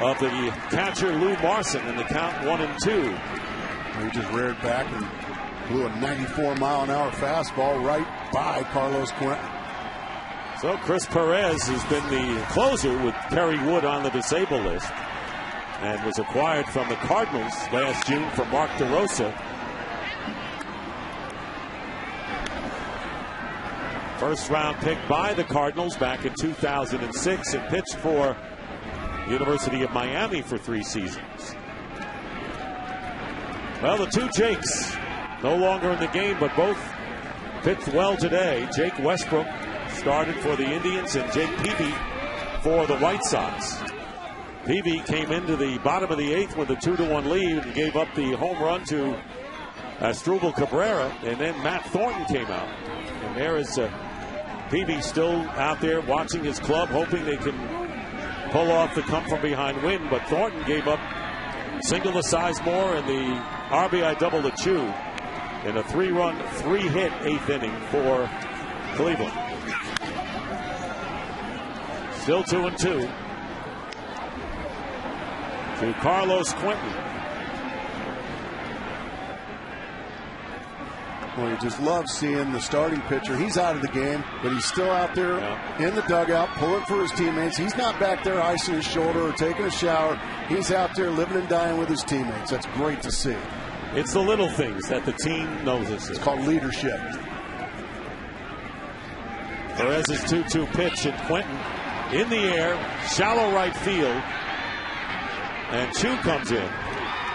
of the catcher Lou Marson, and the count 1-2. He just reared back and blew a 94-mile-an-hour fastball right by Carlos Quentin. So Chris Perez has been the closer with Perry Wood on the disabled list, and was acquired from the Cardinals last June for Mark DeRosa. First round pick by the Cardinals back in 2006, and pitched for University of Miami for 3 seasons. Well, the 2 Jakes no longer in the game, but both pitched well today. Jake Westbrook started for the Indians, and Jake Peavy for the White Sox. Peavy came into the bottom of the 8th with a 2-1 lead and gave up the home run to Asdrubal Cabrera, and then Matt Thornton came out. And there is Peavy still out there watching his club, hoping they can pull off the come-from-behind win, but Thornton gave up single to Sizemore and the RBI double to Chu in a 3-run, 3-hit 8th inning for Cleveland. Still 2-2 to Carlos Quentin. Well, you just love seeing the starting pitcher. He's out of the game, but he's still out there in the dugout pulling for his teammates. He's not back there icing his shoulder or taking a shower. He's out there living and dying with his teammates. That's great to see. It's the little things that the team notices. It's called leadership. Perez's 2-2 pitch, and Quentin in the air, shallow right field, and Chu comes in.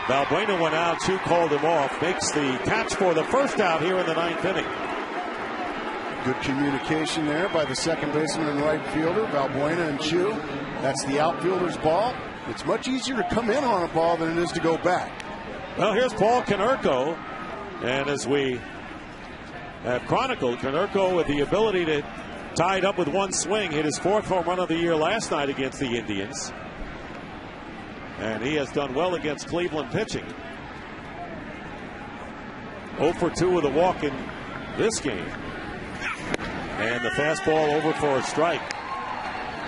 Valbuena went out, Chu called him off, makes the catch for the first out here in the 9th inning. Good communication there by the second baseman and right fielder, Valbuena and Chu. That's the outfielder's ball. It's much easier to come in on a ball than it is to go back. Well, here's Paul Konerko, and as we have chronicled, Konerko with the ability to tie it up with one swing, hit his 4th home run of the year last night against the Indians. And he has done well against Cleveland pitching. 0 for 2 with a walk in this game. And the fastball over for a strike.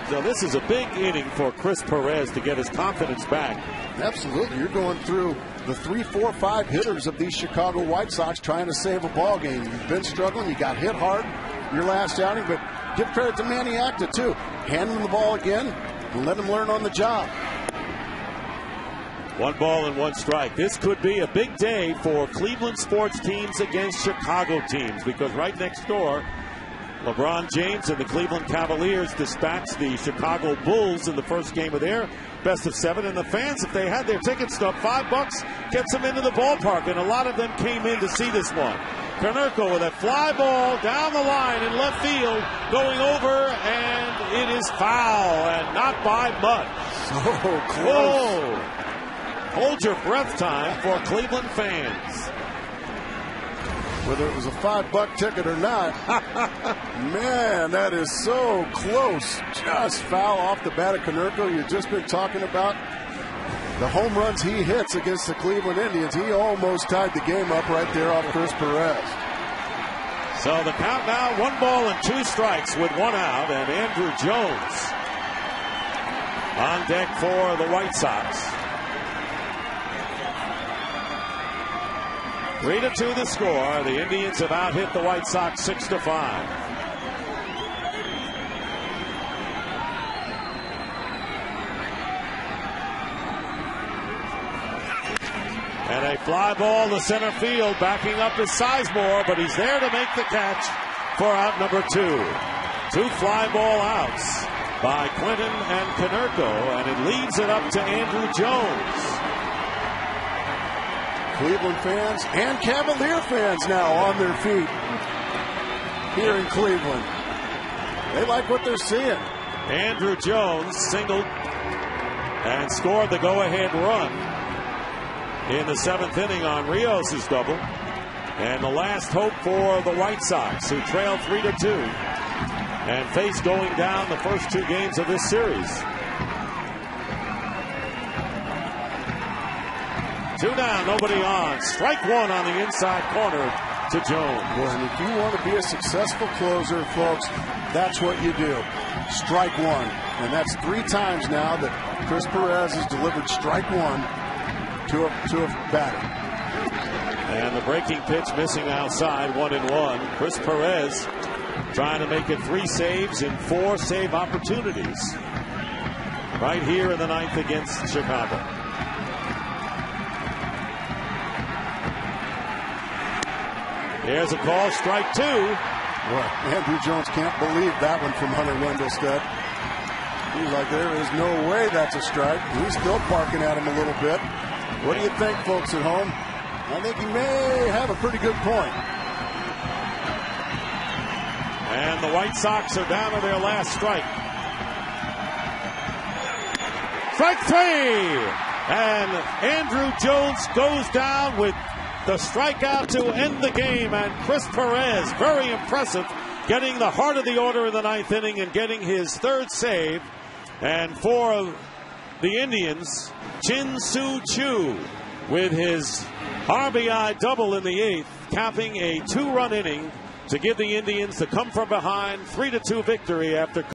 So this is a big inning for Chris Perez to get his confidence back. Absolutely. You're going through the 3, 4, 5 hitters of these Chicago White Sox trying to save a ball game. You've been struggling. You got hit hard your last outing, but give credit to Manny Acta, too. Hand him the ball again and let him learn on the job. 1 ball and 1 strike. This could be a big day for Cleveland sports teams against Chicago teams, because right next door, LeBron James and the Cleveland Cavaliers dispatched the Chicago Bulls in the first game of their best of 7. And the fans, if they had their ticket stub, $5 gets them into the ballpark. And a lot of them came in to see this one. Konerko with a fly ball down the line in left field, going over, and it is foul, and not by much. So close. Whoa. Hold your breath time for Cleveland fans. Whether it was a $5 ticket or not, man, that is so close. Just foul off the bat of Konerko. You've just been talking about the home runs he hits against the Cleveland Indians. He almost tied the game up right there off Chris Perez. So the count now, 1 ball and 2 strikes with 1 out, and Andrew Jones on deck for the White Sox. 3-2 the score. The Indians have out-hit the White Sox 6-5. And a fly ball to center field. Backing up is Sizemore, but he's there to make the catch for out number 2. 2 fly ball outs by Quentin and Konerko, and it leads it up to Andrew Jones. Cleveland fans and Cavalier fans now on their feet here in Cleveland. They like what they're seeing. Andrew Jones singled and scored the go-ahead run in the 7th inning on Rios' double. And the last hope for the White Sox, who trail 3-2 and face going down the first 2 games of this series. 2 down, nobody on. Strike 1 on the inside corner to Jones. Well, and if you want to be a successful closer, folks, that's what you do. Strike 1. And that's 3 times now that Chris Perez has delivered strike 1 to a batter. And the breaking pitch missing outside, 1-1. Chris Perez trying to make it 3 saves in 4 save opportunities right here in the 9th against Chicago. There's a call, strike 2. Well, Andrew Jones can't believe that one from Hunter Wendelstedt. He's like, there is no way that's a strike. He's still barking at him a little bit. What do you think, folks at home? I think he may have a pretty good point. And the White Sox are down to their last strike. Strike 3! And Andrew Jones goes down with the strikeout to end the game, and Chris Perez, very impressive, getting the heart of the order in the 9th inning and getting his 3rd save. And for the Indians, Chin-Soo Choo with his RBI double in the 8th, capping a 2-run inning to give the Indians the come from behind 3-2 victory after